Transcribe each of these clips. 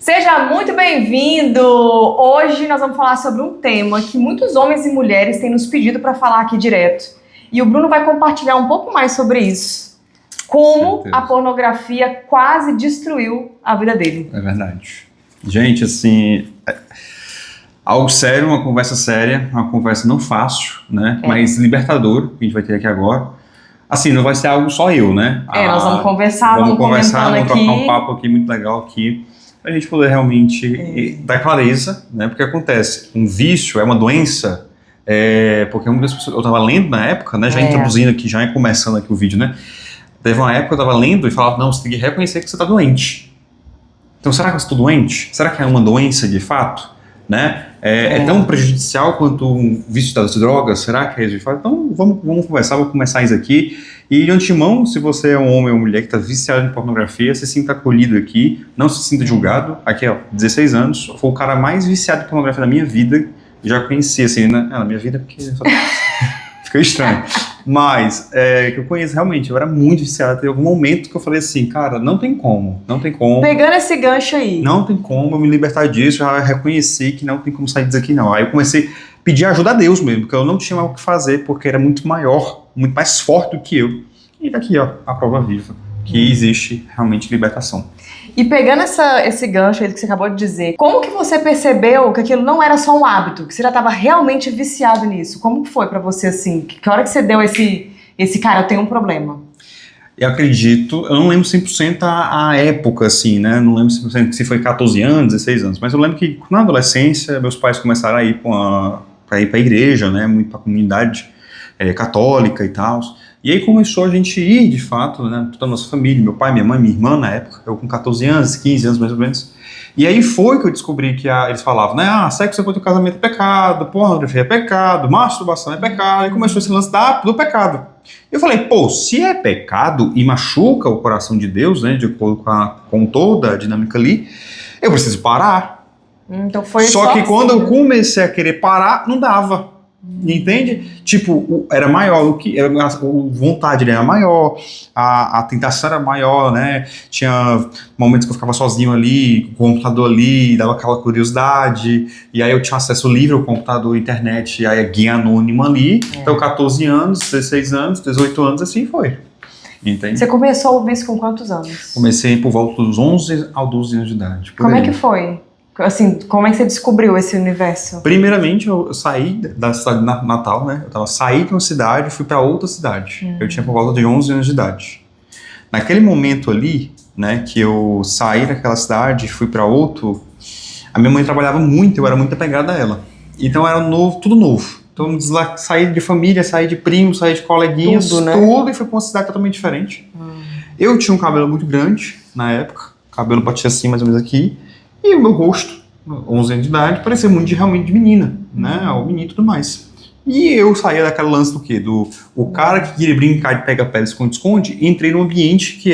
Seja muito bem-vindo! Hoje nós vamos falar sobre um tema que muitos homens e mulheres têm nos pedido para falar aqui direto. E o Bruno vai compartilhar um pouco mais sobre isso. Como a pornografia quase destruiu a vida dele. É verdade. Gente, assim, algo sério, uma conversa séria, uma conversa não fácil, né? Mas libertador, que a gente vai ter aqui agora. Assim, não vai ser algo só eu, né? Nós vamos conversar, vamos vamos trocar um papo aqui muito legal aqui, pra gente poder realmente dar clareza, né? Porque acontece, um vício é uma doença, porque muitas pessoas, eu tava lendo na época, né? Já introduzindo aqui, já começando aqui o vídeo, né? Teve uma época que eu tava lendo e falava, não, você tem que reconhecer que você tá doente. Então, será que eu estou doente? Será que é uma doença de fato? Né? É tão prejudicial quanto um vício das drogas? Será que é isso de fato? Então, vamos conversar, vou começar isso aqui. E de antemão, se você é um homem ou mulher que está viciado em pornografia, se sinta acolhido aqui, não se sinta julgado. Aqui, ó, 16 anos, foi o cara mais viciado em pornografia da minha vida. Já conheci, assim, né? Na minha vida, porque fica estranho. Mas, que eu conheço realmente, eu era muito viciado. Teve algum momento que eu falei assim, cara, não tem como. Pegando esse gancho aí. Não tem como eu me libertar disso, já reconheci que não tem como sair disso aqui não. Aí eu comecei a pedir ajuda a Deus mesmo, porque eu não tinha mais o que fazer, porque era muito maior, muito mais forte do que eu. E daqui, ó, a prova viva, que existe realmente libertação. E pegando esse gancho aí que você acabou de dizer, como que você percebeu que aquilo não era só um hábito, que você já estava realmente viciado nisso? Como que foi pra você, assim? Que hora que você deu esse cara, eu tenho um problema? Eu acredito, eu não lembro 100% a época, assim, né? Não lembro 100% se foi 14 anos, 16 anos, mas eu lembro que na adolescência, meus pais começaram a ir para ir pra igreja, né? Muito pra comunidade católica e tal. E aí começou a gente ir, de fato, né, toda a nossa família, meu pai, minha mãe, minha irmã na época, eu com 14 anos, 15 anos mais ou menos. E aí foi que eu descobri que eles falavam, né, sexo depois do casamento é pecado, pornografia é pecado, masturbação é pecado, e começou esse lance do pecado. Eu falei, pô, se é pecado e machuca o coração de Deus, né, de acordo com toda a dinâmica ali, eu preciso parar. Então foi só que quando eu comecei a querer parar, não dava. Entende? Tipo, era maior, a vontade era maior, a tentação era maior, né? Tinha momentos que eu ficava sozinho ali, com o computador ali, dava aquela curiosidade, e aí eu tinha acesso livre ao computador, internet, e aí a guia anônima ali. Então, 14 anos, 16 anos, 18 anos, assim foi. Entende? Você começou a ouvir isso com quantos anos? Comecei por volta dos 11 aos 12 anos de idade. Como é que foi? Assim, como é que você descobriu esse universo? Primeiramente, eu saí da cidade natal, né? Saí de uma cidade e fui para outra cidade. Eu tinha por volta de 11 anos de idade. Naquele momento ali, né, que eu saí daquela cidade e fui para outro, a minha mãe trabalhava muito, eu era muito apegado a ela. Então era tudo novo. Então saí de família, saí de primo, saí de coleguinhas, tudo, e fui para uma cidade totalmente diferente. Eu tinha um cabelo muito grande na época, cabelo batia assim, mais ou menos aqui. E o meu rosto, 11 anos de idade, parecia muito realmente de menina, né? O menino e tudo mais. E eu saía daquele lance do quê? O cara que queria brincar de pega-pega, esconde-esconde, entrei num ambiente que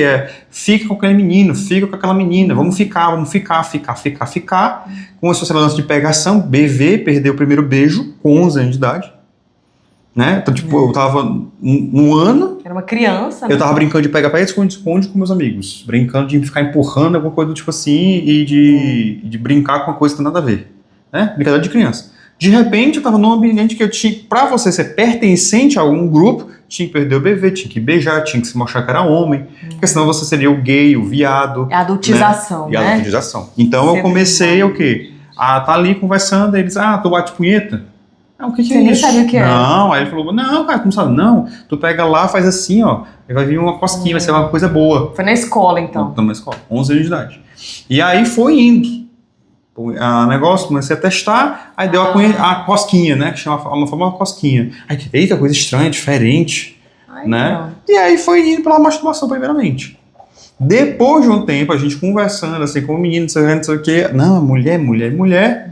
fica com aquele menino, fica com aquela menina, vamos ficar. Começou a ser lance de pegação, BV, perdeu o primeiro beijo com 11 anos de idade. Né? Então, tipo, eu tava um ano... Era uma criança, né? Eu tava brincando de pega-pega, esconde-esconde com meus amigos. Brincando de ficar empurrando alguma coisa do tipo assim e de brincar com uma coisa que não tem nada a ver. Né? Brincadeira de criança. De repente, eu tava num ambiente que eu tinha... Pra você ser pertencente a algum grupo, tinha que perder o bebê, tinha que beijar, tinha que se mostrar que era homem. Porque senão você seria o gay, o viado. É a adultização, né? E a adultização. Então, eu comecei o quê? A tá ali conversando, eles... tu bate punheta? O que é isso? Você nem sabia o que era. Não, aí ele falou, não, cara, tu não sabe, não, tu pega lá, faz assim, ó, aí vai vir uma cosquinha, vai ser uma coisa boa. Foi na escola, então? Estamos na escola, 11 anos de idade. E aí foi indo, o negócio, comecei a testar, aí deu a cosquinha, né, que chama uma famosa cosquinha. Aí, eita, coisa estranha, diferente, né, não. E aí foi indo pela masturbação, primeiramente. Depois de um tempo, a gente conversando, assim, com o menino, não sei o que, não, mulher,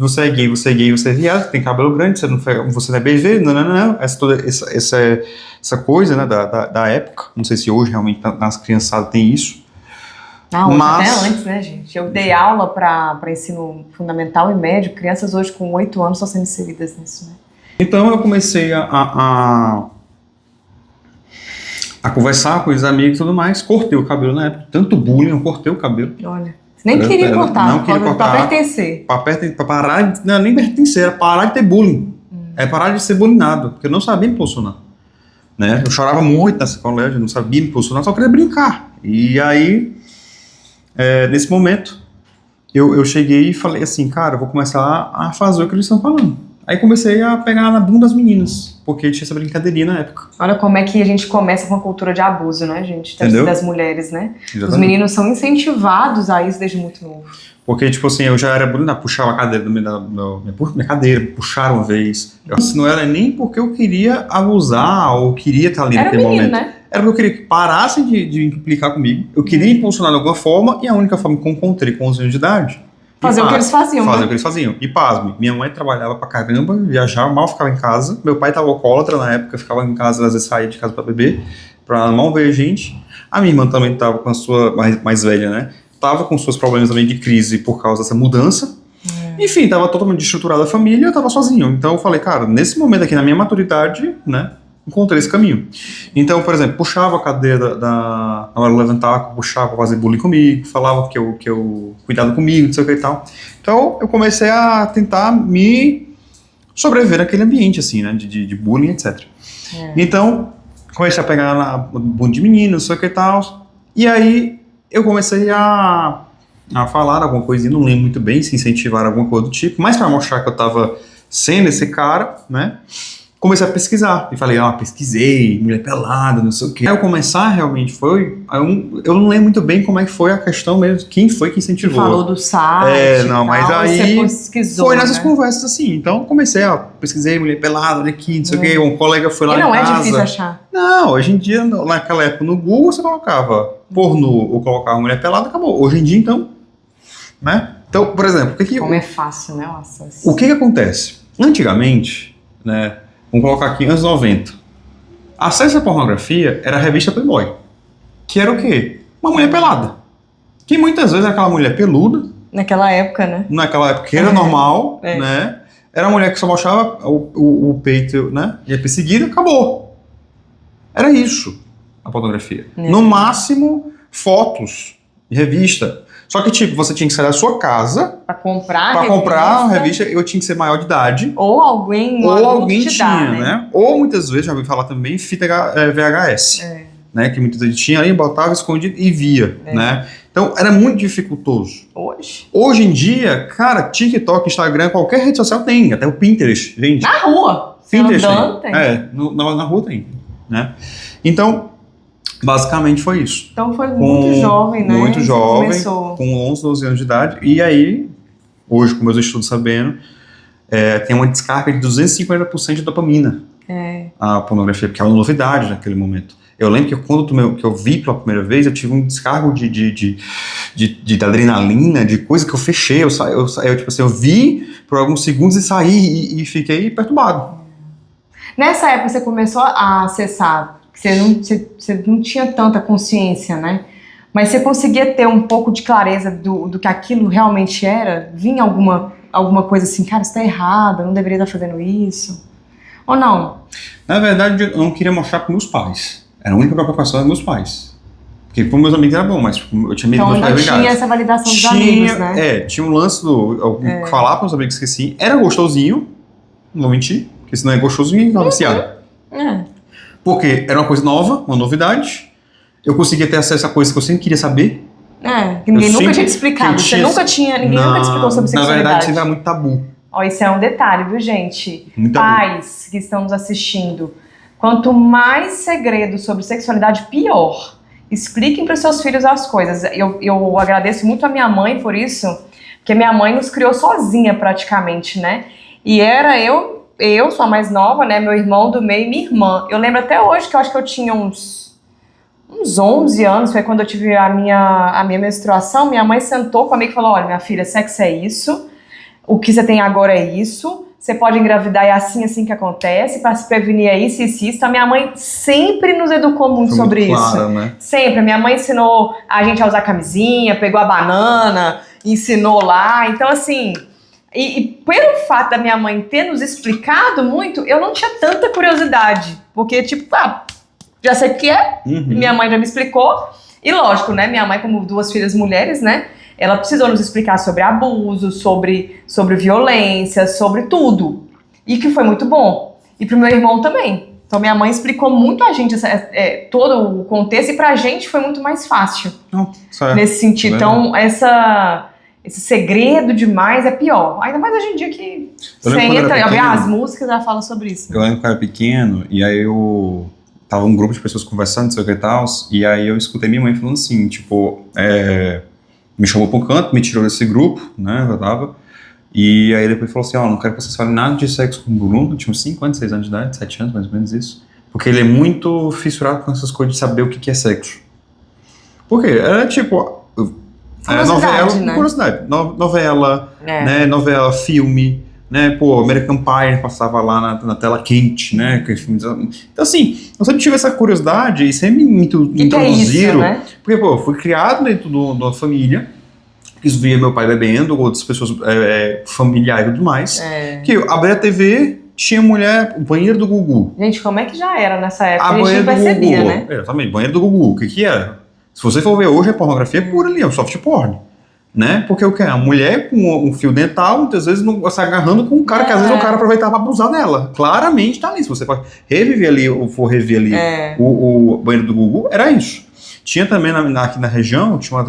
você é gay, você é viado, tem cabelo grande, você não é BV, não. Essa coisa, né, da época. Não sei se hoje realmente nas criançadas tem isso. Hoje até antes, né, gente? Eu dei aula para ensino fundamental e médio, crianças hoje com 8 anos estão sendo inseridas nisso, né? Então eu comecei a conversar com os amigos e tudo mais, cortei o cabelo na época, tanto bullying, eu cortei o cabelo. Olha. Você nem queria cortar, não queria cortar. Pra pertencer. Pra parar, não, nem pertencer, era parar de ter bullying. É parar de ser bullyingado, porque eu não sabia me posicionar. Né? Eu chorava muito nessa colégio, não sabia me posicionar, só queria brincar. E aí, nesse momento, eu cheguei e falei assim, cara, eu vou começar a fazer o que eles estão falando. Aí comecei a pegar na bunda das meninas, porque tinha essa brincadeirinha na época. Olha como é que a gente começa com a cultura de abuso, né, gente? Das mulheres, né? Exatamente. Os meninos são incentivados a isso desde muito novo. Porque, tipo assim, eu já era bullyingado, puxava a cadeira minha cadeira, puxaram uma vez. Não era nem porque eu queria abusar ou queria estar ali naquele momento. Né? Era porque eu queria que parassem de implicar comigo. Eu queria impulsionar de alguma forma, e a única forma que eu encontrei com 11 anos de idade... Fazer o que eles faziam. Fazer o que eles faziam. E pasme, minha mãe trabalhava pra caramba, viajava, mal ficava em casa. Meu pai tava alcoólatra na época, ficava em casa, às vezes saía de casa pra beber, pra mal ver a gente. A minha irmã também tava com a sua, mais velha, né? Tava com seus problemas também de crise por causa dessa mudança. Enfim, tava totalmente desestruturada a família, eu tava sozinho. Então eu falei, cara, nesse momento aqui, na minha maturidade, né, encontrei esse caminho. Então, por exemplo, puxava a cadeira na hora de levantar, puxava pra fazer bullying comigo, falava que eu cuidado comigo, não sei o que e tal. Então eu comecei a tentar me sobreviver naquele ambiente, assim, né, de bullying, etc. Então, comecei a pegar na bunda de menino, não sei o que e tal. E aí eu comecei a falar alguma coisinha, não lembro muito bem, se incentivar alguma coisa do tipo, mas para mostrar que eu tava sendo esse cara, né, comecei a pesquisar, e falei, pesquisei, mulher pelada, não sei o que. Aí eu começar realmente foi, eu não lembro muito bem como é que foi a questão mesmo, quem foi que incentivou. Você falou do site, mas aí você pesquisou, foi nessas conversas assim, então comecei, pesquisei mulher pelada, olha aqui, não sei o que, um colega foi lá em casa. E não é difícil achar. Não, hoje em dia, naquela época no Google você colocava pornô ou colocava mulher pelada, acabou. Hoje em dia então, né? Então, por exemplo, como é fácil, né? Nossa. O que acontece? Antigamente, né, vamos colocar aqui, anos 90, acesso à pornografia era a revista Playboy, que era o quê? Uma mulher pelada, que muitas vezes era aquela mulher peluda. Naquela época, né? Naquela época que era normal, né? Era uma mulher que só mostrava o peito, né? Ia perseguida, acabou. Era isso, a pornografia. No máximo, fotos de revista. Só que, tipo, você tinha que sair da sua casa pra comprar a revista, eu tinha que ser maior de idade. Ou alguém tinha, né? Ou muitas vezes, já ouvi falar também, fita VHS. Né? Que muitas vezes tinha ali, botava escondido e via, né? Então, era muito dificultoso. Hoje em dia, cara, TikTok, Instagram, qualquer rede social tem. Até o Pinterest, gente. Na rua. Pinterest andando, tem. Na rua tem, né? Então, basicamente foi isso. Então foi muito jovem, né? Muito jovem, com 11, 12 anos de idade. E aí, hoje, com meus estudos sabendo, tem uma descarga de 250% de dopamina. A pornografia, porque é uma novidade naquele momento. Eu lembro que quando que eu vi pela primeira vez, eu tive um descargo de adrenalina, de coisa que eu fechei. Eu tipo assim, eu vi por alguns segundos e saí e fiquei perturbado. Nessa época você começou a acessar, você não tinha tanta consciência, né? Mas você conseguia ter um pouco de clareza do que aquilo realmente era? Vinha alguma coisa assim, cara, isso tá errado, eu não deveria estar fazendo isso? Ou não? Na verdade, eu não queria mostrar para meus pais. Era a única preocupação dos meus pais. Porque para meus amigos era bom, mas eu tinha medo de meus pais brigados. Então tinha essa validação dos amigos, né? Tinha um lance falar para os amigos que sim, era gostosinho, não vou mentir, porque se não é gostoso, ninguém estava viciado. Porque era uma coisa nova, uma novidade, eu conseguia ter acesso a coisas que eu sempre queria saber. Que ninguém nunca tinha te explicado. Ninguém nunca te explicou sobre sexualidade. Na verdade, sempre era muito tabu. Isso é um detalhe, viu, gente? Muito Pais que estão nos assistindo, quanto mais segredo sobre sexualidade, pior. Expliquem para os seus filhos as coisas. Eu agradeço muito a minha mãe por isso, porque minha mãe nos criou sozinha praticamente, né? E era eu sou a mais nova, né? Meu irmão do meio e minha irmã. Eu lembro até hoje que eu acho que eu tinha uns 11 anos, foi quando eu tive a minha menstruação. Minha mãe sentou comigo e falou, olha, minha filha, sexo é isso, o que você tem agora é isso, você pode engravidar, é assim que acontece, para se prevenir é isso. Então, minha mãe sempre nos educou muito sobre isso. Né? Sempre. Minha mãe ensinou a gente a usar camisinha, pegou a banana, ensinou lá. Então, assim, e pelo fato da minha mãe ter nos explicado muito, eu não tinha tanta curiosidade. Porque, tipo, já sei o que é, minha mãe já me explicou. E lógico, né, minha mãe, como duas filhas mulheres, né, ela precisou nos explicar sobre abuso, sobre violência, sobre tudo. E que foi muito bom. E pro meu irmão também. Então minha mãe explicou muito a gente todo o contexto e pra gente foi muito mais fácil. Nesse sentido. Então esse segredo demais é pior. Ainda mais hoje em dia que você entra, as músicas, ela fala sobre isso. Eu lembro que eu era pequeno e aí tava um grupo de pessoas conversando, sei o que e tal, e aí eu escutei minha mãe falando assim, tipo, me chamou pra um canto, me tirou desse grupo, né, eu tava, e aí depois falou assim, não quero que vocês falem nada de sexo com o Bruno, tinha uns 5 anos, 6 anos de idade, 7 anos, mais ou menos isso, porque ele é muito fissurado com essas coisas de saber o que é sexo. Por quê? Era tipo... Curiosidade, novela, né, novela, filme, né, American Pie passava lá na tela quente, né, então assim, eu sempre tive essa curiosidade e sempre me introduziram, né? Porque, fui criado dentro de uma família, que via meu pai bebendo, outras pessoas familiares e tudo mais, que eu abri a TV, tinha mulher, o banheiro do Gugu. Gente, como é que já era nessa época? A gente não percebia, né? Exatamente, banheiro do Gugu, o que era? Se você for ver hoje, a pornografia é pura ali, é um soft porn, né? Porque o que é? A mulher com um fio dental, muitas vezes se agarrando com um cara que às vezes o cara aproveitava pra abusar dela. Claramente tá ali. Se você for reviver ali, ou for rever ali o banheiro do Gugu, era isso. Tinha também aqui na região, tinha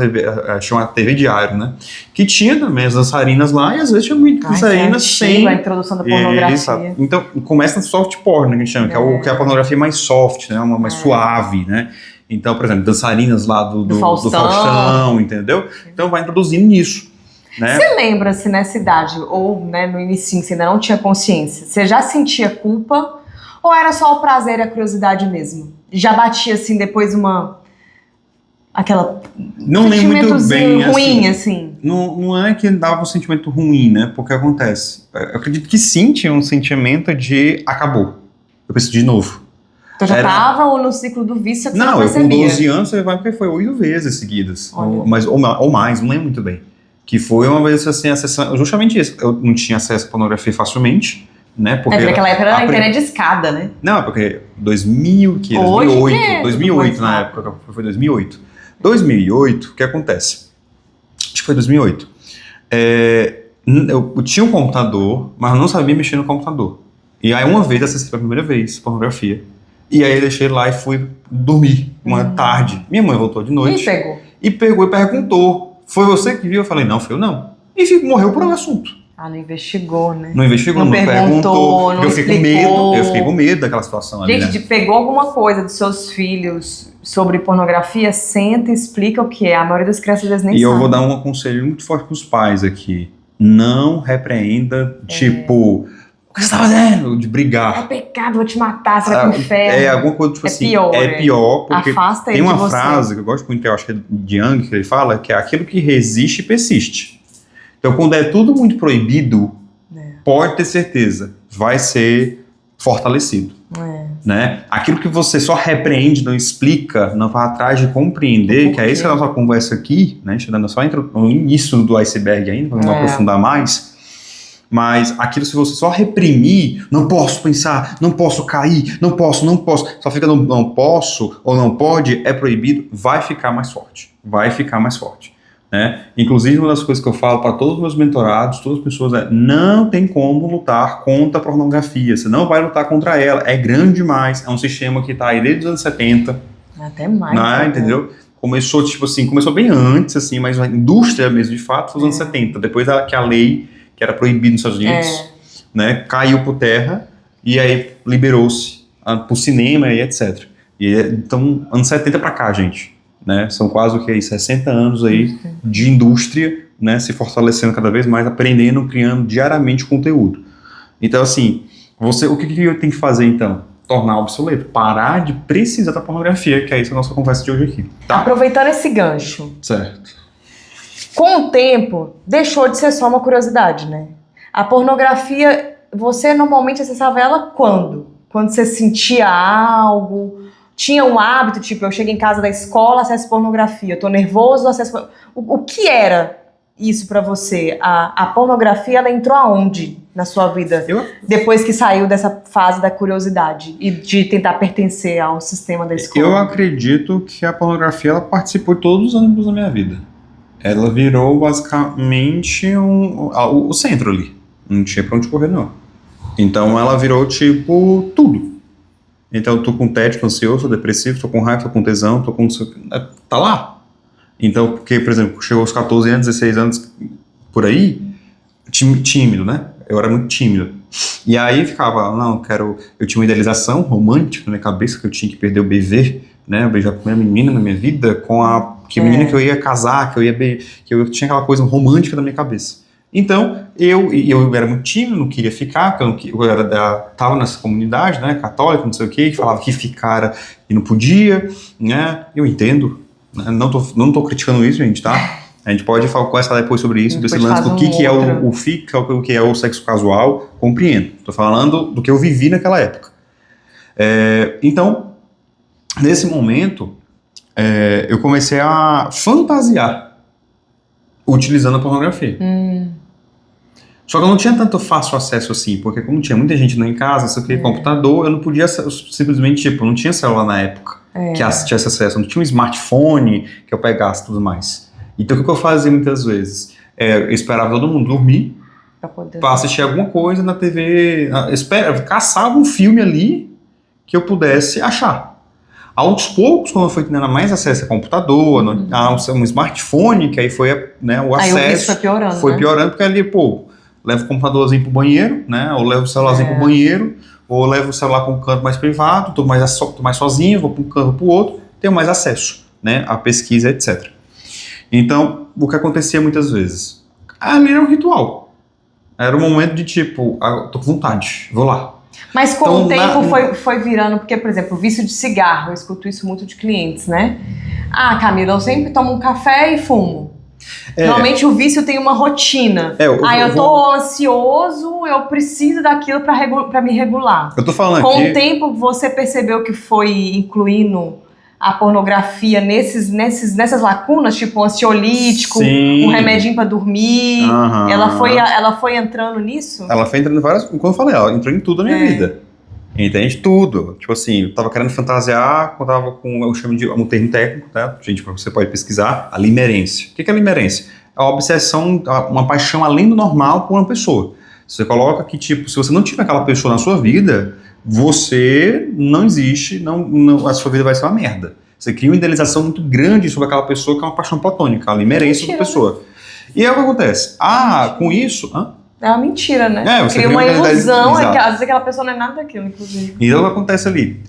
uma TV diário, né? Que tinha também as dançarinas lá, e às vezes tinha muitas dançarinas sem... a introdução da pornografia. Exato. Então, começa no soft porn, né, que a gente chama, que é a pornografia mais soft, né? Mais suave, né? Então, por exemplo, dançarinas lá do Faustão, entendeu? Então vai introduzindo nisso. Né? Você lembra se nessa idade, ou né, no início, você ainda não tinha consciência, você já sentia culpa? Ou era só o prazer e a curiosidade mesmo? Já batia assim depois aquela não lembro muito bem, ruim, assim? Não é que dava um sentimento ruim, né? Porque acontece. Eu acredito que sim, tinha um sentimento de acabou. Eu preciso de novo. Então já estava ou no ciclo do vício que você não percebia? Não, eu com 12 anos, você vai porque foi 8 vezes seguidas. Ou mais, não lembro muito bem. Que foi uma vez assim, acessando, justamente isso. Eu não tinha acesso à pornografia facilmente, né? Porque naquela época era a internet de escada, né? Não, porque 2008 na época, foi 2008. 2008, o que acontece? Acho que foi 2008. Eu tinha um computador, mas eu não sabia mexer no computador. E aí uma vez acessei pela primeira vez pornografia. E aí eu deixei lá e fui dormir uma tarde. Minha mãe voltou de noite. E pegou e perguntou: foi você que viu? Eu falei: não, foi eu não. E morreu por um assunto. Não investigou, né? Não investigou, não perguntou. Eu fiquei com medo daquela situação ali. Gente, pegou alguma coisa dos seus filhos sobre pornografia, senta e explica o que é. A maioria das crianças nem sabe. E eu vou dar um conselho muito forte pros pais aqui. Não repreenda, tipo... O que você tá fazendo? De brigar. É pecado, vou te matar, você vai pro inferno. Alguma coisa tipo assim. Pior, é pior, porque afasta tem uma frase que eu gosto muito, que eu acho que é de Jung, que ele fala, que é aquilo que resiste persiste. Então, quando é tudo muito proibido, pode ter certeza, vai ser fortalecido. Né? Aquilo que você só repreende, não explica, não vai atrás de compreender, que é isso que é a nossa conversa aqui, né? A gente ainda só entra no início do iceberg ainda, vamos aprofundar mais. Mas aquilo, se você só reprimir, não posso pensar, não posso cair, não posso, só fica no não posso ou não pode, é proibido, vai ficar mais forte. Né? Inclusive, uma das coisas que eu falo para todos os meus mentorados, todas as pessoas, não tem como lutar contra a pornografia, você não vai lutar contra ela, é grande demais, é um sistema que está aí desde os anos 70. Até mais. Entendeu? Começou, tipo assim, bem antes, assim, mas a indústria mesmo, de fato, foi nos anos 70, depois que a lei que era proibido nos Estados Unidos, né, caiu por terra e aí liberou-se pro cinema e etc. Então, anos 70 para cá, gente, né, são quase o que aí, 60 anos aí de indústria, né, se fortalecendo cada vez mais, aprendendo, criando diariamente conteúdo. Então, assim, o que eu tenho que fazer então? Tornar obsoleto, parar de precisar da pornografia, que é isso a nossa conversa de hoje aqui. Tá? Aproveitando esse gancho. Certo. Com o tempo, deixou de ser só uma curiosidade, né? A pornografia, você normalmente acessava ela quando? Quando você sentia algo, tinha um hábito, tipo, eu chego em casa da escola, acesso pornografia, eu tô nervoso, acesso... O que era isso pra você? A pornografia, ela entrou aonde na sua vida? Depois que saiu dessa fase da curiosidade e de tentar pertencer ao sistema da escola? Eu acredito que a pornografia, ela participou de todos os âmbitos da minha vida. Ela virou basicamente o centro ali. Não tinha pra onde correr, não. Então ela virou, tipo, tudo. Então eu tô com tédio, tô ansioso, tô depressivo, tô com raiva, tô com tesão, tô com... Tá lá. Então, porque, por exemplo, chegou aos 14 anos, 16 anos, por aí, tímido, né? Eu era muito tímido. E aí ficava, não, eu tinha uma idealização romântica na minha cabeça, que eu tinha que perder o BV, né? Eu beijar a primeira menina na minha vida, com a menina que eu ia casar, que eu tinha aquela coisa romântica na minha cabeça. Então, eu era muito tímido, não queria ficar, porque tava nessa comunidade, né, católica, não sei o que falava que ficara e não podia, né? Eu entendo, né? Não tô criticando isso, gente, tá? A gente pode conversar depois sobre isso, desse lance do que é o FIC, o que é o sexo casual, compreendo. Tô falando do que eu vivi naquela época. Então, nesse momento, eu comecei a fantasiar utilizando a pornografia. Só que eu não tinha tanto fácil acesso assim, porque como tinha muita gente em casa, só que computador, eu não podia simplesmente, tipo, não tinha celular na época que tivesse acesso, eu não tinha um smartphone que eu pegasse e tudo mais. Então o que eu fazia muitas vezes? Eu esperava todo mundo dormir pra assistir alguma coisa na TV, caçar algum filme ali que eu pudesse achar. Aos poucos, quando eu fui tendo mais acesso a computador, a um smartphone, que aí foi, né, o acesso. Aí o foi piorando. Foi piorando, porque ali, levo o computadorzinho pro banheiro, né? Ou levo o celularzinho pro banheiro, ou levo o celular para um canto mais privado, tô mais sozinho, vou para um canto pro outro, tenho mais acesso, né? A pesquisa, etc. Então, o que acontecia muitas vezes? Ali era um ritual. Era um momento de tipo, tô com vontade, vou lá. Mas com o tempo foi virando, porque, por exemplo, o vício de cigarro, eu escuto isso muito de clientes, né? Ah, Camila, eu sempre tomo um café e fumo. Normalmente o vício tem uma rotina. Eu tô ansioso, eu preciso daquilo pra me regular. Eu tô falando com o tempo, você percebeu que foi incluindo a pornografia nessas lacunas, tipo um ansiolítico, Sim. Um remedinho pra dormir. Ela foi entrando nisso? Ela foi entrando em várias... Como eu falei, ela entrou em tudo na minha vida. Entende? Tudo. Tipo assim, eu tava querendo fantasiar, eu tava com, eu chamo de um termo técnico, tá? Gente, você pode pesquisar, a limerência. O que é a limerência? É uma obsessão, uma paixão além do normal por uma pessoa. Você coloca que, tipo, se você não tiver aquela pessoa na sua vida, você não existe, a sua vida vai ser uma merda. Você cria uma idealização muito grande sobre aquela pessoa que é uma paixão platônica, a limerência da pessoa. Né? E aí o que acontece? Com isso... É uma mentira, né? Você cria uma ilusão, às vezes aquela pessoa não é nada daquilo, inclusive. Então o que acontece ali?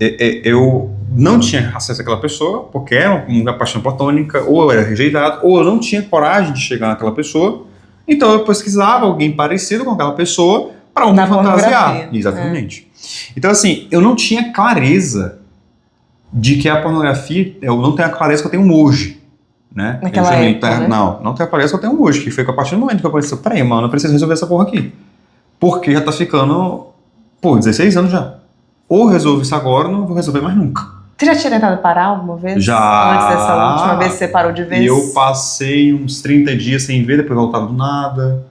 Eu não tinha acesso àquela pessoa, porque era uma paixão platônica, ou eu era rejeitado, ou eu não tinha coragem de chegar naquela pessoa, então eu pesquisava alguém parecido com aquela pessoa para me fantasiar. Exatamente. Então assim, eu não tinha clareza de que a pornografia, eu não tenho a clareza que eu tenho hoje. Né? Naquela época, né? Não tem a clareza que eu tenho hoje, que foi a partir do momento que eu pensei, peraí, mano, eu preciso resolver essa porra aqui. Porque já tá ficando, 16 anos já. Ou eu resolvo isso agora, ou não vou resolver mais nunca. Você já tinha tentado parar alguma vez? Já. Antes dessa última vez que você parou de vez? Eu passei uns 30 dias sem ver, depois voltava do nada.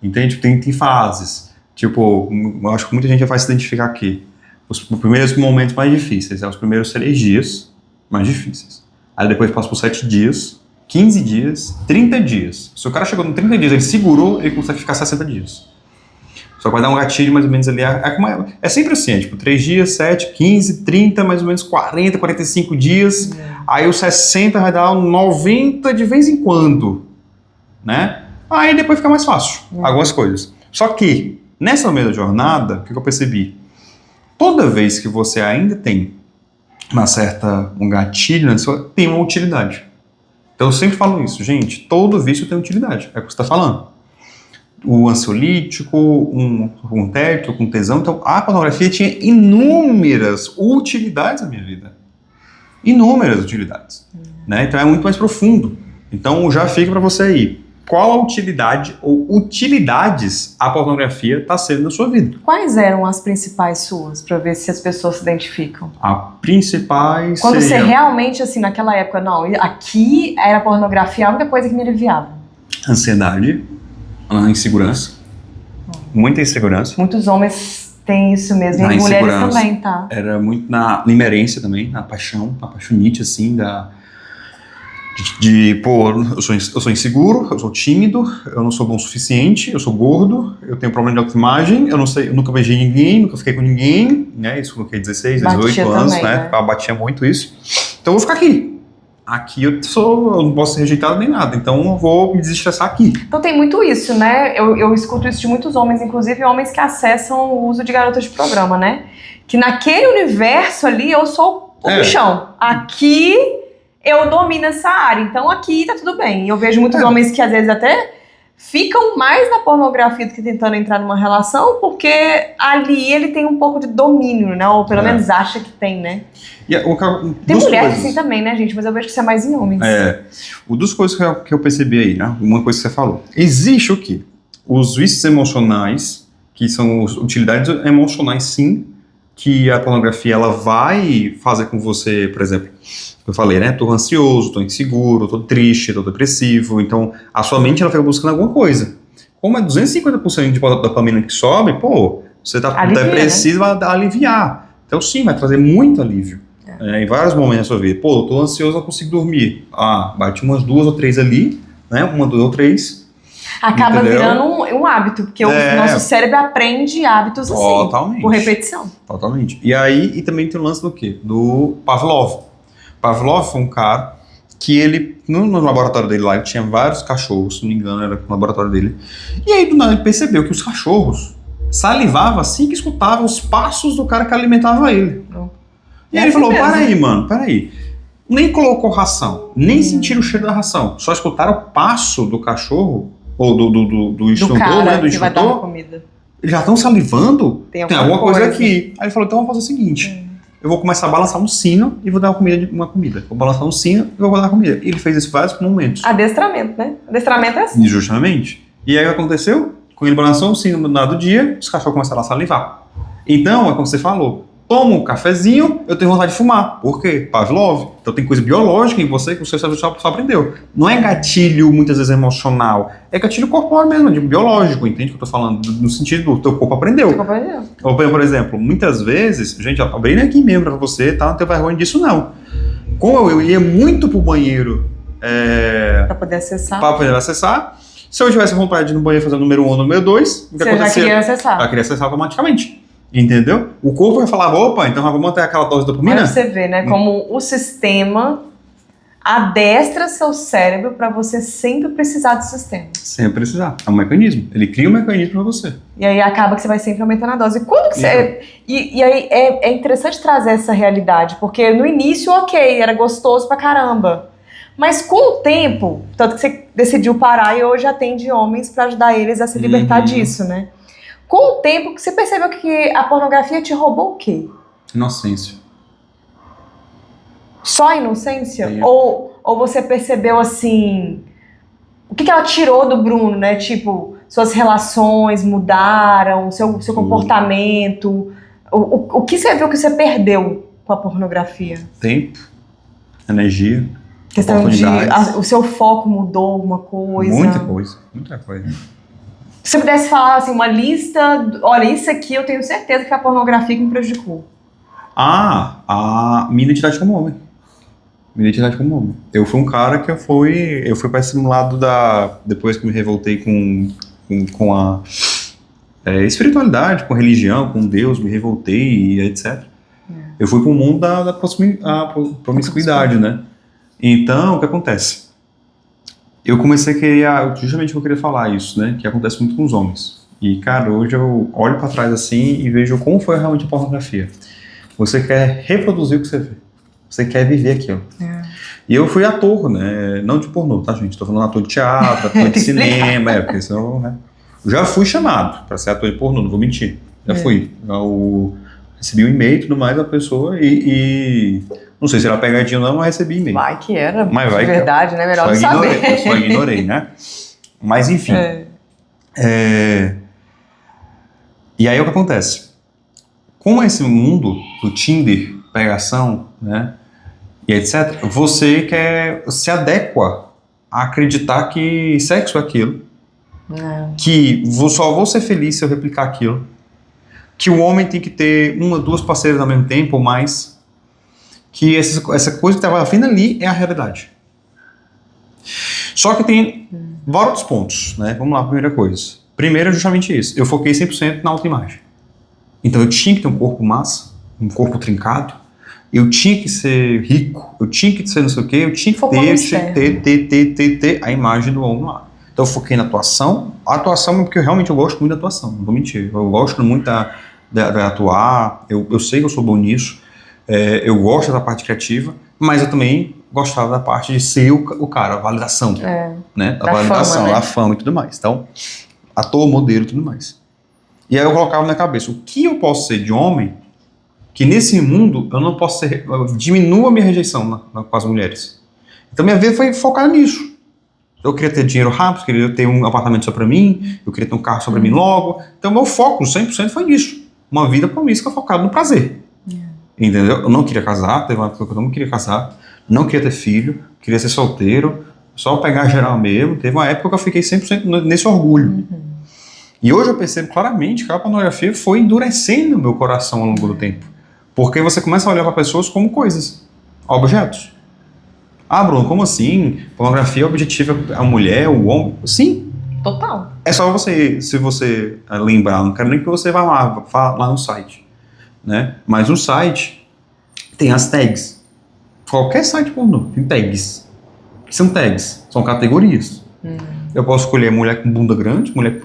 Entende? Tem fases. Tipo, eu acho que muita gente vai se identificar aqui. Os primeiros momentos mais difíceis, os primeiros 3 dias mais difíceis. Aí depois passa por 7 dias, 15 dias, 30 dias. Se o cara chegou no 30 dias, ele segurou, ele consegue ficar 60 dias. Só que vai dar um gatilho mais ou menos ali. É sempre assim, tipo 3 dias, 7, 15, 30, mais ou menos 40, 45 dias. Aí os 60 vai dar 90 de vez em quando, né? Aí depois fica mais fácil, algumas coisas. Só que, nessa mesma jornada, o que eu percebi? Toda vez que você ainda tem um gatilho, né, tem uma utilidade. Então eu sempre falo isso, gente, todo vício tem utilidade, é o que você está falando. O ansiolítico, um tédio, com tesão, então a pornografia tinha inúmeras utilidades na minha vida. Inúmeras utilidades. Né? Então é muito mais profundo. Então já fica para você aí. Qual a utilidade ou utilidades a pornografia está sendo na sua vida? Quais eram as principais suas, para ver se as pessoas se identificam? A principais Quando você realmente, assim, naquela época, não, aqui era pornografia, a única coisa que me aliviava. Ansiedade, a insegurança, muita insegurança. Muitos homens têm isso mesmo, e mulheres também, tá? Era muito na limerência também, na paixão, na paixonite, assim, Pô, eu sou inseguro, eu sou tímido, eu não sou bom o suficiente, eu sou gordo, eu tenho problema de autoimagem, eu não sei, eu nunca beijei ninguém, nunca fiquei com ninguém, né? Isso quando eu fiquei 16, 18 anos, também, né? Eu batia muito isso. Então eu vou ficar aqui. Aqui eu não posso ser rejeitado nem nada, então eu vou me desestressar aqui. Então tem muito isso, né? Eu escuto isso de muitos homens, inclusive homens que acessam o uso de garotas de programa, né? Que naquele universo ali eu sou o bichão. Aqui eu domino essa área, então aqui tá tudo bem. Eu vejo muitos homens que às vezes até ficam mais na pornografia do que tentando entrar numa relação, porque ali ele tem um pouco de domínio, né? Ou pelo menos acha que tem, né? Tem mulheres assim também, né, gente? Mas eu vejo que isso é mais em homens. Duas coisas que eu percebi aí, né? Uma coisa que você falou. Existe o quê? Os vícios emocionais, que são utilidades emocionais, sim, que a pornografia ela vai fazer com você, por exemplo, eu falei, né? Tô ansioso, tô inseguro, tô triste, tô depressivo. Então, a sua mente ela fica buscando alguma coisa. Como é 250% de dopamina que sobe, pô, você tá depressivo, né? Vai aliviar. Então, sim, vai trazer muito alívio. Em vários momentos da sua vida. Pô, eu tô ansioso, não consigo dormir. Bate umas 2 ou 3 ali, né? 1, 2 ou 3. Acaba virando um hábito, porque o nosso cérebro aprende hábitos assim. Totalmente. Por repetição. Totalmente. E também tem o lance do quê? Do Pavlov. Pavlov foi um cara que ele, no laboratório dele lá, ele tinha vários cachorros, se não me engano, era o laboratório dele. E aí, do nada, ele percebeu que os cachorros salivavam assim que escutavam os passos do cara que alimentava ele. E aí ele falou, peraí. Nem colocou ração, nem sentiram o cheiro da ração. Só escutaram o passo do cachorro, ou do instrutor, né? Do instrutor. Comida. Eles já estão salivando? Tem alguma coisa aqui. Aí ele falou, então vamos fazer o seguinte. Eu vou começar a balançar um sino e vou dar uma comida. Vou balançar um sino e vou dar uma comida. E ele fez isso vários momentos. Adestramento, né? Adestramento é assim. Justamente. E aí o que aconteceu? Quando ele balançou um sino no dado dia, os cachorros começaram a salivar. Então, é como você falou. Toma um cafezinho, eu tenho vontade de fumar. Por quê? Pavlov. Então tem coisa biológica em você que o seu cérebro só aprendeu. Não é gatilho, muitas vezes, emocional. É gatilho corpóreo mesmo, biológico. Entende o que eu tô falando? No sentido do teu corpo aprendeu. Ou, por exemplo, muitas vezes... Gente, abrindo aqui mesmo pra você, tá? Não tenho vergonha disso, não. Como eu ia muito pro banheiro... Pra poder acessar. Pra poder acessar. Se eu tivesse vontade de ir no banheiro fazer o número 1 ou número 2... Você já queria acessar. Já queria acessar automaticamente. Entendeu? O corpo vai falar, opa, então vamos manter aquela dose de dopamina. Mas você vê, né, como o sistema adestra seu cérebro para você sempre precisar do sistema. Sempre precisar. É um mecanismo. Ele cria um mecanismo para você. E aí acaba que você vai sempre aumentando a dose. Quando que você... E aí é interessante trazer essa realidade, porque no início, ok, era gostoso pra caramba. Mas com o tempo, tanto que você decidiu parar e hoje atende homens para ajudar eles a se libertar disso, né? Com o tempo, você percebeu que a pornografia te roubou o quê? Inocência. Só a inocência? Ou você percebeu, assim... O que ela tirou do Bruno, né? Tipo, suas relações mudaram, seu comportamento. O que você viu que você perdeu com a pornografia? Tempo, energia, questão o seu foco mudou alguma coisa? Muita coisa. Se você pudesse falar assim, uma lista, olha, isso aqui eu tenho certeza que a pornografia que me prejudicou. A minha identidade como homem. Eu fui um cara que eu fui para esse lado depois que me revoltei com a espiritualidade, com a religião, com Deus, me revoltei e etc. Eu fui para o mundo da promiscuidade, né? Então, o que acontece? Eu comecei a querer, justamente que eu queria falar isso, né? Que acontece muito com os homens. E, cara, hoje eu olho pra trás assim e vejo como foi realmente a pornografia. Você quer reproduzir o que você vê. Você quer viver aquilo. E eu fui ator, né? Não de pornô, tá, gente? Tô falando ator de teatro, ator de cinema, porque senão, né? Eu já fui chamado pra ser ator de pornô, não vou mentir. Já fui. Eu recebi um e-mail e tudo mais da pessoa e não sei se era pegadinha ou não, mas recebi e-mail. Vai que era, mas vai verdade, né? Melhor não saber. Eu só ignorei, né? Mas enfim. E aí o que acontece? Como esse mundo do Tinder, pegação, né? E etc., você se adequa a acreditar que sexo é aquilo. Que só vou ser feliz se eu replicar aquilo. Que o homem tem que ter 1 ou 2 parceiras ao mesmo tempo ou mais. Que essa coisa que estava vindo ali é a realidade. Só que tem vários pontos, né? Vamos lá, primeira coisa. Primeiro é justamente isso. Eu foquei 100% na autoimagem. Então eu tinha que ter um corpo massa, um corpo trincado, eu tinha que ser rico, eu tinha que ser não sei o quê, eu tinha que ter a imagem do homem lá. Então eu foquei na atuação. A atuação é porque realmente eu gosto muito da atuação, não vou mentir. Eu gosto muito de atuar, eu sei que eu sou bom nisso, eu gosto da parte criativa, mas eu também gostava da parte de ser o cara, a validação, né? A validação, fama, né? A fama e tudo mais. Então, ator, modelo e tudo mais. E aí eu colocava na minha cabeça, o que eu posso ser de homem que nesse mundo eu não posso ser, diminua a minha rejeição com as mulheres. Então minha vida foi focada nisso. Eu queria ter dinheiro rápido, eu queria ter um apartamento só pra mim, eu queria ter um carro só pra mim logo. Então meu foco 100% foi nisso. Uma vida promíscua focada no prazer. Entendeu? Eu não queria casar, teve uma época que eu não queria casar, não queria ter filho, queria ser solteiro, só pegar geral mesmo. Teve uma época que eu fiquei 100% nesse orgulho. E hoje eu percebo claramente que a pornografia foi endurecendo meu coração ao longo do tempo. Porque você começa a olhar para pessoas como coisas, objetos. Ah, Bruno, como assim? Pornografia objetiva a mulher, o homem? Sim. Total. É só você, se você lembrar, não quero nem que você vá lá no site, né? Mas no site tem as tags. Qualquer site pornô tem tags. O que são tags? São categorias. Eu posso escolher mulher com bunda grande, mulher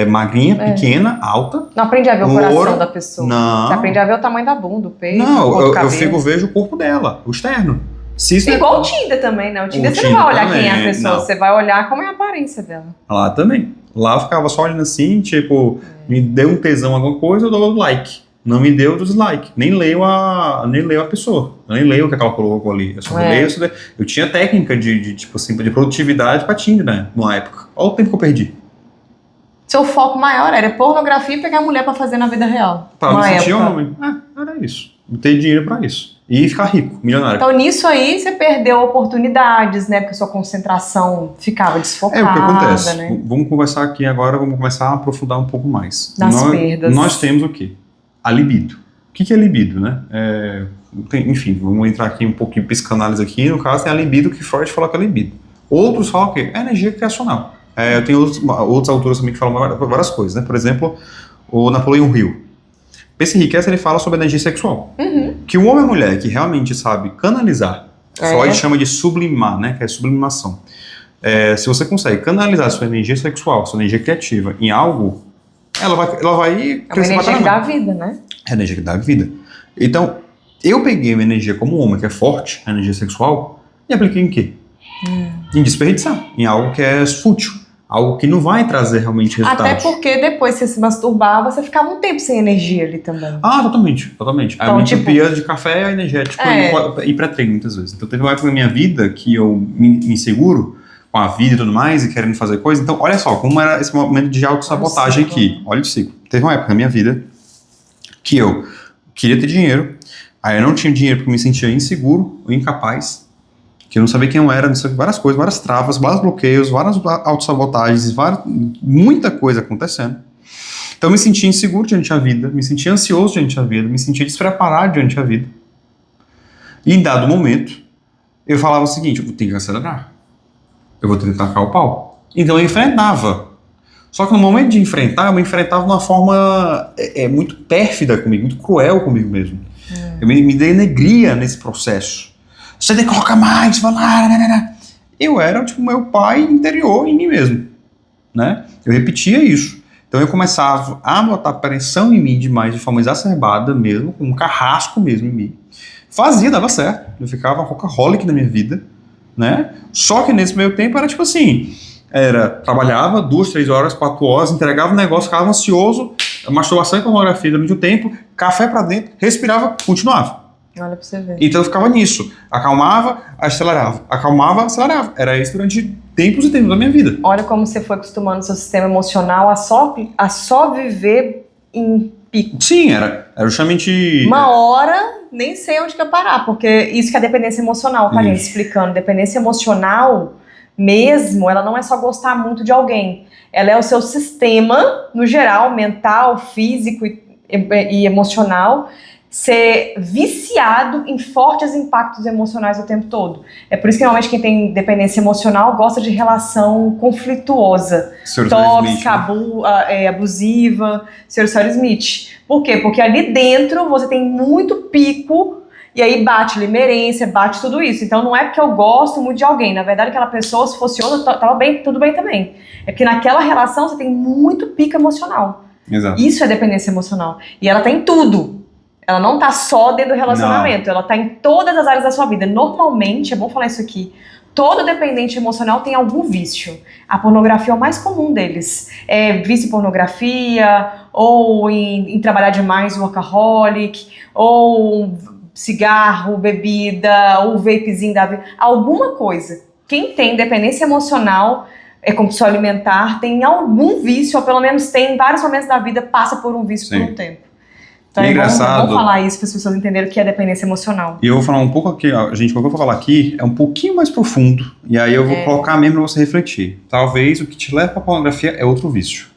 magrinha, pequena, alta. Não aprende a ver o coração da pessoa. Não. Você aprende a ver o tamanho da bunda, o peito, não, eu vejo o corpo dela, o externo. Igual o Tinder também, né? O Tinder você não vai olhar quem é a pessoa, você vai olhar como é a aparência dela. Lá também. Lá eu ficava só olhando assim, tipo, me deu um tesão alguma coisa, eu dou like. Não me deu dislike. Nem leio a pessoa. Eu nem leio o que ela colocou ali. Eu só leio. Eu tinha técnica tipo assim, de produtividade pra Tinder, né? Numa época. Olha o tempo que eu perdi. Seu foco maior era pornografia e pegar mulher pra fazer na vida real. Pra me sentir homem. Era isso. Ter dinheiro pra isso. E ficar rico, milionário. Então nisso aí você perdeu oportunidades, né? Porque sua concentração ficava desfocada. O que acontece? Né? Vamos conversar aqui agora, vamos começar a aprofundar um pouco mais. Perdas. Nós temos o quê? A libido. O que é libido, né? Enfim, vamos entrar aqui um pouquinho em psicanálise aqui. No caso, tem a libido que Freud fala que é libido. Outros falam o quê? É energia criacional. Eu tenho outros autores também que falam várias coisas, né? Por exemplo, o Napoleão Hill. Pense Enriquece, ele fala sobre energia sexual. Que o homem e a mulher que realmente sabe canalizar, Freud chama de sublimar, né? Que é sublimação. Se você consegue canalizar sua energia sexual, sua energia criativa em algo, ela vai crescer. É uma energia que dá vida, né? É a energia que dá vida. Então, eu peguei uma energia como homem, que é forte, a energia sexual, e apliquei em quê? Em desperdiçar, em algo que é fútil, algo que não vai trazer realmente resultados. Até porque depois que você se masturbava, você ficava um tempo sem energia ali também. Totalmente. Então, a entupia de café é energético e pré-treino muitas vezes. Então, teve uma época na minha vida que eu me inseguro com a vida e tudo mais, e querendo fazer coisa. Então, olha só, como era esse momento de autossabotagem aqui. Olha o ciclo. Teve uma época na minha vida que eu queria ter dinheiro, aí eu não tinha dinheiro porque eu me sentia inseguro, incapaz, que eu não sabia quem eu era, não sabia várias coisas, várias travas, vários bloqueios, várias autossabotagens, muita coisa acontecendo. Então eu me sentia inseguro diante da vida, me sentia ansioso diante da vida, me sentia despreparado diante da vida. E em dado momento, eu falava o seguinte, eu tenho que acelerar. Eu vou ter que tacar o pau. Então eu enfrentava. Só que no momento de enfrentar, eu me enfrentava de uma forma muito pérfida comigo, muito cruel comigo mesmo. Eu me denegria nesse processo. Você tem que colocar mais, vai lá. Eu era tipo meu pai interior em mim mesmo, né? Eu repetia isso. Então eu começava a botar pressão em mim demais, de forma exacerbada mesmo, com um carrasco mesmo em mim. Fazia, dava certo. Eu ficava workaholic na minha vida, né? Só que nesse meio tempo era tipo assim, trabalhava 2, 3 horas, 4 horas, entregava o negócio, ficava ansioso, masturbação e pornografia durante o tempo, café pra dentro, respirava, continuava. Olha pra você ver. Então eu ficava nisso. Acalmava, acelerava. Acalmava, acelerava. Era isso durante tempos e tempos da minha vida. Olha como você foi acostumando seu sistema emocional a só viver em pico. Sim, era justamente... Uma hora, nem sei onde que eu parar, porque isso que é a dependência emocional, tá, gente? Explicando. Dependência emocional mesmo, ela não é só gostar muito de alguém. Ela é o seu sistema, no geral, mental, físico e emocional, ser viciado em fortes impactos emocionais o tempo todo. É por isso que normalmente quem tem dependência emocional gosta de relação conflituosa, tóxica, abusiva, Sr. Smith. Por quê? Porque ali dentro você tem muito pico e aí bate limerência, bate tudo isso. Então não é porque eu gosto muito de alguém, na verdade aquela pessoa, se fosse outra, tava bem, tudo bem também. É porque naquela relação você tem muito pico emocional. Exato. Isso é dependência emocional. E ela tá em tudo. Ela não tá só dentro do relacionamento, ela tá em todas as áreas da sua vida. Normalmente, é bom falar isso aqui, todo dependente emocional tem algum vício. A pornografia é o mais comum deles. É vício em pornografia, ou em trabalhar demais, workaholic, ou cigarro, bebida, ou vapezinho da vida, alguma coisa. Quem tem dependência emocional, compulsão alimentar, tem algum vício, ou pelo menos tem em vários momentos da vida, passa por um vício por um tempo. Então é engraçado. Vamos falar isso para as pessoas entenderem o que é dependência emocional. E eu vou falar um pouco aqui, gente, o que eu vou falar aqui é um pouquinho mais profundo, e aí eu vou colocar mesmo para você refletir. Talvez o que te leva para a pornografia é outro vício.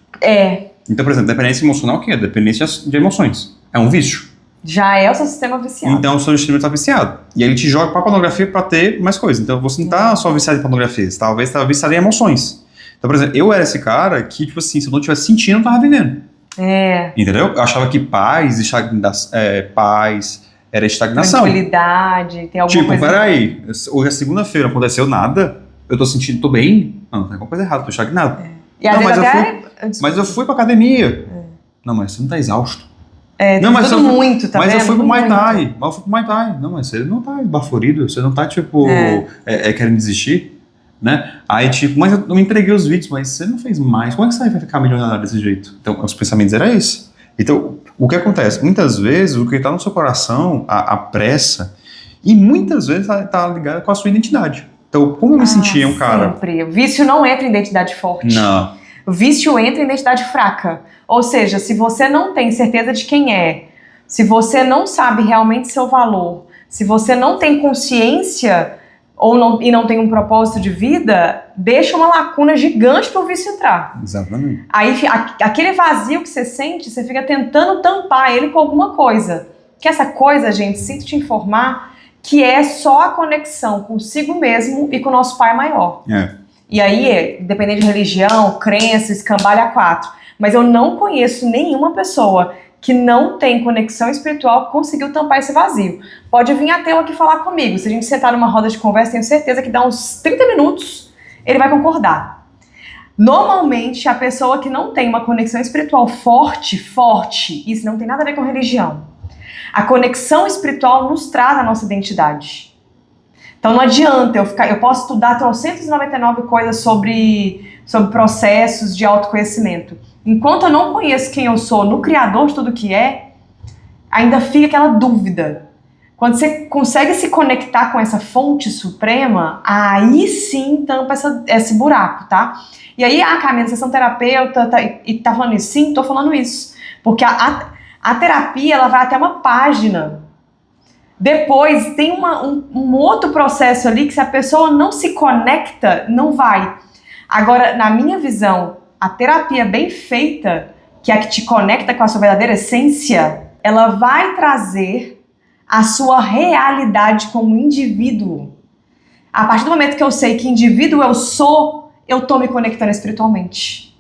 Então, por exemplo, dependência emocional, o que é? Dependência de emoções. É um vício. Já é o seu sistema viciado. Então o seu sistema está viciado. E aí ele te joga para a pornografia para ter mais coisas. Então você não está só viciado em pornografia, você talvez está viciado em emoções. Então, por exemplo, eu era esse cara que, tipo assim, se eu não estivesse sentindo, eu não estava vivendo. Entendeu? Eu achava que paz era estagnação. Tranquilidade, tem alguma coisa... Tipo, peraí, hoje é segunda-feira, não aconteceu nada, eu tô sentindo, tô bem, não, tem alguma coisa errada, tô estagnado. E às vezes mas eu fui pra academia. Não, mas você não tá exausto. Não, mas tudo muito, tá mas vendo? Eu fui pro Muay Thai. Não, mas você não tá baforido, você não tá, tipo, querendo desistir. Né? Aí tipo, mas eu me entreguei os vídeos, mas você não fez mais, como é que você vai ficar milionário desse jeito? Então os pensamentos eram esses. Então o que acontece? Muitas vezes o que está no seu coração, a pressa, e muitas vezes está ligado com a sua identidade. Então como eu me sentia um cara... Sempre. O vício não entra em identidade forte. Não. O vício entra em identidade fraca. Ou seja, se você não tem certeza de quem é, se você não sabe realmente seu valor, se você não tem consciência... e não tem um propósito de vida, deixa uma lacuna gigante para o vício entrar. Exatamente. Aí aquele vazio que você sente, você fica tentando tampar ele com alguma coisa. Que essa coisa, gente, sinto te informar, que é só a conexão consigo mesmo e com o nosso Pai maior. E aí, dependendo de religião, crença, escambalha a 4. Mas eu não conheço nenhuma pessoa que não tem conexão espiritual conseguiu tampar esse vazio. Pode vir ateu aqui falar comigo. Se a gente sentar numa roda de conversa, tenho certeza que dá uns 30 minutos, ele vai concordar. Normalmente, a pessoa que não tem uma conexão espiritual forte, isso não tem nada a ver com religião. A conexão espiritual nos traz a nossa identidade. Então não adianta eu posso estudar 399 coisas sobre processos de autoconhecimento. Enquanto eu não conheço quem eu sou no Criador de tudo que é, ainda fica aquela dúvida. Quando você consegue se conectar com essa fonte suprema, aí sim tampa esse buraco, tá? E aí, Camila, vocês são terapeuta e tá falando isso? Sim, tô falando isso. Porque a terapia, ela vai até uma página. Depois tem um outro processo ali que se a pessoa não se conecta, não vai. Agora, na minha visão, a terapia bem feita, que é a que te conecta com a sua verdadeira essência, ela vai trazer a sua realidade como indivíduo. A partir do momento que eu sei que indivíduo eu sou, eu tô me conectando espiritualmente.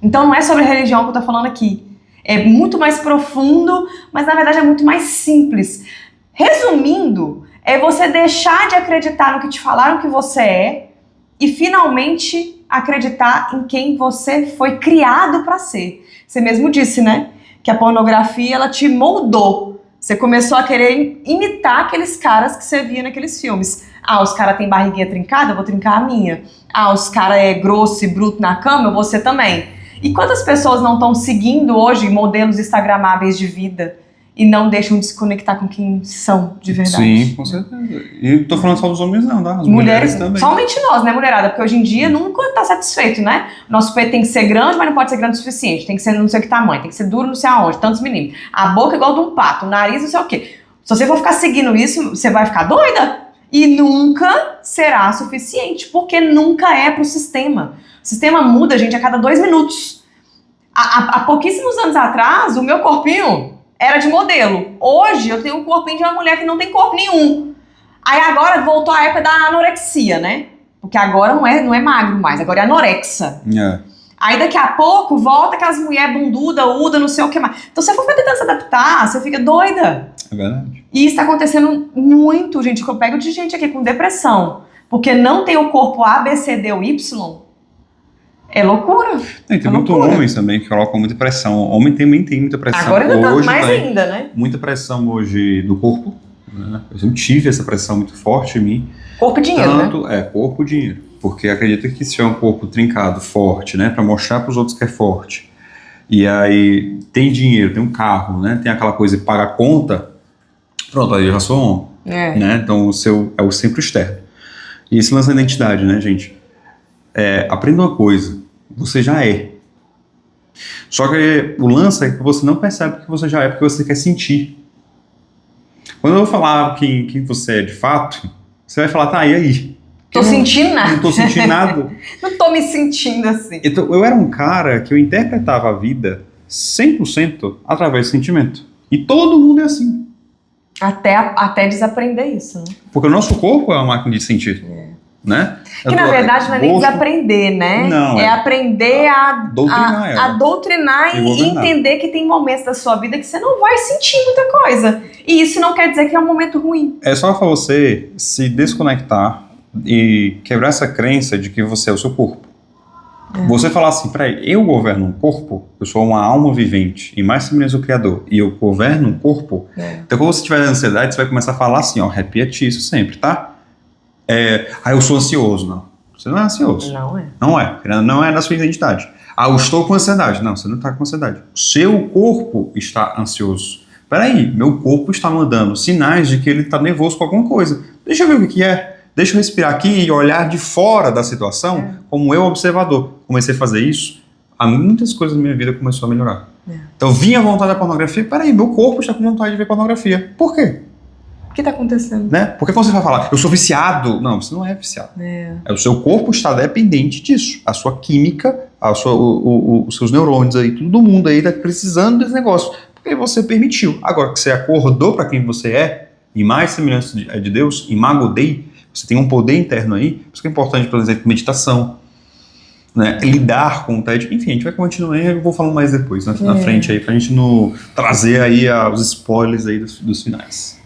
Então não é sobre religião que eu tô falando aqui. É muito mais profundo, mas na verdade é muito mais simples. Resumindo, é você deixar de acreditar no que te falaram que você é e finalmente acreditar em quem você foi criado para ser. Você mesmo disse, né? Que a pornografia, ela te moldou. Você começou a querer imitar aqueles caras que você via naqueles filmes. Os caras têm barriguinha trincada, eu vou trincar a minha. Os caras é grosso e bruto na cama, eu vou ser também. E quantas pessoas não estão seguindo hoje modelos instagramáveis de vida e não deixam de se conectar com quem são de verdade? Sim, com certeza. E não tô falando só dos homens não, tá? As mulheres também. Somente nós, né, mulherada? Porque hoje em dia nunca tá satisfeito, né? Nosso peito tem que ser grande, mas não pode ser grande o suficiente. Tem que ser não sei que tamanho, tem que ser duro não sei aonde, tantos milímetros. A boca é igual de um pato, o nariz não sei o quê. Se você for ficar seguindo isso, você vai ficar doida. E nunca será suficiente, porque nunca é pro sistema. O sistema muda, gente, a cada 2 minutos. Há pouquíssimos anos atrás, o meu corpinho era de modelo. Hoje eu tenho um corpinho de uma mulher que não tem corpo nenhum. Aí agora voltou a época da anorexia, né? Porque agora não é magro mais, agora é anorexa. Aí daqui a pouco volta aquelas mulheres bunduda, uda, não sei o que mais. Então se você for tentando se adaptar, você fica doida. É verdade. E isso tá acontecendo muito, gente, que eu pego de gente aqui com depressão. Porque não tem o corpo A, B, C, D ou Y. É loucura. Tem muito homens também que colocam muita pressão. Homem também tem muita pressão. Agora ainda tá hoje, mais ainda, né? Muita pressão hoje do corpo. Né? Eu sempre tive essa pressão muito forte em mim. Corpo e dinheiro, Tanto, né? Corpo e dinheiro. Porque acredita que se tiver um corpo trincado, forte, né? Pra mostrar pros outros que é forte. E aí tem dinheiro, tem um carro, né? Tem aquela coisa de pagar a conta. Pronto, aí eu já sou homem. Né? Então o seu é o sempre externo. E esse lance da identidade, né, gente? Aprenda uma coisa. Você já é. Só que o lance é que você não percebe que você já é porque você quer sentir. Quando eu falar quem você é de fato, você vai falar, tá, e aí? Tô sentindo nada. Não tô sentindo nada. Não tô me sentindo assim. Então, eu era um cara que eu interpretava a vida 100% através do sentimento. E todo mundo é assim. Até desaprender isso, né? Porque o nosso corpo é uma máquina de sentir. Né? Que na verdade não é nem desaprender, né? Não, é aprender a doutrinar e entender que tem momentos da sua vida que você não vai sentir muita coisa. E isso não quer dizer que é um momento ruim. É só pra você se desconectar e quebrar essa crença de que você é o seu corpo. Você falar assim, peraí, eu governo um corpo, eu sou uma alma vivente, e mais semelhante ao Criador, e eu governo um corpo, então quando você tiver ansiedade, você vai começar a falar assim, ó, repete isso sempre, tá? Eu sou ansioso. Não, você não é ansioso. Não é da sua identidade. Eu estou com ansiedade. Não, você não está com ansiedade. O seu corpo está ansioso. Peraí, meu corpo está mandando sinais de que ele está nervoso com alguma coisa. Deixa eu ver o que é. Deixa eu respirar aqui e olhar de fora da situação como eu observador. Comecei a fazer isso, muitas coisas na minha vida começou a melhorar. Então vinha a vontade da pornografia, peraí, meu corpo está com vontade de ver pornografia. Por quê? O que está acontecendo? Né? Porque você vai falar, eu sou viciado. Não, você não é viciado. O seu corpo está dependente disso. A sua química, os seus neurônios aí, todo mundo aí está precisando desse negócio. Porque você permitiu. Agora que você acordou para quem você é, e mais semelhança de Deus, imago Dei, você tem um poder interno aí, por isso que é importante, por exemplo, meditação, né? Lidar com o TED, enfim, a gente vai continuar, eu vou falar mais depois, na frente aí, pra gente trazer aí os spoilers aí dos finais.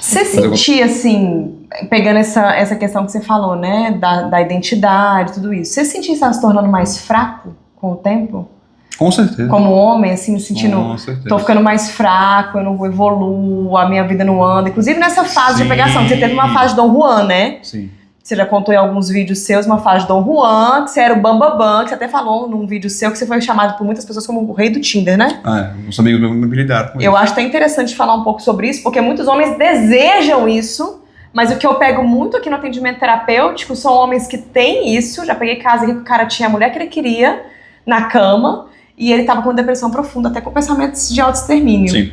Você sentia, assim, pegando essa questão que você falou, né, da identidade, tudo isso, você sentia que estava se tornando mais fraco com o tempo? Com certeza. Como homem, assim, sentindo, com certeza, tô ficando mais fraco, eu não vou evoluo, a minha vida não anda. Inclusive nessa fase de pegação, você teve uma fase Dom Juan, né? Sim. Você já contou em alguns vídeos seus uma fase Dom Juan, que você era o Bambambam, que você até falou num vídeo seu que você foi chamado por muitas pessoas como o rei do Tinder, né? Os amigos meus me lidaram com isso. Eu acho até interessante falar um pouco sobre isso, porque muitos homens desejam isso, mas o que eu pego muito aqui no atendimento terapêutico são homens que têm isso. Já peguei caso aqui que o cara tinha a mulher que ele queria na cama, e ele tava com depressão profunda, até com pensamentos de autoextermínio. Sim.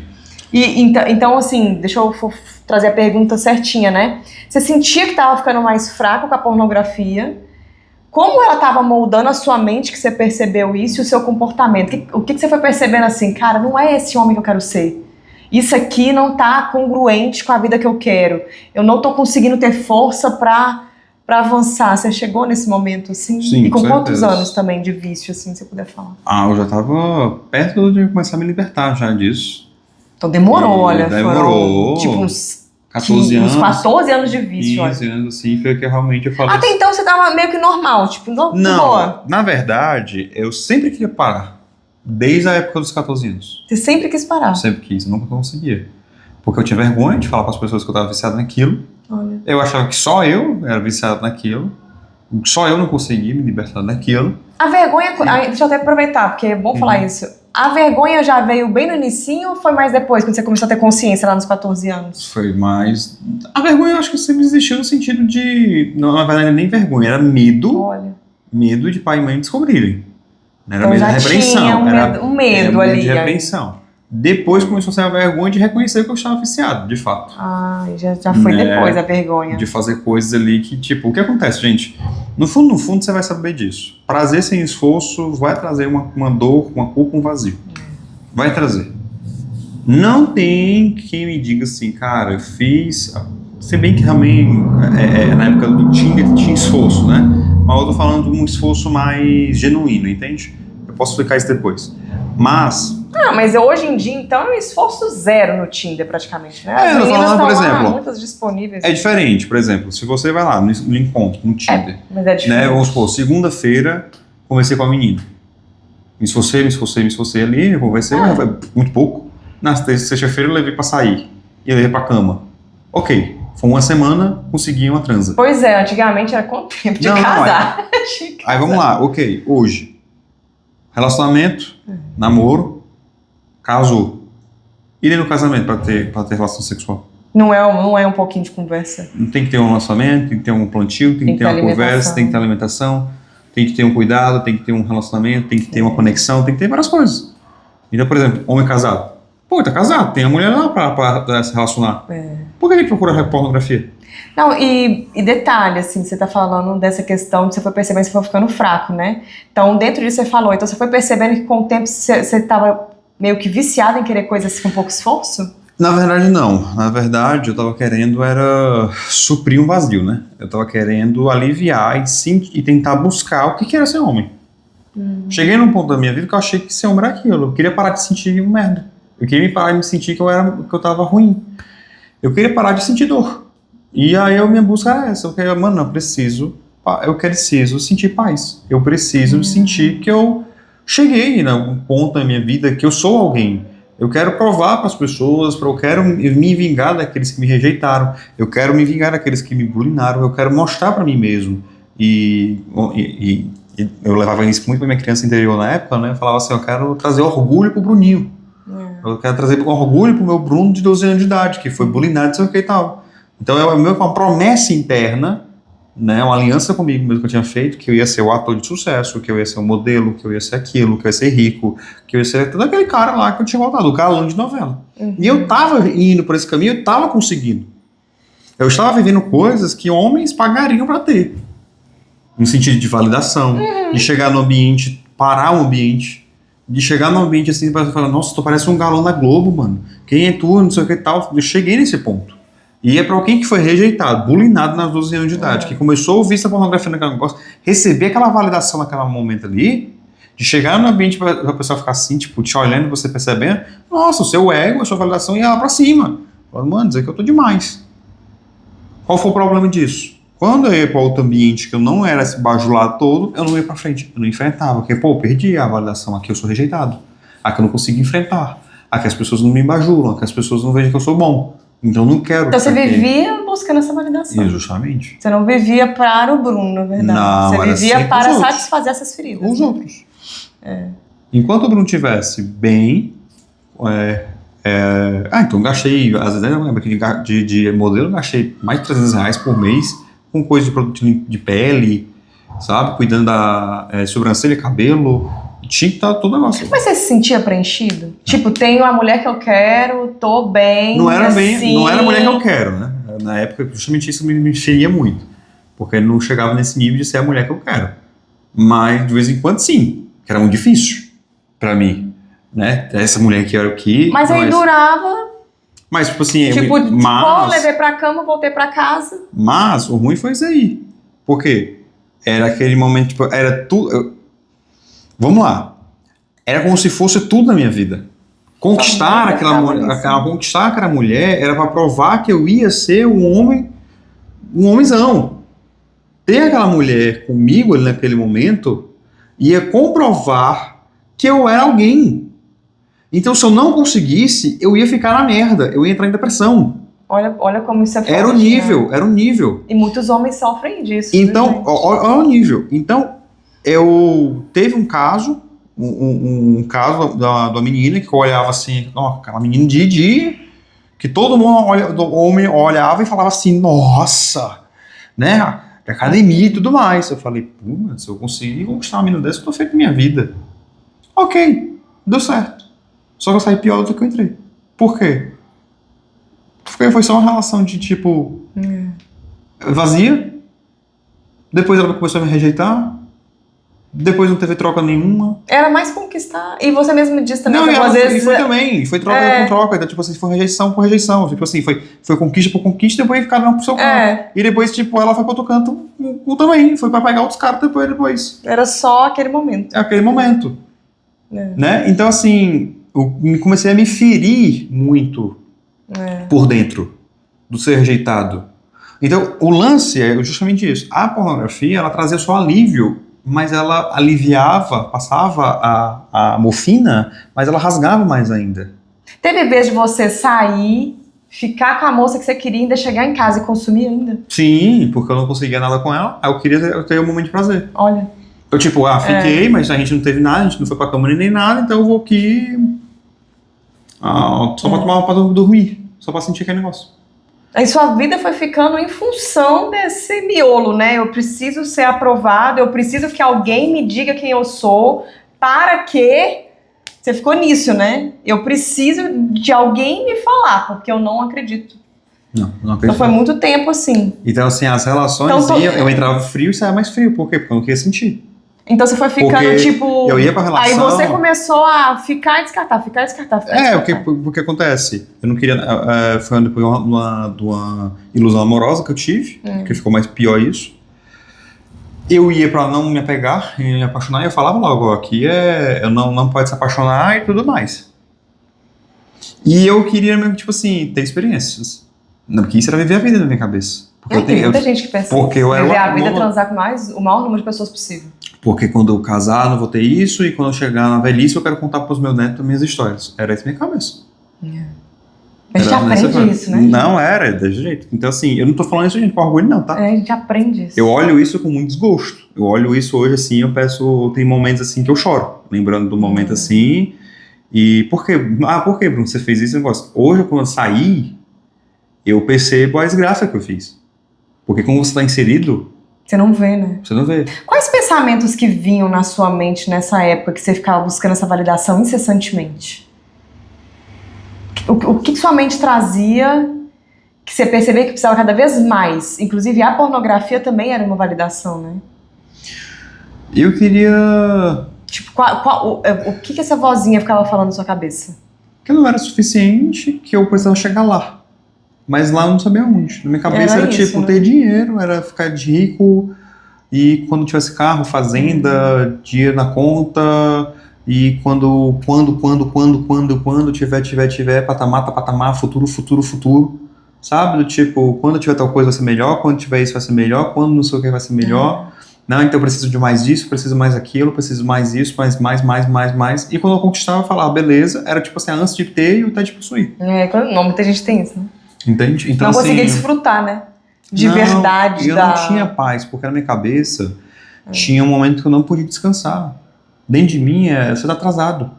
Então, assim, deixa eu trazer a pergunta certinha, né? Você sentia que tava ficando mais fraco com a pornografia? Como ela tava moldando a sua mente que você percebeu isso e o seu comportamento? O que você foi percebendo assim? Cara, não é esse homem que eu quero ser. Isso aqui não tá congruente com a vida que eu quero. Eu não tô conseguindo ter força pra avançar. Você chegou nesse momento, assim? Sim, e com certeza. Quantos anos também de vício, assim, se você puder falar? Eu já tava perto de começar a me libertar já disso. Então demorou, olha. Demorou. Foram, tipo, uns 14 anos. Uns 14 anos de vício, 15 anos, assim, foi que realmente eu falei. Até então você tava meio que normal, tipo, não, boa. Na verdade, eu sempre queria parar. Desde a época dos 14 anos. Você sempre quis parar? Eu sempre quis, eu nunca conseguia. Porque eu tinha vergonha de falar para as pessoas que eu estava viciado naquilo. Olha. Eu achava que só eu era viciado naquilo. Só eu não conseguia me libertar daquilo. A vergonha... Deixa eu até aproveitar, porque é bom falar isso. A vergonha já veio bem no inicinho ou foi mais depois, quando você começou a ter consciência lá nos 14 anos? Foi mais... A vergonha eu acho que sempre existiu no sentido de... Não, na verdade, nem vergonha, era medo. Olha. Medo de pai e mãe descobrirem. Era então medo já de repreensão. Tinha um medo ali. De repreensão. Depois começou a ser a vergonha de reconhecer que eu estava viciado, de fato. Já foi depois a vergonha. De fazer coisas ali que, tipo, o que acontece, gente? No fundo, você vai saber disso. Prazer sem esforço vai trazer uma dor, uma culpa, um vazio. Vai trazer. Não tem quem me diga assim, cara, eu fiz... Se bem que também, na época do Tinder, tinha esforço, né? Mas eu tô falando de um esforço mais genuíno, entende? Eu posso explicar isso depois. Mas... Mas hoje em dia, então, é um esforço zero no Tinder, praticamente, né? As eu tô meninas falando, por estão lá, exemplo... muitas disponíveis. É diferente, por exemplo, se você vai lá no encontro, no Tinder, Mas é diferente. né? Vamos supor, segunda-feira, conversei com a menina. Me esforcei ali, eu conversei, muito pouco. Na sexta-feira eu levei pra sair, e eu levei pra cama. Ok, foi uma semana, consegui uma transa. Pois é, antigamente era quanto tempo de casar? Aí vamos lá, ok, hoje, relacionamento, namoro, casou. E no casamento pra ter relação sexual? Não é um pouquinho de conversa? Tem que ter um lançamento, tem que ter um plantio, tem que ter uma conversa, tem que ter alimentação, tem que ter um cuidado, tem que ter um relacionamento, tem que ter uma conexão, tem que ter várias coisas. Então, por exemplo, homem casado. Pô, tá casado, tem a mulher lá pra se relacionar. Por que ele procura pornografia? Não, e detalhe, assim, você tá falando dessa questão de você foi percebendo que você foi ficando fraco, né? Então, dentro disso você falou, então você foi percebendo que com o tempo você tava meio que viciado em querer coisas com pouco esforço? Na verdade, não. Na verdade, eu tava querendo era suprir um vazio, né? Eu tava querendo aliviar e tentar buscar o que era ser homem. Cheguei num ponto da minha vida que eu achei que ser homem era aquilo. Eu queria parar de sentir um merda. Eu queria parar de me sentir que eu tava ruim. Eu queria parar de sentir dor. E aí minha busca era essa. Eu queria, mano, eu preciso sentir paz. Eu preciso sentir que eu cheguei num ponto da minha vida que eu sou alguém. Eu quero provar para as pessoas, eu quero me vingar daqueles que me rejeitaram, eu quero me vingar daqueles que me bulinaram, eu quero mostrar para mim mesmo. E eu levava isso muito para minha criança interior na época, né? Eu falava assim, eu quero trazer orgulho pro Bruninho. Eu quero trazer orgulho pro meu Bruno de 12 anos de idade, que foi bulinado, não sei o que e tal. Então é uma promessa interna, né? Uma aliança comigo mesmo que eu tinha feito, que eu ia ser o ator de sucesso, que eu ia ser o modelo, que eu ia ser aquilo, que eu ia ser rico, que eu ia ser todo aquele cara lá que eu tinha voltado, o galã de novela. E eu tava indo por esse caminho, eu tava conseguindo. Eu estava vivendo coisas que homens pagariam para ter. No sentido de validação, de chegar no ambiente, parar o ambiente, de chegar no ambiente assim, para falar, nossa, tu parece um galã da Globo, mano. Quem é tu, não sei o que e tal. Eu cheguei nesse ponto. E é pra alguém que foi rejeitado, bulinado nas 12 anos de idade, que começou a ouvir essa pornografia naquele negócio, receber aquela validação naquele momento ali, de chegar no ambiente pra pessoa ficar assim, tipo, te olhando, você percebendo, nossa, o seu ego, a sua validação ia lá pra cima. Falando, mano, dizer que eu tô demais. Qual foi o problema disso? Quando eu ia para outro ambiente que eu não era esse bajulado todo, eu não ia para frente, eu não enfrentava, porque, pô, eu perdi a validação, aqui eu sou rejeitado, aqui eu não consigo enfrentar, aqui as pessoas não me bajulam, aqui as pessoas não veem que eu sou bom, então eu não quero... Então você vivia buscando essa validação. Justamente. Você não vivia para o Bruno, na verdade. Não, você vivia para outros. satisfazer essas feridas. Os outros. Enquanto o Bruno estivesse bem... então eu gastei, às vezes, eu lembro que de modelo eu gastei mais de R$300 por mês com coisa de produto de pele, sabe? Cuidando da sobrancelha, cabelo, tinha que estar todo o negócio. Mas você se sentia preenchido? Tipo, tenho a mulher que eu quero, tô bem, não era assim... Não era a mulher que eu quero, né? Na época, justamente isso me feria muito, porque não chegava nesse nível de ser a mulher que eu quero. Mas, de vez em quando, sim, que era muito difícil pra mim, né? Essa mulher que era aqui... Mas aí durava... Mas, tipo assim... eu levei pra cama, voltei pra casa. Mas o ruim foi isso aí. Por quê? Era aquele momento, tipo, era tudo... Vamos lá. Era como se fosse tudo na minha vida. Conquistar aquela mulher era pra provar que eu ia ser um homenzão. Ter aquela mulher comigo ali naquele momento ia comprovar que eu era alguém. Então, se eu não conseguisse, eu ia ficar na merda, eu ia entrar em depressão. Olha como isso é forte. Era o nível, era o nível. E muitos homens sofrem disso. Então, olha o nível. Então, eu teve um caso, um caso da menina que eu olhava assim, aquela menina que todo mundo homem olhava e falava assim, nossa, né, academia e tudo mais. Eu falei, pô, se eu conseguir conquistar uma menina dessa, eu tô feito minha vida. Ok, deu certo. Só que eu saí pior do que eu entrei. Por quê? Porque foi só uma relação de tipo vazia. Depois ela começou a me rejeitar. Depois não teve troca nenhuma. Era mais conquistar. E você mesmo disse também Não, que às vezes... foi também. Foi troca com troca. Então, tipo assim, foi rejeição por rejeição. Tipo assim, foi conquista por conquista, depois ficaram pro seu canto. E depois, tipo, ela foi pro outro canto também. Foi pra pegar outros caras depois. Era só aquele momento. É aquele momento. Né? Então, assim, eu comecei a me ferir muito por dentro do ser rejeitado. Então, o lance é justamente isso. A pornografia, ela trazia só alívio, mas ela aliviava, passava a morfina, mas ela rasgava mais ainda. Teve vez de você sair, ficar com a moça que você queria, ainda chegar em casa e consumir ainda? Sim, porque eu não conseguia nada com ela, aí eu queria ter um momento de prazer. Olha. Eu tipo, fiquei, mas a gente não teve nada, a gente não foi pra cama nem nada, então eu vou aqui só pra tomar pra dormir, só pra sentir aquele negócio. Aí sua vida foi ficando em função desse miolo, né? Eu preciso ser aprovado, eu preciso que alguém me diga quem eu sou, para que... Você ficou nisso, né? Eu preciso de alguém me falar, porque eu não acredito. Não acredito. Então foi muito tempo assim. Então assim, as relações, eu entrava frio e saia mais frio. Por quê? Porque eu não queria sentir. Então você foi ficando, porque tipo... eu ia pra relação... Aí você começou a ficar e descartar, ficar e descartar. Porque acontece. Eu não queria... foi depois de uma ilusão amorosa que eu tive, que ficou mais pior isso. Eu ia pra não me apegar e me apaixonar, e eu falava logo, aqui eu não pode se apaixonar e tudo mais. E eu queria mesmo, tipo assim, ter experiências. Não, porque isso era viver a vida na minha cabeça. Porque tem muita gente que pensa porque eu viver a vida é transar com o maior número de pessoas possível. Porque quando eu casar, não vou ter isso, e quando eu chegar na velhice, eu quero contar pros meus netos as minhas histórias. Era isso na minha cabeça. A gente aprende isso, né? Não, era desse jeito. Então, assim, eu não tô falando isso, gente, com orgulho, não, tá? A gente aprende isso. Eu olho isso com muito desgosto. Eu olho isso hoje, assim, tem momentos, assim, que eu choro. Lembrando do momento, assim, e por quê? Por quê, Bruno? Você fez esse negócio? Hoje, quando eu saí, eu percebo a desgraça que eu fiz. Porque como você tá inserido... Você não vê, né? Você não vê. Quais pensamentos que vinham na sua mente nessa época que você ficava buscando essa validação incessantemente? O que sua mente trazia que você percebia que precisava cada vez mais? Inclusive, a pornografia também era uma validação, né? Eu queria... Tipo, o que essa vozinha ficava falando na sua cabeça? Que não era suficiente, que eu precisava chegar lá. Mas lá eu não sabia onde. Na minha cabeça era isso, tipo, né? ter dinheiro, era ficar de rico, e quando tivesse carro, fazenda, dinheiro na conta, e quando tiver, patamar, futuro, sabe? Do tipo, quando tiver tal coisa vai ser melhor, quando tiver isso vai ser melhor, quando não sei o que vai ser melhor. Não, então eu preciso de mais disso, preciso mais aquilo, preciso mais isso, mais. E quando eu conquistava, eu falava, beleza, era tipo assim, antes de ter e até de possuir. Muita gente tem isso, né? Entende? Então, não conseguia desfrutar, né? De verdade. Eu não tinha paz, porque na minha cabeça tinha um momento que eu não podia descansar. Dentro de mim, você tá atrasado.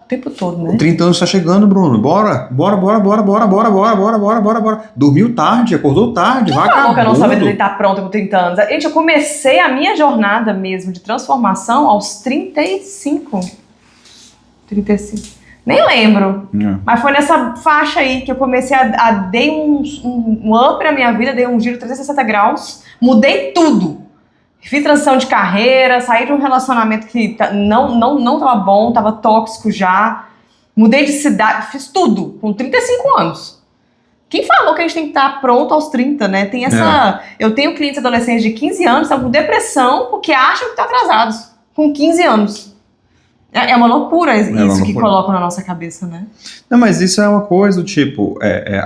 O tempo todo, né? 30 anos tá chegando, Bruno. Bora. Dormiu tarde, acordou tarde, Quem vagabundo. falou que eu não sabia estar pronta com 30 anos? Gente, eu comecei a minha jornada mesmo de transformação aos 35. Nem lembro. Mas foi nessa faixa aí que eu comecei dei um up na minha vida, dei um giro 360 graus, mudei tudo. Fiz transição de carreira, saí de um relacionamento que não tava bom, tava tóxico já. Mudei de cidade, fiz tudo com 35 anos. Quem falou que a gente tem que estar pronto aos 30, né? Tem essa... Eu tenho clientes adolescentes de 15 anos que estão com depressão porque acham que estão atrasados, com 15 anos. É uma loucura isso que colocam na nossa cabeça, né? Não, mas isso é uma coisa do tipo,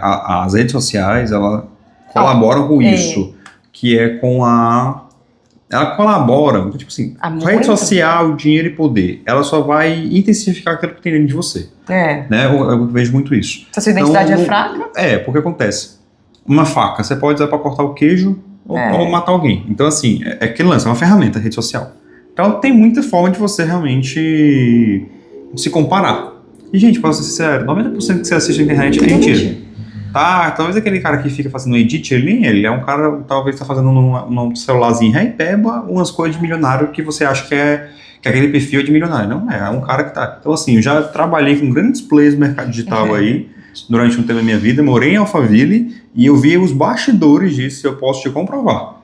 as redes sociais, elas colaboram com isso, que é com ela colabora, tipo assim, a rede social, dinheiro e poder, ela só vai intensificar aquilo que tem dentro de você. Né? Eu vejo muito isso. Se a sua identidade é fraca? Porque acontece. Uma faca, você pode usar pra cortar o queijo ou matar alguém. Então, assim, é aquele lance, é uma ferramenta, a rede social. Então, tem muita forma de você realmente se comparar. E, gente, pra ser sincero, 90% que você assiste na internet é mentira. Tá, talvez aquele cara que fica fazendo edit ali, ele é um cara, talvez tá fazendo num celularzinho aí, peba umas coisas de milionário que você acha que é aquele perfil de milionário. Não, é um cara que tá... Então, assim, eu já trabalhei com grandes players do mercado digital aí, durante um tempo da minha vida, morei em Alphaville, e eu vi os bastidores disso, eu posso te comprovar.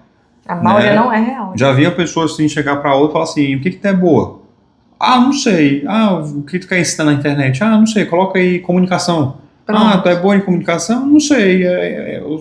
A maioria não é real. Já vi a pessoa assim chegar pra outra e falar assim, o que tu é boa? Ah, não sei. Ah, o que tu quer ensinar na internet? Ah, não sei, coloca aí comunicação. Pronto. Ah, tu é boa em comunicação? Não sei.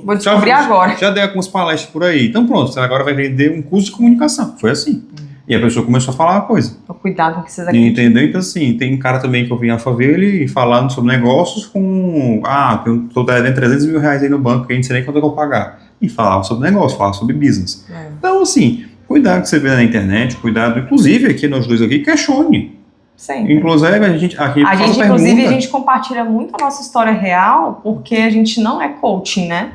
Vou descobrir agora. Já dei algumas palestras por aí. Então pronto, você agora vai vender um curso de comunicação. Foi assim. E a pessoa começou a falar uma coisa. Então, cuidado com o que vocês acreditam. Entendeu? Então assim, tem um cara também que eu vi em Alphaville falando sobre negócios com... Ah, eu tô devendo 300 mil reais aí no banco, que a gente não sei nem quanto eu vou pagar. E falava sobre negócio, falava sobre business. Então assim, cuidado que você vê na internet, cuidado, inclusive aqui nós dois aqui, questione. Sempre. Inclusive, a gente aqui inclusive, a gente compartilha muito a nossa história real, porque a gente não é coaching, né?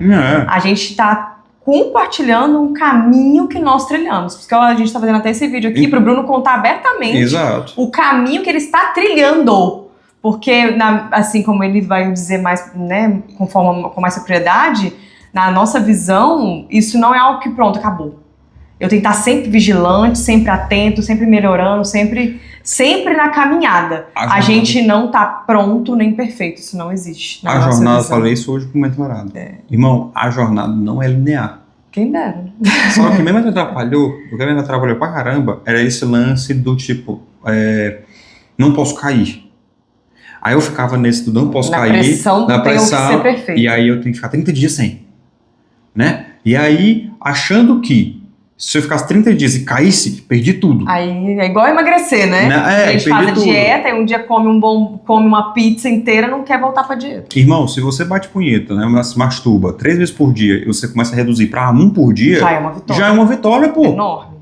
A gente tá compartilhando um caminho que nós trilhamos. Porque a gente tá fazendo até esse vídeo aqui pro Bruno contar abertamente o caminho que ele está trilhando. Porque, assim como ele vai dizer mais, né, com mais propriedade, na nossa visão, isso não é algo que pronto, acabou. Eu tenho que estar sempre vigilante, sempre atento, sempre melhorando, sempre na caminhada. A gente não tá pronto nem perfeito, isso não existe. A jornada, eu falei isso hoje com o mentorado. Irmão, a jornada não é linear. Quem dera. Só que mesmo me atrapalhou, o que me atrapalhou pra caramba, era esse lance do tipo, não posso cair. Aí eu ficava nesse do não posso cair, na pressão, ser perfeito. E aí eu tenho que ficar 30 dias sem, né? E aí, achando que se eu ficasse 30 dias e caísse, perdi tudo. Aí é igual emagrecer, né? A gente faz a dieta e um dia come uma pizza inteira e não quer voltar pra dieta. Irmão, se você bate punheta, né, se masturba 3 vezes por dia e você começa a reduzir pra 1 por dia, já é uma vitória. Já é uma vitória, pô. Enorme.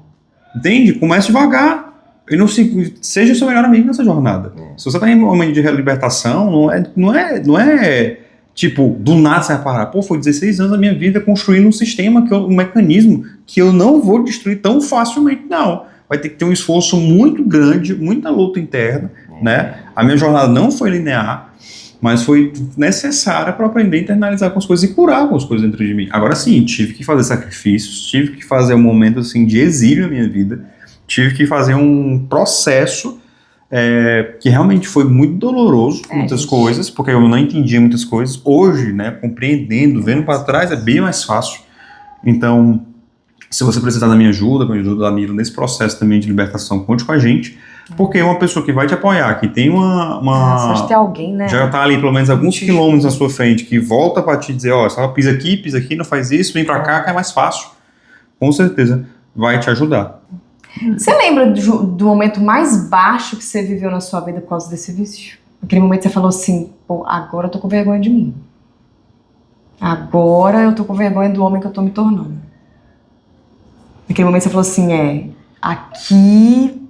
Entende? Comece devagar. E seja o seu melhor amigo nessa jornada. Se você tá em um momento de libertação, não é tipo, do nada você vai parar. Pô, foi 16 anos da minha vida construindo um sistema, um mecanismo que eu não vou destruir tão facilmente, não. Vai ter que ter um esforço muito grande, muita luta interna, né? A minha jornada não foi linear, mas foi necessária para aprender a internalizar com as coisas e curar algumas coisas dentro de mim. Agora sim, tive que fazer sacrifícios, tive que fazer um momento assim, de exílio na minha vida, tive que fazer um processo que realmente foi muito doloroso, muitas coisas, porque eu não entendia muitas coisas. Hoje, né, compreendendo, vendo para trás, é bem mais fácil. Então, se você precisar da minha ajuda, com a ajuda da Mila, nesse processo também de libertação, conte com a gente, porque é uma pessoa que vai te apoiar, que tem só de ter alguém, né? Já tá ali pelo menos alguns quilômetros na sua frente, que volta para te dizer, ó, só pisa aqui, não faz isso, vem para cá, que é mais fácil. Com certeza vai te ajudar. Você lembra do momento mais baixo que você viveu na sua vida por causa desse vício? Aquele momento que você falou assim, pô, agora eu tô com vergonha de mim. Agora eu tô com vergonha do homem que eu tô me tornando. Naquele momento você falou assim, aqui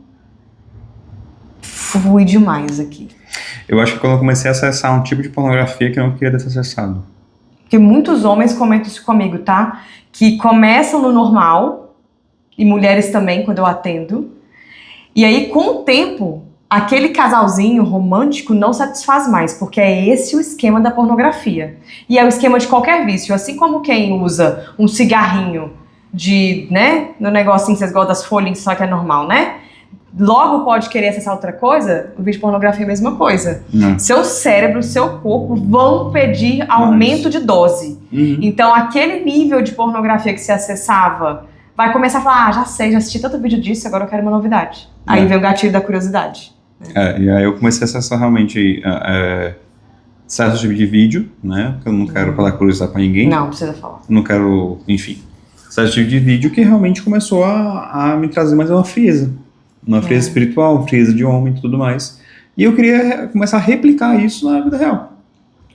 fui demais aqui. Eu acho que quando eu comecei a acessar um tipo de pornografia que eu não queria ter acessado. Porque muitos homens comentam isso comigo, tá? Que começam no normal, e mulheres também, quando eu atendo. E aí, com o tempo, aquele casalzinho romântico não satisfaz mais, porque é esse o esquema da pornografia. E é o esquema de qualquer vício. Assim como quem usa um cigarrinho né, no negocinho, vocês gostam das folhinhas, só que é normal, né? Logo pode querer acessar outra coisa, o vídeo de pornografia é a mesma coisa. Seu cérebro, seu corpo vão pedir aumento de dose. Então, aquele nível de pornografia que você acessava vai começar a falar, já sei, já assisti tanto vídeo disso, agora eu quero uma novidade. Aí vem o gatilho da curiosidade. E aí eu comecei a acessar realmente certo tipo de vídeo, né? Porque eu não quero dar curiosidade pra ninguém. Não, precisa falar. Não quero, enfim. Certo tipo de vídeo que realmente começou a me trazer mais uma frieza. Uma frieza espiritual, uma frieza de homem e tudo mais. E eu queria começar a replicar isso na vida real.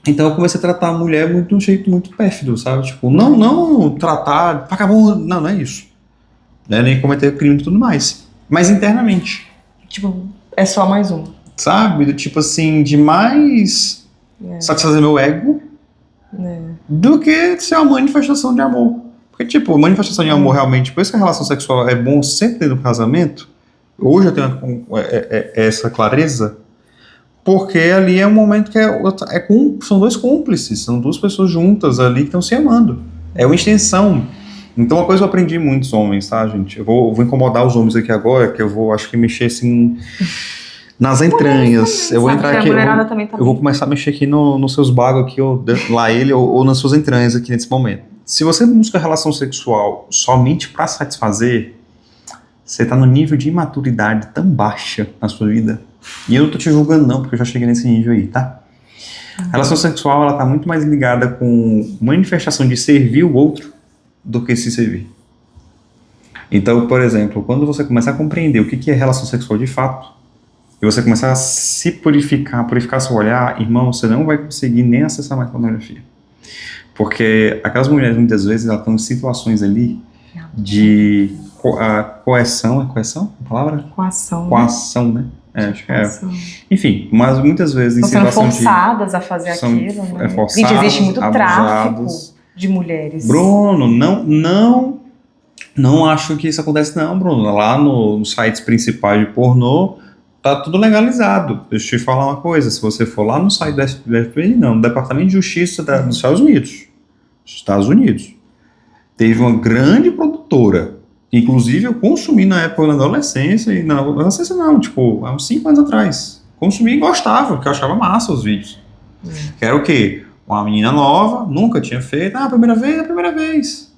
Então eu comecei a tratar a mulher de um jeito muito pérfido, sabe? Tipo, não tratar, vagabundo, não é isso. Nem cometer crime e tudo mais. Mas internamente. Tipo, é só mais uma. Sabe? Tipo assim, de mais satisfazer meu ego do que ser uma manifestação de amor. Porque, tipo, manifestação de amor realmente, por isso que a relação sexual é bom sempre dentro do casamento. Hoje eu tenho essa clareza. Porque ali é um momento que são dois cúmplices, são duas pessoas juntas ali que estão se amando. É uma extensão. Então, uma coisa que eu aprendi muito dos homens, tá, gente? Eu vou incomodar os homens aqui agora, que eu vou, acho que mexer assim nas entranhas. Eu vou entrar aqui, eu vou começar a mexer aqui nos seus bagos aqui, ou nas suas entranhas aqui nesse momento. Se você busca relação sexual somente para satisfazer, você tá no nível de imaturidade tão baixa na sua vida. E eu não tô te julgando não, porque eu já cheguei nesse nível aí, tá? A relação sexual, ela tá muito mais ligada com manifestação de servir o outro do que se servir. Então, por exemplo, quando você começa a compreender o que é relação sexual de fato, e você começar a se purificar seu olhar, irmão, você não vai conseguir nem acessar mais pornografia. Porque aquelas mulheres, muitas vezes, elas estão em situações ali de coerção, é coerção a palavra? Coação. Coação, né? Acho que é. Enfim, mas muitas vezes em situação situação forçadas a fazer aquilo, né? Forçadas, gente, existe muito tráfico abusadas. de mulheres. Bruno, não acho que isso acontece não, Bruno. Lá nos sites principais de pornô, tá tudo legalizado. Deixa eu te falar uma coisa, se você for lá no site do FBI, não, do Departamento de Justiça dos Estados Unidos, teve uma grande produtora, inclusive eu consumi na época na adolescência, e na adolescência não, tipo, há uns 5 anos atrás, consumi e gostava, porque eu achava massa os vídeos. Que era o quê? Uma menina nova, nunca tinha feito, a primeira vez.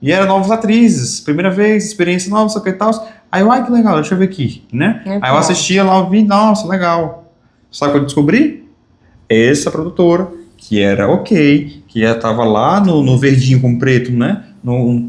E eram novas atrizes, primeira vez, experiência nova, só que tal. Aí eu, ai que legal, deixa eu ver aqui, né? Aí eu assistia lá o vídeo, nossa, legal. Sabe o que eu descobri? Essa produtora, que era ok, que estava lá no verdinho com preto, né?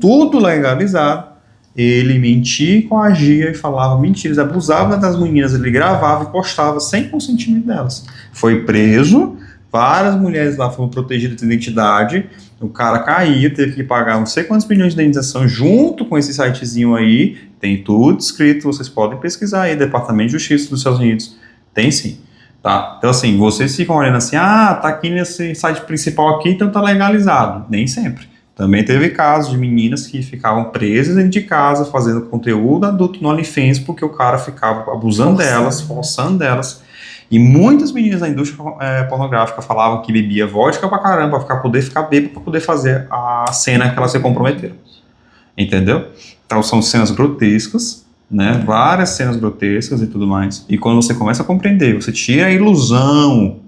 Tudo legalizado, ele mentia, coagia e falava mentiras, abusava das meninas, ele gravava e postava sem consentimento delas. Foi preso, várias mulheres lá foram protegidas de identidade, o cara caiu, teve que pagar não sei quantos milhões de indenização junto com esse sitezinho aí, tem tudo escrito, vocês podem pesquisar aí, Departamento de Justiça dos Estados Unidos, tem sim. Tá? Então assim, vocês ficam olhando assim, tá aqui nesse site principal aqui, então tá legalizado. Nem sempre. Também teve casos de meninas que ficavam presas dentro de casa, fazendo conteúdo adulto no OnlyFans, porque o cara ficava abusando delas, forçando delas. E muitas meninas da indústria pornográfica falavam que bebia vodka pra caramba, pra poder ficar bêbado, pra poder fazer a cena que elas se comprometeram. Entendeu? Então são cenas grotescas, né? Várias cenas grotescas e tudo mais. E quando você começa a compreender, você tira a ilusão.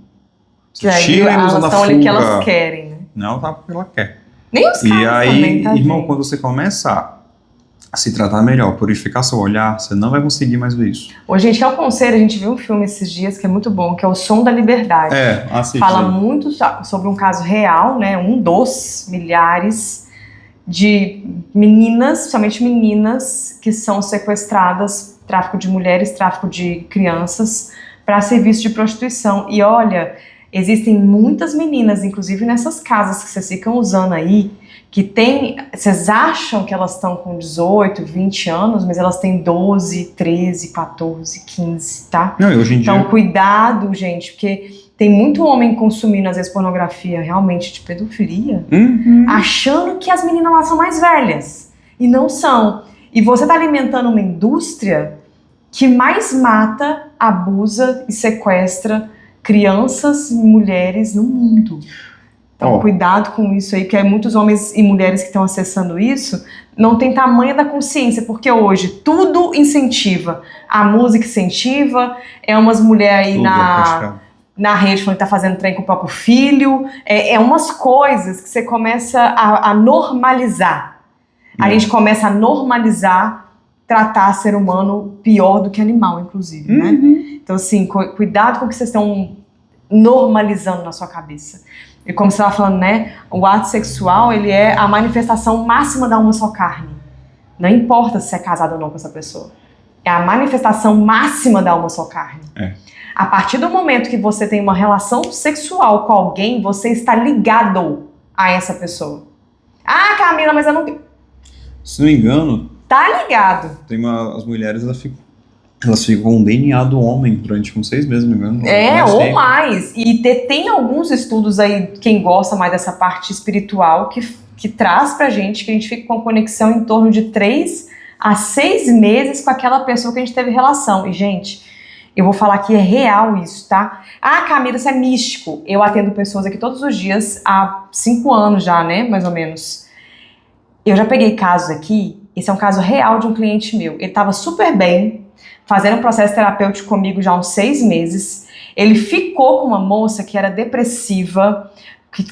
Você tira a ilusão da fuga. Que elas querem, né? Não tá porque ela quer. Nem os caras e aí, também, tá, irmão, gente? quando você começa a se tratar melhor, purificar seu olhar, você não vai conseguir mais ver isso. Ô, gente, que é um conselho, a gente viu um filme esses dias que é muito bom, que é O Som da Liberdade. Assiste. Fala muito sobre um caso real, né? Um dos milhares de meninas, principalmente meninas, que são sequestradas, tráfico de mulheres, tráfico de crianças, para serviço de prostituição. E olha, existem muitas meninas, inclusive nessas casas que vocês ficam usando aí, que tem, vocês acham que elas estão com 18, 20 anos, mas elas têm 12, 13, 14, 15, tá? Não, hoje em dia... Então, cuidado, gente, porque tem muito homem consumindo, às vezes, pornografia realmente de pedofilia, achando que as meninas lá são mais velhas, e não são. E você tá alimentando uma indústria que mais mata, abusa e sequestra crianças e mulheres no mundo. Então, cuidado com isso aí, que é muitos homens e mulheres que estão acessando isso não tem tamanho da consciência, porque hoje tudo incentiva. A música incentiva, é umas mulheres aí na rede falando que tá fazendo trem com o próprio filho, é umas coisas que você começa a normalizar. A gente começa a normalizar tratar ser humano pior do que animal, inclusive, né? Então, assim, cuidado com o que vocês estão normalizando na sua cabeça. E como você estava falando, né? O ato sexual, ele é a manifestação máxima da uma só carne. Não importa se é casado ou não com essa pessoa. É a manifestação máxima da uma só carne. A partir do momento que você tem uma relação sexual com alguém, você está ligado a essa pessoa. Ah, Camila, mas eu não... Se não me engano... Tá ligado. As mulheres, elas ficam com o DNA do homem durante uns 6 meses, não me engano. Ou mais. E tem alguns estudos aí, quem gosta mais dessa parte espiritual, que traz pra gente que a gente fica com conexão em torno de 3 a 6 meses com aquela pessoa que a gente teve relação. E, gente, eu vou falar que é real isso, tá? Ah, Camila, isso é místico. Eu atendo pessoas aqui todos os dias há 5 anos já, né? Mais ou menos. Eu já peguei casos aqui, esse é um caso real de um cliente meu. Ele tava super bem, fazendo um processo terapêutico comigo já há uns 6 meses. Ele ficou com uma moça que era depressiva,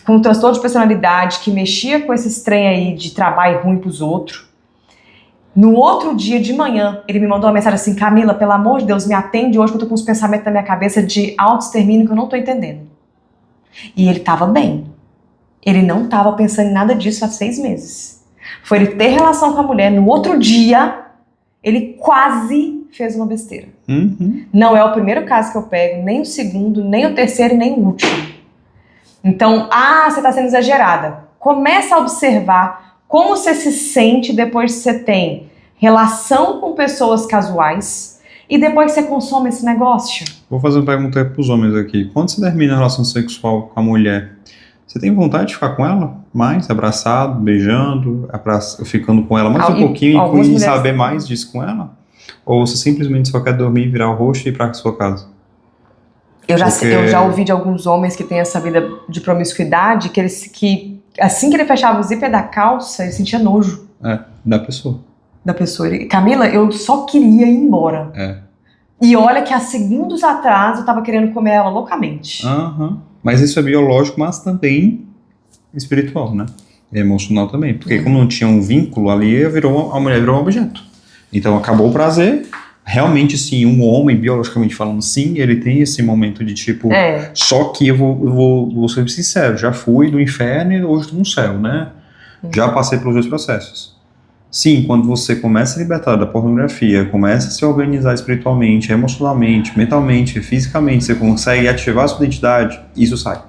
com transtorno de personalidade, que mexia com esse trem aí de trabalho ruim pros outros. No outro dia de manhã, ele me mandou uma mensagem assim: Camila, pelo amor de Deus, me atende hoje que eu tô com uns pensamentos na minha cabeça de auto-extermínio que eu não tô entendendo. E ele tava bem. Ele não tava pensando em nada disso há 6 meses. Foi ele ter relação com a mulher, no outro dia, ele quase fez uma besteira. Não é o primeiro caso que eu pego, nem o segundo, nem o terceiro e nem o último. Então, você tá sendo exagerada. Começa a observar como você se sente depois que você tem relação com pessoas casuais e depois que você consome esse negócio. Vou fazer uma pergunta para os homens aqui. Quando você termina a relação sexual com a mulher, você tem vontade de ficar com ela? Mais? Abraçado, beijando, ficando com ela mais um pouquinho e saber mais disso com ela? Ou você simplesmente só quer dormir, virar o rosto e ir para sua casa? Eu já ouvi de alguns homens que têm essa vida de promiscuidade que assim que ele fechava o zíper da calça, ele sentia nojo. Da pessoa. Camila, eu só queria ir embora. E olha que há segundos atrás eu tava querendo comer ela loucamente. Mas isso é biológico, mas também espiritual, né? É emocional também. Porque como não tinha um vínculo ali, a mulher virou um objeto. Então acabou o prazer. Realmente, sim, um homem, biologicamente falando, sim, ele tem esse momento de tipo... Só que eu vou ser sincero, já fui do inferno e hoje estou no céu, né? Já passei pelos 2 processos. Sim, quando você começa a libertar da pornografia, começa a se organizar espiritualmente, emocionalmente, mentalmente, fisicamente, você consegue ativar a sua identidade, isso sai.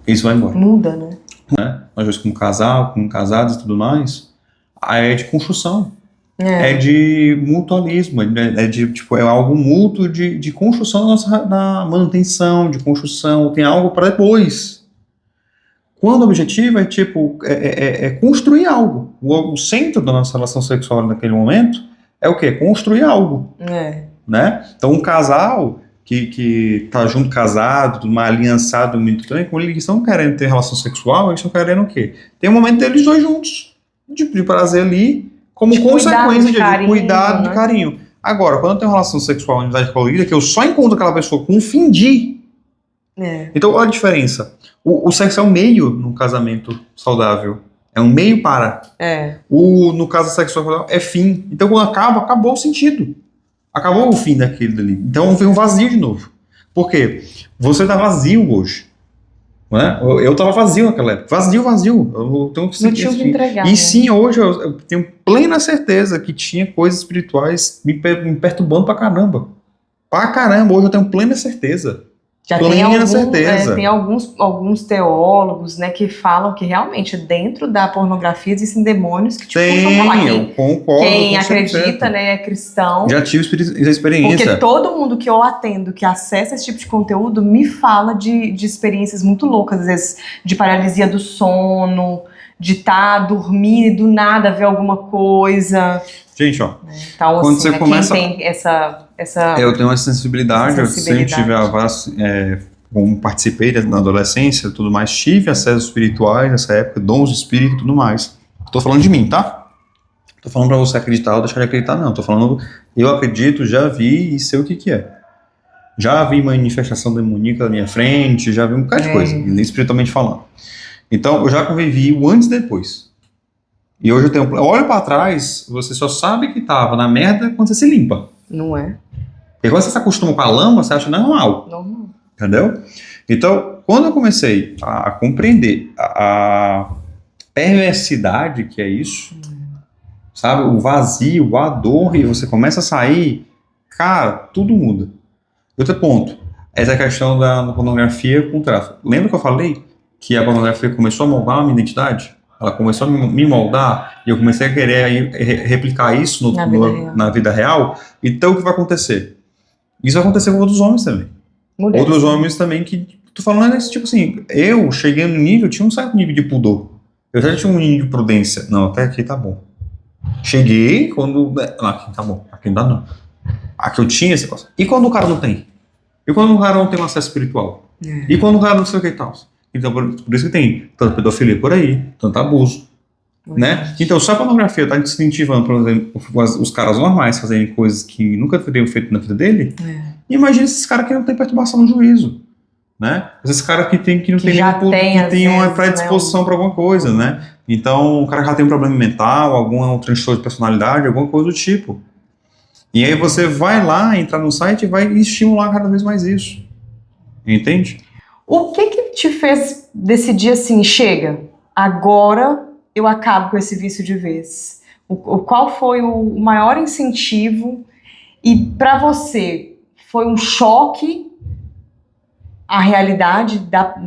Isso vai embora. Muda, né? Nós dois como casal, como casados e tudo mais, aí é de construção. É de mutualismo, é algo mútuo de construção da manutenção, de construção, tem algo para depois. Quando o objetivo é construir algo. O centro da nossa relação sexual naquele momento é o quê? Construir algo. Né? Então um casal que tá junto casado, tudo mais aliançado muito bem, quando eles estão querendo ter relação sexual, eles estão querendo o quê? Tem um momento deles dois juntos, de prazer ali, como consequência de cuidado, de carinho. Agora, quando eu tenho uma relação sexual, amizade colorida, que eu só encontro aquela pessoa com um fim de... Então, olha a diferença. O sexo é um meio num casamento saudável. É um meio para. No caso sexual é fim. Então, quando acabou o sentido. Acabou o fim daquele dali. Então, vem um vazio de novo. Por quê? Você tá vazio hoje. Né? Eu tava vazio naquela época. Vazio. Eu tenho que entregar. E sim, hoje eu tenho plena certeza que tinha coisas espirituais me perturbando pra caramba. Hoje eu tenho plena certeza. Tem alguns teólogos, né, que falam que realmente dentro da pornografia existem demônios que te puxam pra lá. Eu concordo. Quem acredita, né, é cristão. Já tive essa experiência. Porque todo mundo que eu atendo, que acessa esse tipo de conteúdo, me fala de experiências muito loucas, às vezes de paralisia do sono, de estar dormindo e do nada ver alguma coisa. Gente, ó, então, quando assim, você começa... quem tem essa... Eu tenho uma sensibilidade, eu sempre tive como participei na adolescência, tudo mais, tive acessos espirituais nessa época, dons de espírito e tudo mais. Tô falando de mim, tá? Tô falando pra você acreditar ou deixar de acreditar, não. Tô falando, eu acredito, já vi e sei o que é. Já vi manifestação demoníaca na minha frente, já vi um bocado de coisa, espiritualmente falando. Então, eu já convivi o antes e depois. E hoje eu tenho... Olha pra trás, você só sabe que tava na merda quando você se limpa. Não é? Porque quando você se acostuma com a lama, você acha normal. Entendeu? Então, quando eu comecei a compreender a perversidade que é isso, sabe? O vazio, a dor, e você começa a sair, cara, tudo muda. Outro ponto, essa é a questão da pornografia com o tráfico. Lembra que eu falei que a pornografia começou a moldar a minha identidade? Ela começou a me moldar e eu comecei a querer replicar isso na vida real. Então, o que vai acontecer? Isso vai acontecer com outros homens também. Outros homens também que... Tô falando desse tipo assim, eu cheguei no nível, tinha um certo nível de pudor. Eu já tinha um nível de prudência. Não, até aqui tá bom. Cheguei quando... Não, aqui tá bom, aqui não dá não. Aqui eu tinha esse negócio. E quando o cara não tem? E quando o cara não tem um acesso espiritual? E quando o cara não sei o que e tal? Então, por isso que tem tanta pedofilia por aí, tanto abuso, né? Então, se a pornografia está incentivando, por exemplo, os caras normais fazerem coisas que nunca teriam feito na vida dele, imagina esses caras que não têm perturbação no juízo. né? Esse cara que não Que tem já tem, às uma vezes, predisposição para alguma coisa, né? Então, o cara já tem um problema mental, algum transtorno de personalidade, alguma coisa do tipo. E aí você vai lá, entrar no site e vai estimular cada vez mais isso. Entende? O que te fez decidir assim, chega, agora eu acabo com esse vício de vez? Qual foi o maior incentivo? E para você, foi um choque a realidade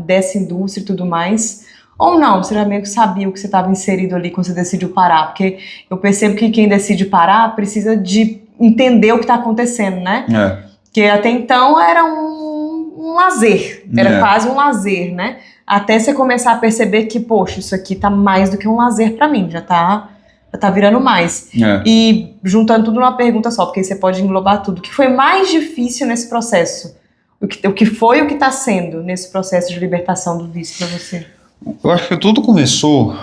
dessa indústria e tudo mais? Ou não, você já meio que sabia o que você estava inserido ali quando você decidiu parar? Porque eu percebo que quem decide parar precisa de entender o que está acontecendo, né? Porque até então era um lazer, era quase um lazer, né? Até você começar a perceber que, poxa, isso aqui tá mais do que um lazer para mim, já tá virando mais. E juntando tudo numa pergunta só, porque aí você pode englobar tudo. O que foi mais difícil nesse processo? O que foi e o que está sendo nesse processo de libertação do vício para você? Eu acho que tudo começou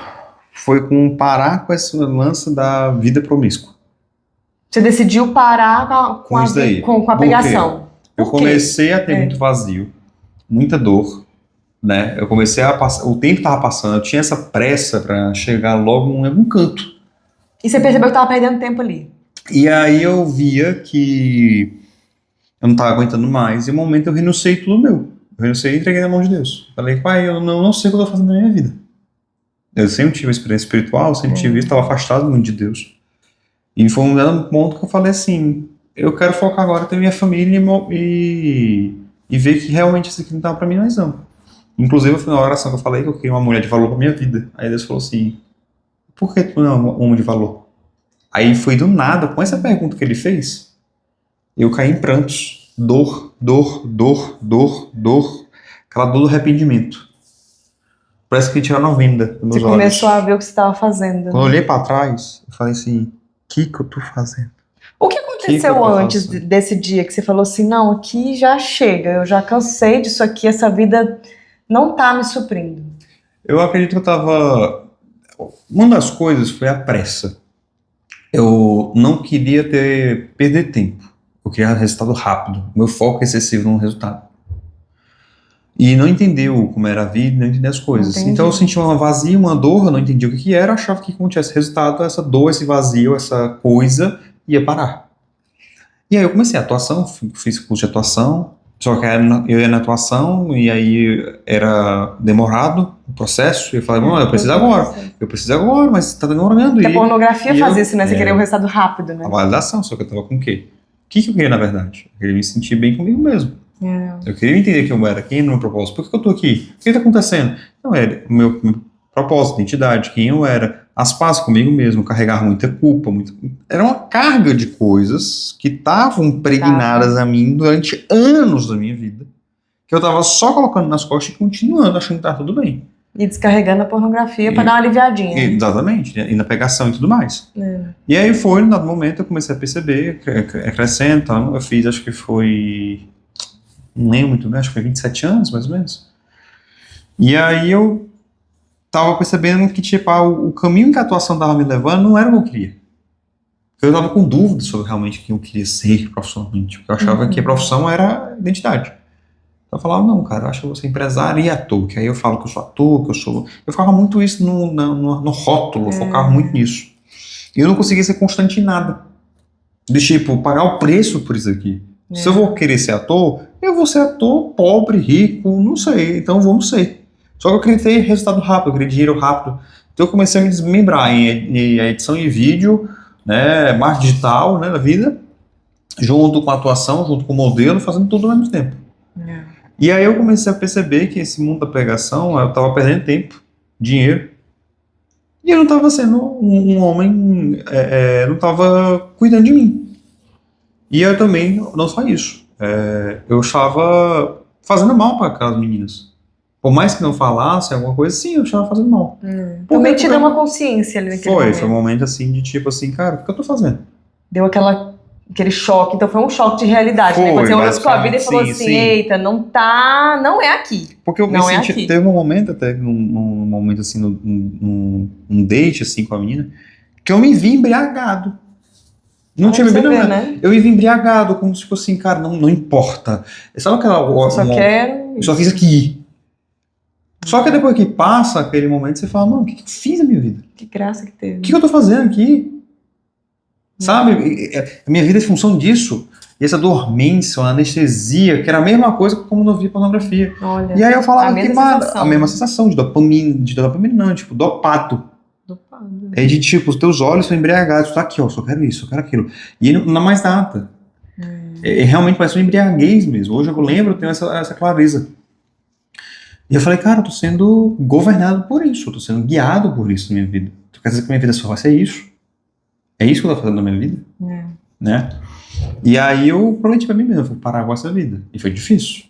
foi com parar com esse lance da vida promíscua. Você decidiu parar com a pegação? Eu comecei a ter muito vazio, muita dor, né? Eu comecei a passar, o tempo estava passando, eu tinha essa pressa para chegar logo em algum canto. E você percebeu que estava perdendo tempo ali? E aí eu via que eu não estava aguentando mais, e no momento eu renunciei tudo meu. Eu renunciei e entreguei na mão de Deus. Falei, pai, eu não sei o que eu estou fazendo na minha vida. Eu sempre tive uma experiência espiritual, sempre tive isso, estava afastado muito de Deus. E foi um dado ponto que eu falei assim, eu quero focar agora em ter minha família e ver que realmente isso aqui não estava para mim mais não. Inclusive foi uma oração que eu falei que eu queria uma mulher de valor para minha vida. Aí Deus falou assim, por que tu não é um homem de valor? Aí foi do nada, com essa pergunta que ele fez, eu caí em prantos. Dor. Aquela dor do arrependimento. Parece que tiraram uma venda dos meus olhos. Você começou a ver o que você estava fazendo. Quando eu olhei para trás, eu falei assim, o que eu tô fazendo? O que aconteceu antes desse dia que você falou assim, não, aqui já chega, eu já cansei disso aqui, essa vida não tá me suprindo? Eu acredito que eu tava... Uma das coisas foi a pressa. Eu não queria perder tempo. Eu queria resultado rápido. Meu foco é excessivo no resultado. E não entendeu como era a vida, não entendeu as coisas. Entendi. Então eu senti uma vazia, uma dor, eu não entendi o que era, achava que quando tivesse resultado, essa dor, esse vazio, essa coisa ia parar. E aí eu comecei a atuação, fiz curso de atuação, só que eu ia na atuação e aí era demorado o processo, e eu falei, não, eu preciso agora, mas tá demorando. Porque a pornografia fazia isso, né? Você queria um resultado rápido, né? A validação, só que eu tava com o quê? O que eu queria, na verdade? Eu queria me sentir bem comigo mesmo. Eu queria entender quem eu era, quem era o meu propósito, por que eu tô aqui? O que tá acontecendo? Então, era o meu propósito, identidade, quem eu era, as pazes comigo mesmo, carregar muita culpa, era uma carga de coisas que estavam impregnadas a mim durante anos da minha vida, que eu tava só colocando nas costas e continuando achando que tava tudo bem. E descarregando a pornografia para dar uma aliviadinha. Exatamente, e na pegação e tudo mais. E aí foi, no dado momento, eu comecei a perceber, crescendo, então, eu fiz, acho que foi, não lembro muito bem, acho que foi 27 anos, mais ou menos. E aí eu tava percebendo que, tipo, o caminho que a atuação tava me levando não era o que eu queria. Eu tava com dúvidas sobre realmente quem eu queria ser profissionalmente, porque eu achava que a profissão era identidade. Eu falava, não, cara, eu acho que eu vou ser empresário e ator, que aí eu falo que eu sou ator, que eu sou... Eu ficava muito isso no rótulo, eu focava muito nisso. E eu não conseguia ser constante em nada. De tipo, pagar o preço por isso aqui. Se eu vou querer ser ator, eu vou ser ator pobre, rico, não sei, então vamos ser. Só que eu queria ter resultado rápido, eu queria dinheiro rápido. Então eu comecei a me desmembrar em edição de vídeo, né, marketing digital, né, da vida, junto com a atuação, junto com o modelo, fazendo tudo ao mesmo tempo. E aí eu comecei a perceber que esse mundo da pregação, eu estava perdendo tempo, dinheiro, e eu não estava sendo um homem, não estava cuidando de mim. E eu também, não só isso, eu estava fazendo mal para aquelas meninas. Por mais que não falasse alguma coisa, sim, eu estava fazendo mal. Também te deu uma consciência ali naquele momento. Foi um momento assim, de tipo assim, cara, o que eu tô fazendo? Deu aquele choque, então foi um choque de realidade, né? Quando você olhou pra sua vida e falou assim, eita, não é aqui. Porque eu me senti, teve um momento até, num momento assim, num, num date assim com a menina, que eu me vi embriagado. Não tinha bebido nada. Né? Eu ia embriagado, como tipo assim, cara, não importa. Sabe aquela... Eu só quero... Eu só quis aqui. Só que depois que passa aquele momento, você fala, mano, o que eu fiz na minha vida? Que graça que teve. O que eu tô fazendo aqui? Sabe? A minha vida é em função disso. E essa dormência, uma anestesia, que era a mesma coisa que como não via pornografia. Olha, e aí eu falava a que a mesma sensação de dopamina não, tipo, dopado. É de tipo, os teus olhos são embriagados, tá aqui, ó, só quero isso, só quero aquilo. E não há mais nada. Realmente parece uma embriaguez mesmo. Hoje eu lembro, eu tenho essa clareza. E eu falei, cara, eu tô sendo governado por isso, eu tô sendo guiado por isso na minha vida. Tu quer dizer que minha vida só vai ser isso? É isso que eu tô fazendo na minha vida? Né? E aí eu prometi pra mim mesmo, eu vou parar com essa vida. E foi difícil.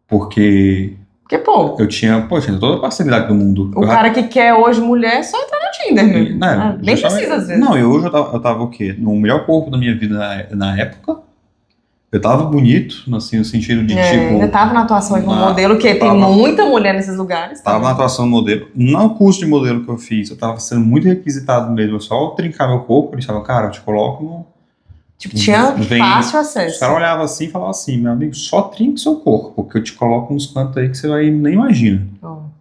Porque pô, eu tinha toda a facilidade do mundo. O cara que quer hoje mulher é só entrar no Tinder, meu. Nem precisa, às vezes. Não, e hoje eu tava o quê? No melhor corpo da minha vida na época. Eu tava bonito, assim, no sentido de tipo... ainda tava na atuação como modelo, que tem muita mulher nesses lugares. Tava na atuação modelo. No curso de modelo que eu fiz, eu tava sendo muito requisitado mesmo. Eu só trincar meu corpo, eles falavam, cara, eu te coloco no... Tipo, tinha fácil acesso. Os caras olhavam assim e falavam assim, meu amigo, só trinque seu corpo, porque eu te coloco nos cantos aí que você vai nem imagina.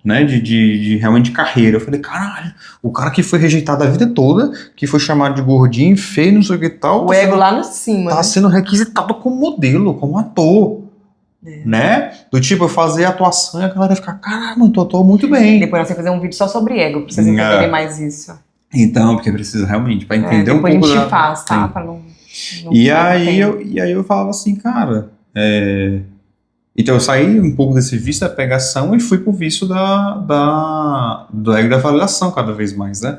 Né, de realmente de carreira. Eu falei, caralho, o cara que foi rejeitado a vida toda, que foi chamado de gordinho, feio, não sei o que tal. O ego lá no cima. Tá sendo requisitado como modelo, como ator. Né? Do tipo, eu fazer atuação e a galera ficar, caralho, mano, tu atua muito bem. Depois nós vamos fazer um vídeo só sobre ego, pra vocês entenderem mais isso. Então, porque precisa realmente, pra entender um pouco. Depois a gente faz, tá? Pra não e aí eu falava assim, cara, então eu saí um pouco desse vício da pegação e fui pro vício do ego da validação cada vez mais, né?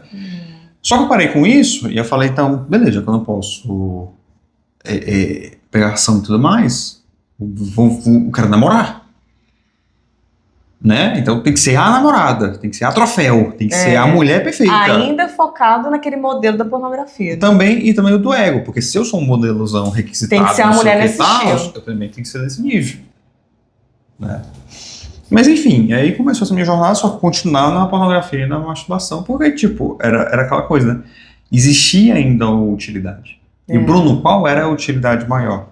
Só que eu parei com isso e eu falei, então, beleza, que eu não posso pegação e tudo mais, eu quero namorar. Né? Então tem que ser a namorada, tem que ser a troféu, tem que ser a mulher perfeita. Ainda focado naquele modelo da pornografia. E também o do ego, porque se eu sou um modelozão requisitado, tem que ser a mulher nesse estilo. Eu também tenho que ser desse nível. Né? Mas enfim, aí começou essa minha jornada, só continuar na pornografia e na masturbação, porque tipo, era aquela coisa, né? Existia ainda a utilidade. E o Bruno, qual era a utilidade maior?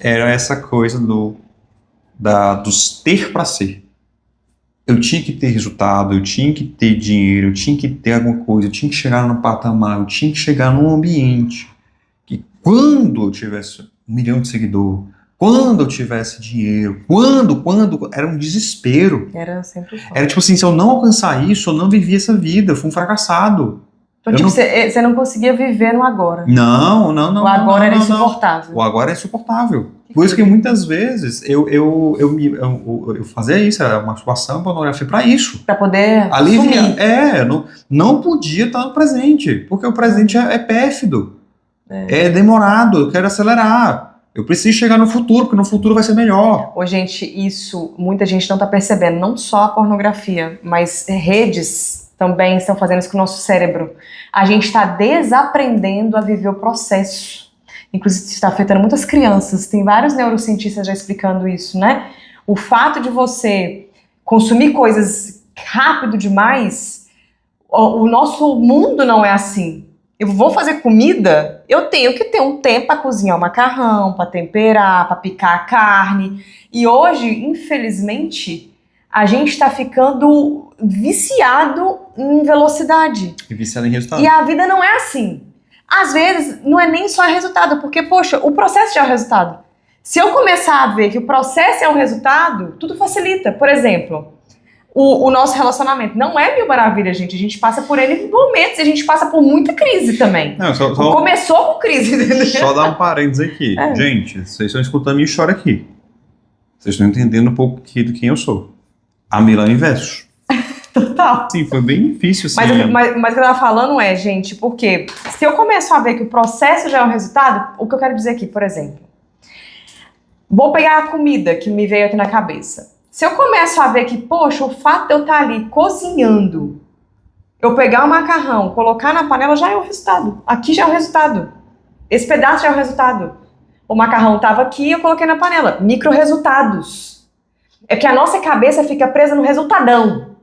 Era essa coisa dos ter pra ser. Eu tinha que ter resultado, eu tinha que ter dinheiro, eu tinha que ter alguma coisa, eu tinha que chegar no patamar, eu tinha que chegar num ambiente que quando eu tivesse 1 milhão de seguidores, quando eu tivesse dinheiro, quando, era um desespero. Era sempre fome. Era tipo assim, se eu não alcançar isso, eu não vivi essa vida, eu fui um fracassado. Então, tipo, você não conseguia viver no agora. Não. O agora era insuportável. O agora é insuportável. Por isso que muitas vezes eu fazia isso, era masturbação, pornografia pra isso. Pra poder aliviar. Não podia estar no presente, porque o presente é pérfido. É demorado, eu quero acelerar. Eu preciso chegar no futuro, porque no futuro vai ser melhor. Ô, gente, isso muita gente não tá percebendo, não só a pornografia, mas redes também estão fazendo isso com o nosso cérebro. A gente está desaprendendo a viver o processo. Inclusive, está afetando muitas crianças. Tem vários neurocientistas já explicando isso, né? O fato de você consumir coisas rápido demais, o nosso mundo não é assim. Eu vou fazer comida, eu tenho que ter um tempo para cozinhar o macarrão, para temperar, para picar a carne. E hoje, infelizmente, a gente está ficando viciado em velocidade. E viciado em resultado. E a vida não é assim. Às vezes, não é nem só resultado, porque, poxa, o processo já é o resultado. Se eu começar a ver que o processo é o resultado, tudo facilita. Por exemplo, o nosso relacionamento não é mil maravilhas, gente. A gente passa por N momentos e a gente passa por muita crise também. Não, começou com crise, entendeu? Só dar um parênteses aqui. Gente, vocês estão escutando a minha história aqui. Vocês estão entendendo um pouco aqui do quem eu sou. A Milana Inverso. Total. Sim, foi bem difícil, assim. Mas o que eu tava falando é, gente, porque se eu começo a ver que o processo já é o resultado, o que eu quero dizer aqui, por exemplo, vou pegar a comida que me veio aqui na cabeça. Se eu começo a ver que, poxa, o fato de eu estar ali cozinhando, eu pegar o macarrão, colocar na panela, já é o resultado. Aqui já é o resultado. Esse pedaço já é o resultado. O macarrão estava aqui, eu coloquei na panela. Micro resultados. É que a nossa cabeça fica presa no resultadão.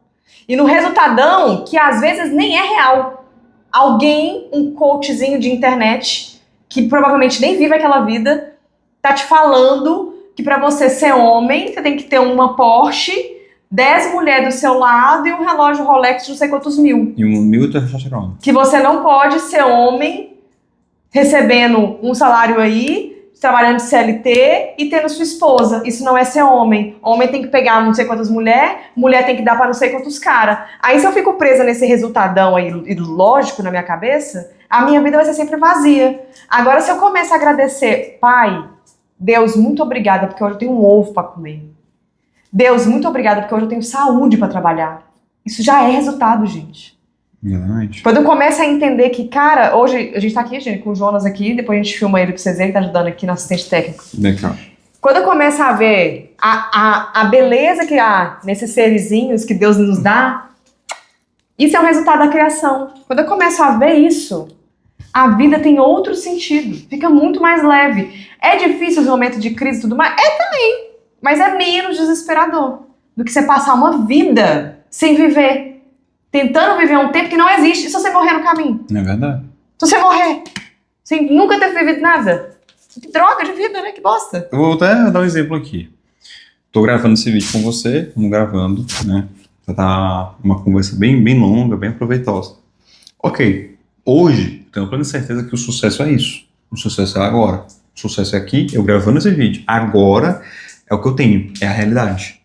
E no resultadão, que às vezes nem é real. Alguém, um coachzinho de internet, que provavelmente nem vive aquela vida, tá te falando que pra você ser homem, você tem que ter uma Porsche, 10 mulheres do seu lado e um relógio Rolex de não sei quantos mil. E um mil testosterona. Que você não pode ser homem recebendo um salário aí, trabalhando de CLT e tendo sua esposa. Isso não é ser homem. Homem tem que pegar não sei quantas mulheres, mulher tem que dar pra não sei quantos caras. Aí se eu fico presa nesse resultadão aí, lógico, na minha cabeça, a minha vida vai ser sempre vazia. Agora, se eu começo a agradecer, pai, Deus, muito obrigada, porque hoje eu tenho um ovo pra comer. Deus, muito obrigada, porque hoje eu tenho saúde pra trabalhar. Isso já é resultado, gente. Verdade. Quando eu começo a entender que, cara, hoje a gente tá aqui, gente, com o Jonas aqui, depois a gente filma ele pra vocês verem, ele tá ajudando aqui no assistente técnico. Legal. Quando eu começo a ver a beleza que há nesses serizinhos que Deus nos dá, isso é um resultado da criação. Quando eu começo a ver isso, a vida tem outro sentido, fica muito mais leve. É difícil os momentos de crise e tudo mais? É também, mas é menos desesperador do que você passar uma vida sem viver. Tentando viver um tempo que não existe, e se você morrer no caminho? Não é verdade? Se você morrer, sem nunca ter vivido nada. Que droga de vida, né? Que bosta. Eu vou até dar um exemplo aqui. Tô gravando esse vídeo com você, estamos gravando, né? Já tá uma conversa bem, bem longa, bem proveitosa. Ok, hoje, tenho plena certeza que o sucesso é isso. O sucesso é agora. O sucesso é aqui, eu gravando esse vídeo. Agora é o que eu tenho, é a realidade.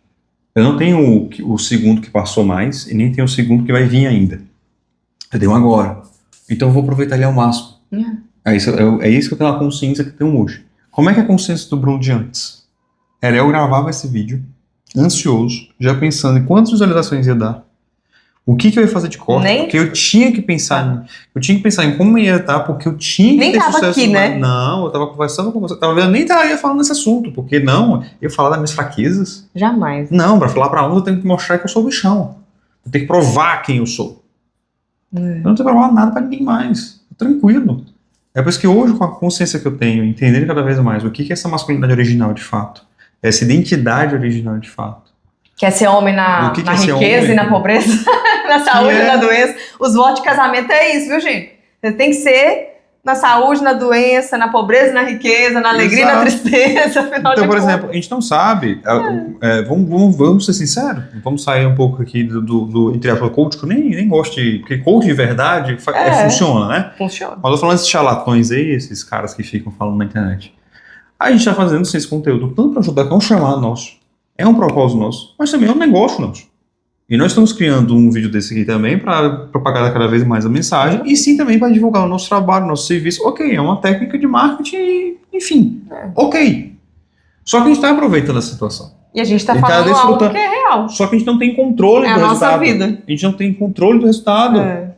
Eu não tenho o segundo que passou mais e nem tenho o segundo que vai vir ainda. Eu tenho agora. Então eu vou aproveitar ele ao máximo. É isso que eu tenho a consciência que eu tenho hoje. Como é que é a consciência do Bruno de antes? Era eu gravava esse vídeo, ansioso, já pensando em quantas visualizações ia dar. O que eu ia fazer de corte, porque eu tinha que pensar em como ia estar, porque eu tinha que nem ter tava sucesso. Aqui, né? Não, eu tava conversando com você, eu nem estaria falando desse assunto, porque não, eu ia falar das minhas fraquezas. Jamais. Não, pra falar pra uns eu tenho que mostrar que eu sou o bichão. Eu tenho que provar quem eu sou. Eu não tenho que provar nada pra ninguém mais. Tô tranquilo. É por isso que hoje, com a consciência que eu tenho, entendendo cada vez mais o que é essa masculinidade original de fato, essa identidade original de fato. Quer ser homem na riqueza homem? E na pobreza, na saúde e na doença. Os votos de casamento é isso, viu, gente? Você tem que ser na saúde, na doença, na pobreza, na riqueza, na alegria, na tristeza, afinal então, de por exemplo, a gente não sabe, vamos ser sinceros, vamos sair um pouco aqui do entre aspas, coach, que eu nem gosto de, porque coach de verdade funciona, né? Funciona. Mas eu tô falando desses charlatões aí, esses caras que ficam falando na internet. A gente tá fazendo esse conteúdo tanto para ajudar, que é um chamado nosso, é um propósito nosso, mas também é um negócio nosso. E nós estamos criando um vídeo desse aqui também para propagar cada vez mais a mensagem e sim também para divulgar o nosso trabalho, o nosso serviço. Ok, é uma técnica de marketing, enfim, ok. Só que a gente está aproveitando a situação. E a gente está falando algo que é real. Só que a gente não tem controle do resultado. É a nossa vida. A gente não tem controle do resultado.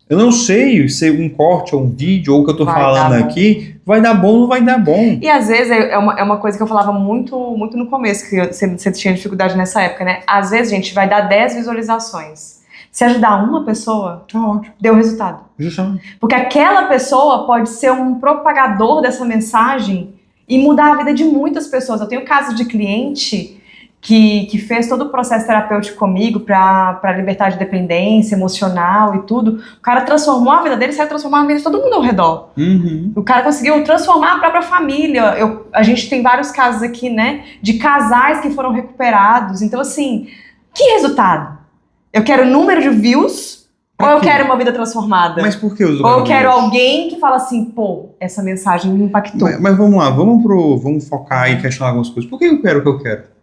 Eu não sei se um corte ou um vídeo ou o que eu tô falando aqui vai dar bom ou não vai dar bom. E às vezes é uma coisa que eu falava muito no começo, que você tinha dificuldade nessa época, né? Às vezes, gente, vai dar 10 visualizações. Se ajudar uma pessoa, tá ótimo. Deu resultado. Justamente. Porque aquela pessoa pode ser um propagador dessa mensagem e mudar a vida de muitas pessoas. Eu tenho casos de cliente que fez todo o processo terapêutico comigo para libertar de dependência emocional e tudo. O cara transformou a vida dele, saiu transformar a vida de todo mundo ao redor. O cara conseguiu transformar a própria família. A gente tem vários casos aqui, né, de casais que foram recuperados. Então, assim, que resultado? Eu quero número de views ou eu quero uma vida transformada? Mas por que os Ou eu quero alguém que fala assim, pô, essa mensagem me impactou. Mas vamos lá, vamos focar e questionar algumas coisas. Por que eu quero o que eu quero?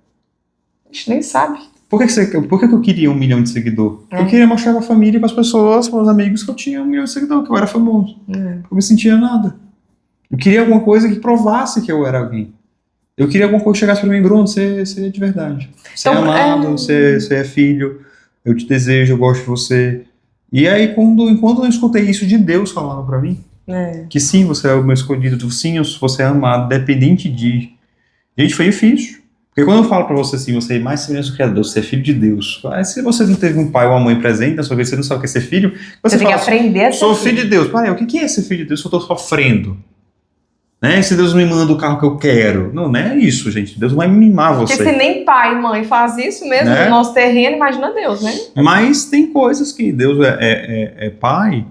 A gente nem sabe. Por que eu queria 1 milhão de seguidores? Eu queria mostrar pra família, pras pessoas, pros amigos que eu tinha 1 milhão de seguidores, que eu era famoso. Eu me sentia nada. Eu queria alguma coisa que provasse que eu era alguém. Eu queria alguma coisa que chegasse pra mim, Bruno, você é de verdade. Você é amado, você é filho, eu te desejo, eu gosto de você. E aí, enquanto eu escutei isso de Deus falando pra mim, que sim, você é o meu escolhido, sim, você é amado, dependente de... Gente, foi difícil. Porque quando eu falo pra você assim, você é mais semelhante do Criador, você é filho de Deus. Aí, se você não teve um pai ou uma mãe presente na sua vida, você não sabe o que é ser filho, você tem que aprender a ser sou filho de Deus. Pai, o que é ser filho de Deus se eu tô sofrendo? Né? Se Deus me manda o carro que eu quero. Não é isso, gente. Deus vai mimar você. Porque se nem pai e mãe faz isso mesmo no nosso terreno, imagina Deus, né? Mas tem coisas que Deus é pai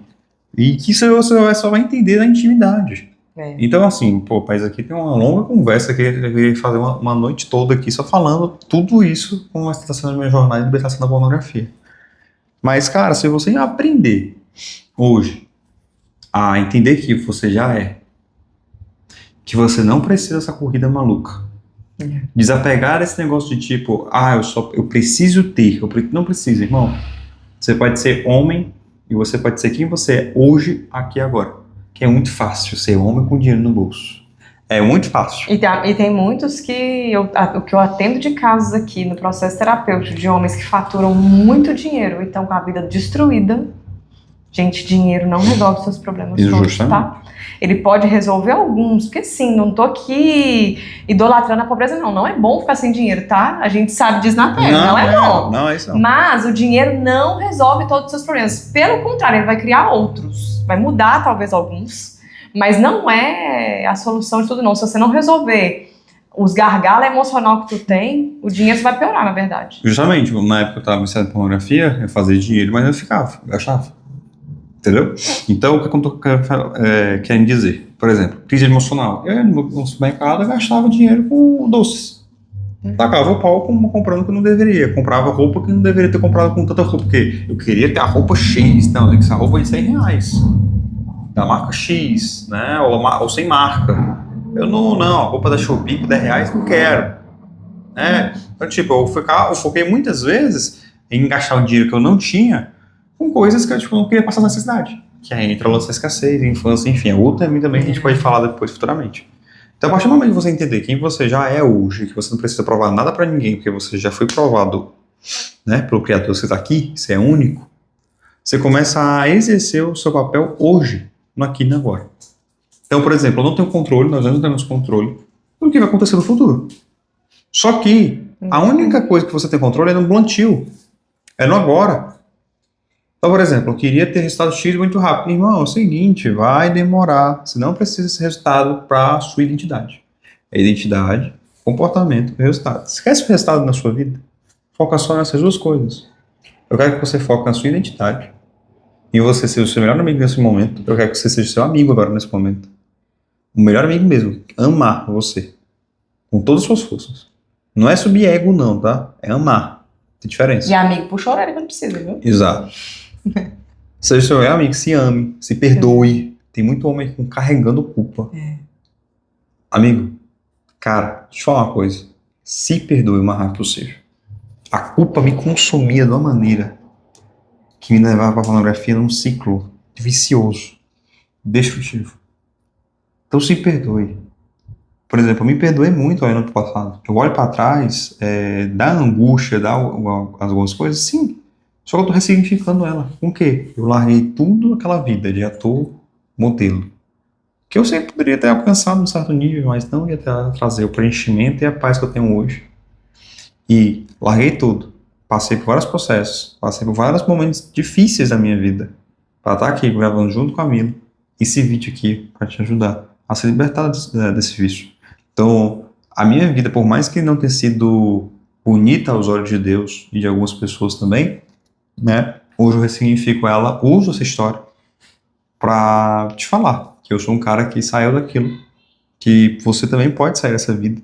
e que você só vai entender na intimidade. Então, assim, pô, mas aqui tem uma longa conversa que eu ia fazer uma noite toda aqui só falando tudo isso como está sendo a minha jornada de libertação da pornografia. Mas, cara, se você aprender hoje a entender que você já é, que você não precisa dessa corrida maluca, desapegar desse negócio de tipo, eu preciso ter, não precisa, irmão. Você pode ser homem e você pode ser quem você é hoje, aqui e agora. Que é muito fácil ser homem com dinheiro no bolso. É muito fácil. E tem muitos que eu atendo de casos aqui no processo terapêutico de homens que faturam muito dinheiro e estão com a vida destruída. Gente, dinheiro não resolve seus problemas todos, tá? Ele pode resolver alguns, porque sim, não tô aqui idolatrando a pobreza, não. Não é bom ficar sem dinheiro, tá? A gente sabe disso na Terra, não é bom. Não é isso não. Mas o dinheiro não resolve todos os seus problemas. Pelo contrário, ele vai criar outros. Vai mudar talvez alguns, mas não é a solução de tudo não. Se você não resolver os gargalos emocional que tu tem, o dinheiro vai piorar, na verdade. Justamente, na época que eu tava viciado em pornografia, eu fazia dinheiro, mas eu gastava. Entendeu? Então, o que eu tô querendo dizer? Por exemplo, crise emocional. Eu, no supermercado, gastava dinheiro com doces. Tacava o pau comprando o que não deveria. Comprava roupa que não deveria ter comprado com tanta roupa. Porque eu queria ter a roupa X. Não, tem que ser a roupa de R$100. Da marca X, né? Ou sem marca. Eu não, a roupa da Shopee por R$10 não quero. Então, tipo, eu foquei muitas vezes em gastar o dinheiro que eu não tinha com coisas que eu não queria passar necessidade. Que aí entra o lance da escassez, infância, enfim, é outro tema também que a gente pode falar depois, futuramente. Então, a partir do momento que você entender quem você já é hoje, que você não precisa provar nada pra ninguém, porque você já foi provado, né, pelo Criador, você tá aqui, você é único, você começa a exercer o seu papel hoje, no aqui e no agora. Então, por exemplo, eu não tenho controle, nós não temos controle do que vai acontecer no futuro. Só que a única coisa que você tem controle é no plantio, é no agora. Então, por exemplo, eu queria ter resultado X muito rápido. Irmão, é o seguinte, vai demorar. Você não precisa desse resultado para a sua identidade. É identidade, comportamento e resultado. Esquece o resultado na sua vida. Foca só nessas duas coisas. Eu quero que você foque na sua identidade. Em você ser o seu melhor amigo nesse momento. Eu quero que você seja seu amigo agora nesse momento. O melhor amigo mesmo. Amar você. Com todas as suas forças. Não é subir ego não, tá? É amar. Tem diferença. E amigo puxa a orelha quando precisa, viu? Exato. Seja seu amigo, se ame, se perdoe. Tem muito homem carregando culpa. Amigo, cara, deixa eu falar uma coisa. Se perdoe o mais rápido possível. A culpa me consumia de uma maneira que me levava para a pornografia num ciclo vicioso, destrutivo. Então se perdoe. Por exemplo, eu me perdoei muito no ano passado. Eu olho para trás, dá angústia, dá algumas coisas, sim. Só que eu tô ressignificando ela. Com o quê? Eu larguei tudo aquela vida de ator, modelo. Que eu sempre poderia ter alcançado um certo nível, mas não ia trazer o preenchimento e a paz que eu tenho hoje. E larguei tudo. Passei por vários processos, passei por vários momentos difíceis da minha vida. Para estar aqui gravando junto com a Mila esse vídeo aqui para te ajudar a se libertar desse vício. Então, a minha vida, por mais que não tenha sido bonita aos olhos de Deus e de algumas pessoas também, né? Hoje eu ressignifico ela, uso essa história para te falar que eu sou um cara que saiu daquilo, que você também pode sair dessa vida,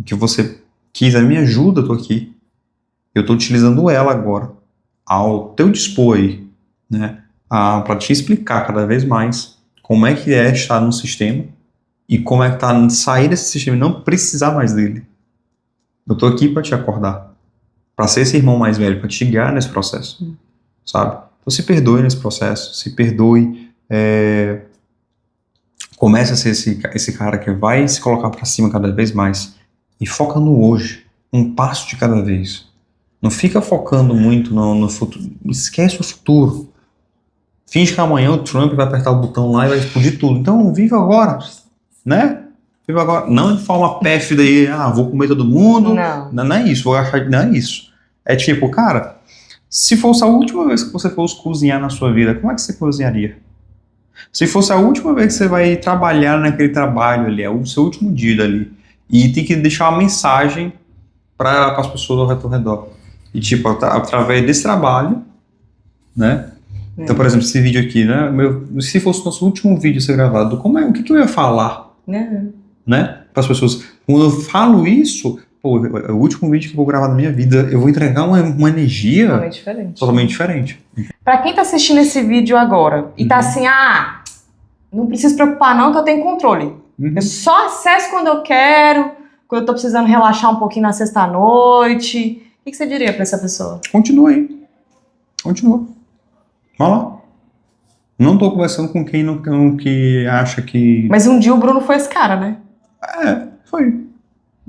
que você quis a minha ajuda, eu tô aqui, eu tô utilizando ela agora ao teu dispor aí, né? Para te explicar cada vez mais como é que é estar num sistema e como é que tá sair desse sistema e não precisar mais dele. Eu tô aqui para te acordar, para ser esse irmão mais velho, para te guiar nesse processo, sabe? Então se perdoe nesse processo, se perdoe, comece a ser esse cara que vai se colocar para cima cada vez mais e foca no hoje, um passo de cada vez. Não fica focando muito no futuro, esquece o futuro. Finge que amanhã o Trump vai apertar o botão lá e vai explodir tudo. Então viva agora, né? Viva agora, não de forma pérfida aí, vou comer todo mundo. Não é isso, não é isso. É tipo, cara, se fosse a última vez que você fosse cozinhar na sua vida, como é que você cozinharia? Se fosse a última vez que você vai trabalhar naquele trabalho ali, é o seu último dia dali, e tem que deixar uma mensagem para as pessoas ao redor. E tipo, através desse trabalho, né, Então, por exemplo, esse vídeo aqui, né? Se fosse o nosso último vídeo a ser gravado, o que eu ia falar? Né? Para as pessoas. Quando eu falo isso, pô, é o último vídeo que eu vou gravar na minha vida, eu vou entregar uma energia totalmente diferente. Para quem tá assistindo esse vídeo agora e tá assim, não preciso se preocupar não que eu tenho controle. Eu só acesso quando eu quero, quando eu tô precisando relaxar um pouquinho na sexta-noite. O que você diria para essa pessoa? Continua aí. Continua. Vai lá. Não tô conversando com quem não que acha que... Mas um dia o Bruno foi esse cara, né? Foi.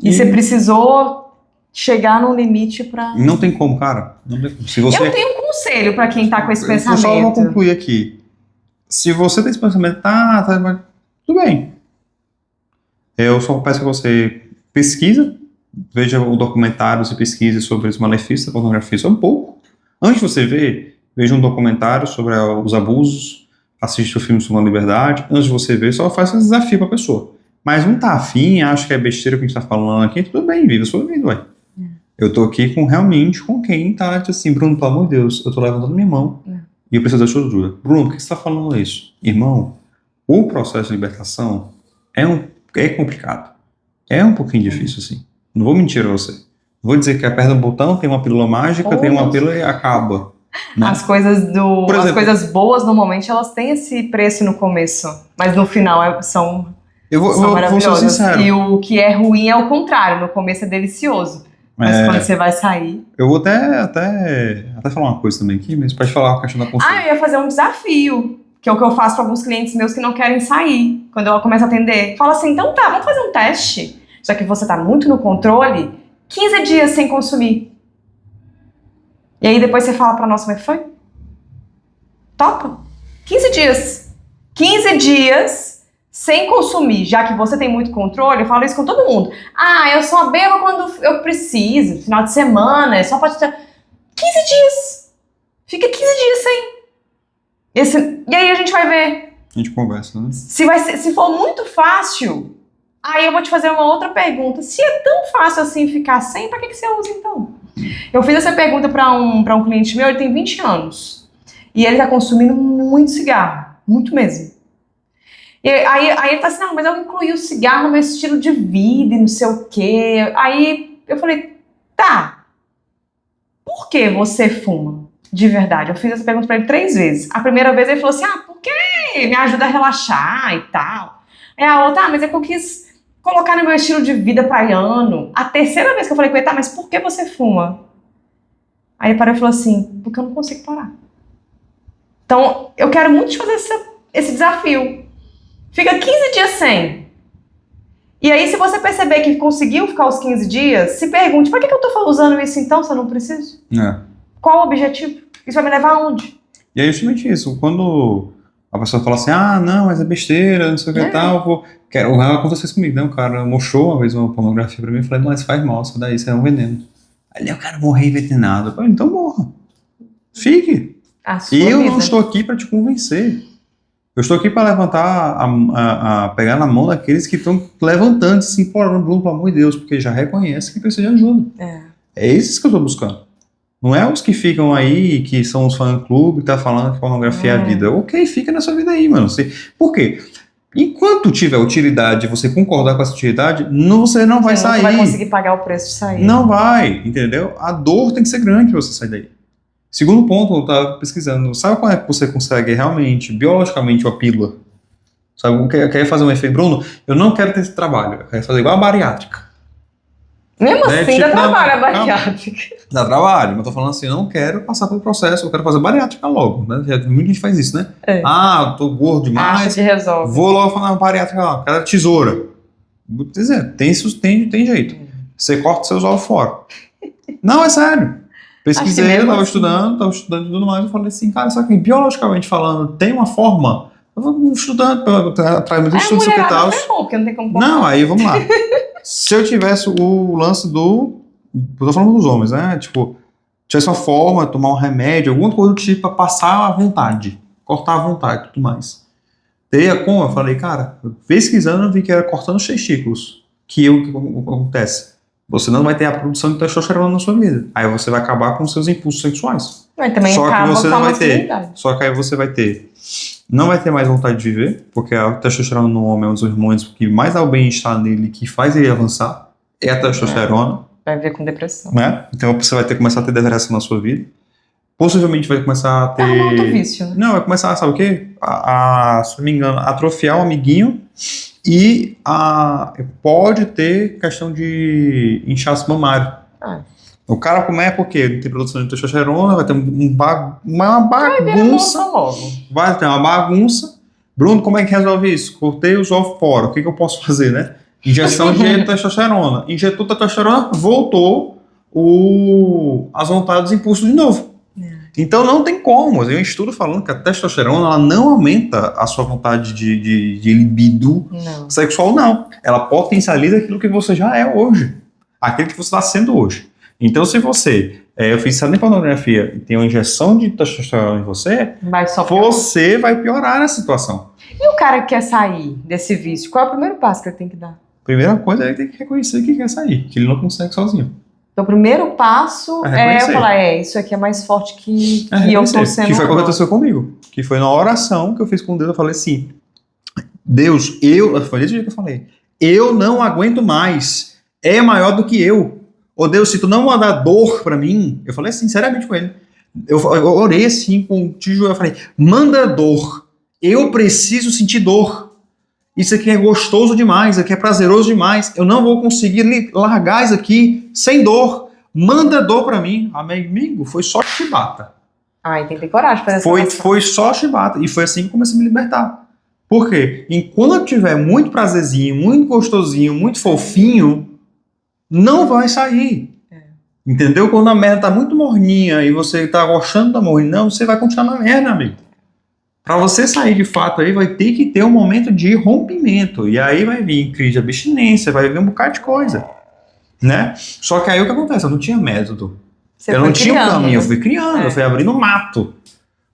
E você precisou chegar num limite pra... Não tem como, cara. Não tem como. Se você... Eu tenho um conselho pra quem tá com esse pensamento. Eu só vou concluir aqui. Se você tem esse pensamento, tudo bem. Eu só peço que você pesquisa, veja o documentário, se pesquise sobre os malefícios da pornografia, só um pouco. Antes de você ver, veja um documentário sobre os abusos, assiste o filme sobre a liberdade. Antes de você ver, só faz um desafio pra pessoa. Mas não tá afim, acha que é besteira o que a gente tá falando aqui, tudo bem, viva a sua vida, ué. Eu tô aqui realmente com quem tá assim, Bruno, pelo amor de Deus, eu tô levantando minha mão e eu preciso da sua ajuda. Bruno, por que você tá falando isso? Irmão, o processo de libertação é complicado. É um pouquinho difícil, assim. Não vou mentir a você. Vou dizer que aperta um botão, tem uma pílula mágica, tem uma pílula e acaba. Né? As coisas as coisas boas, normalmente, elas têm esse preço no começo, mas no final são maravilhosas. Vou ser sincero. E o que é ruim é o contrário, no começo é delicioso. Mas quando você vai sair... Eu vou até falar uma coisa também aqui, mas pode falar a questão da consciência. Eu ia fazer um desafio, que é o que eu faço para alguns clientes meus que não querem sair. Quando eu começo a atender, falo assim, então tá, vamos fazer um teste. Já que você tá muito no controle, 15 dias sem consumir. E aí depois você fala pra nós como é que foi? Topa? 15 dias. 15 dias sem consumir, já que você tem muito controle, eu falo isso com todo mundo. Eu só bebo quando eu preciso, final de semana, é só pode ter... 15 dias. Fica 15 dias sem. E aí a gente vai ver. A gente conversa, né? Se for muito fácil, aí eu vou te fazer uma outra pergunta. Se é tão fácil assim ficar sem, pra que você usa então? Eu fiz essa pergunta pra um cliente meu, ele tem 20 anos. E ele tá consumindo muito cigarro. Muito mesmo. E aí ele tá assim, não, mas eu incluí o cigarro no meu estilo de vida e não sei o quê. Aí eu falei, tá. Por que você fuma? De verdade. Eu fiz essa pergunta pra ele 3 vezes. A primeira vez ele falou assim, porque me ajuda a relaxar e tal. Aí a outra, mas é que eu quis colocar no meu estilo de vida praiano. A terceira vez que eu falei com ele, tá, mas por que você fuma? Aí ele parou e falou assim, porque eu não consigo parar. Então, eu quero muito te fazer esse desafio. Fica 15 dias sem. E aí, se você perceber que conseguiu ficar os 15 dias, se pergunte, pra que eu tô usando isso então, se eu não preciso? Qual o objetivo? Isso vai me levar aonde? E é justamente isso. Quando a pessoa fala assim, não, mas é besteira, não sei o que e tal, aconteceu isso comigo, né? O cara mostrou uma vez uma pornografia pra mim e falei, mas faz mal, isso daí, isso é um veneno. Aí o cara morreu envenenado. Eu falei, então morra. Fique. Eu não estou aqui para te convencer. Eu estou aqui para levantar, pegar na mão daqueles que estão levantando, se implorando, Bruno, pelo amor de Deus, porque já reconhece que precisa de ajuda. É esses que eu estou buscando. Não é os que ficam aí, que são os fã-clube, que tá falando que pornografia é a vida. Ok, fica nessa vida aí, mano. Por quê? Enquanto tiver utilidade, você concordar com essa utilidade, você não vai sair. Não vai conseguir pagar o preço de sair. Não vai, entendeu? A dor tem que ser grande pra você sair daí. Segundo ponto, eu tava pesquisando. Sabe quando é que você consegue realmente, biologicamente, uma pílula? Sabe, eu quero fazer um efeito, Bruno, eu não quero ter esse trabalho. Eu quero fazer igual a bariátrica. Mesmo assim, dá trabalho a bariátrica. Dá trabalho, mas eu tô falando assim, eu não quero passar pelo processo, eu quero fazer bariátrica logo, né? Muita gente faz isso, né? Eu tô gordo demais, acha que resolve. Vou logo fazer uma bariátrica lá, quero tesoura. Vou te dizer, tem jeito. Você corta seus ovos fora. Não, é sério. Pesquisei, eu tava estudando e tudo mais, eu falei assim, cara, só que biologicamente falando, tem uma forma, eu vou estudando, atrás dos estudos e tal. Porque não tem como não, aí vamos lá. Se eu tivesse o lance eu tô falando dos homens, né? Tipo, tivesse uma forma, tomar um remédio, alguma coisa do tipo pra passar à vontade, cortar à vontade e tudo mais. Teria como? Eu falei, cara, pesquisando eu vi que era cortando os testículos. O que acontece? Você não vai ter a produção de testosterona na sua vida. Aí você vai acabar com os seus impulsos sexuais. Mas também Só que acaba você com a não vai ter. masculinidade. Só que aí você vai ter. Não vai ter mais vontade de viver, porque a testosterona no homem é um dos hormônios que mais dá o bem-estar nele, que faz ele avançar. É a testosterona. Vai ver com depressão. Né? Então você vai ter que começar a ter depressão na sua vida. Possivelmente vai começar a ter. É um outro vício, né? Não, vai começar, sabe o quê? Se não me engano, atrofiar o amiguinho e pode ter questão de inchaço mamário. Ah. O cara começa porque não tem produção de testosterona, vai ter uma Vai ver a bagunça. moça logo. Vai ter uma bagunça. Bruno, como é que resolve isso? Cortei os ovos fora. O que eu posso fazer, né? Injeção de testosterona. Injetou testosterona, voltou as vontades e impulsos de novo. Então não tem como. Tem um estudo falando que a testosterona ela não aumenta a sua vontade de libido sexual, não. Ela potencializa aquilo que você já é hoje. Aquilo que você está sendo hoje. Então se você é oficiado em pornografia e tem uma injeção de testosterona em você, você vai piorar a situação. E o cara que quer sair desse vício, qual é o primeiro passo que ele tem que dar? Primeira coisa, ele tem que reconhecer que quer sair, que ele não consegue sozinho. Então, o primeiro passo é eu falar, isso aqui é mais forte que eu tô sendo. Que foi o que aconteceu comigo. Que foi na oração que eu fiz com Deus, eu falei assim, Deus, foi desse jeito que eu falei, eu não aguento mais, é maior do que eu. Ô Deus, se tu não mandar dor pra mim, eu falei assim, sinceramente com ele, eu orei assim, com o tijolo, eu falei, manda dor, eu preciso sentir dor. Isso aqui é gostoso demais, isso aqui é prazeroso demais. Eu não vou conseguir largar isso aqui sem dor. Manda dor pra mim. Amigo, foi só chibata. E tem que ter coragem pra fazer essa Foi só chibata. E foi assim que eu comecei a me libertar. Por quê? Enquanto tiver muito prazerzinho, muito gostosinho, muito fofinho, não vai sair. Entendeu? Quando a merda tá muito morninha e você tá gostando da morninha, você vai continuar na merda, amigo. Para você sair de fato aí, vai ter que ter um momento de rompimento. E aí vai vir crise de abstinência, vai vir um bocado de coisa. Né? Só que aí o que acontece? Eu não tinha método. Eu não tinha um caminho, eu fui criando, eu fui abrindo mato.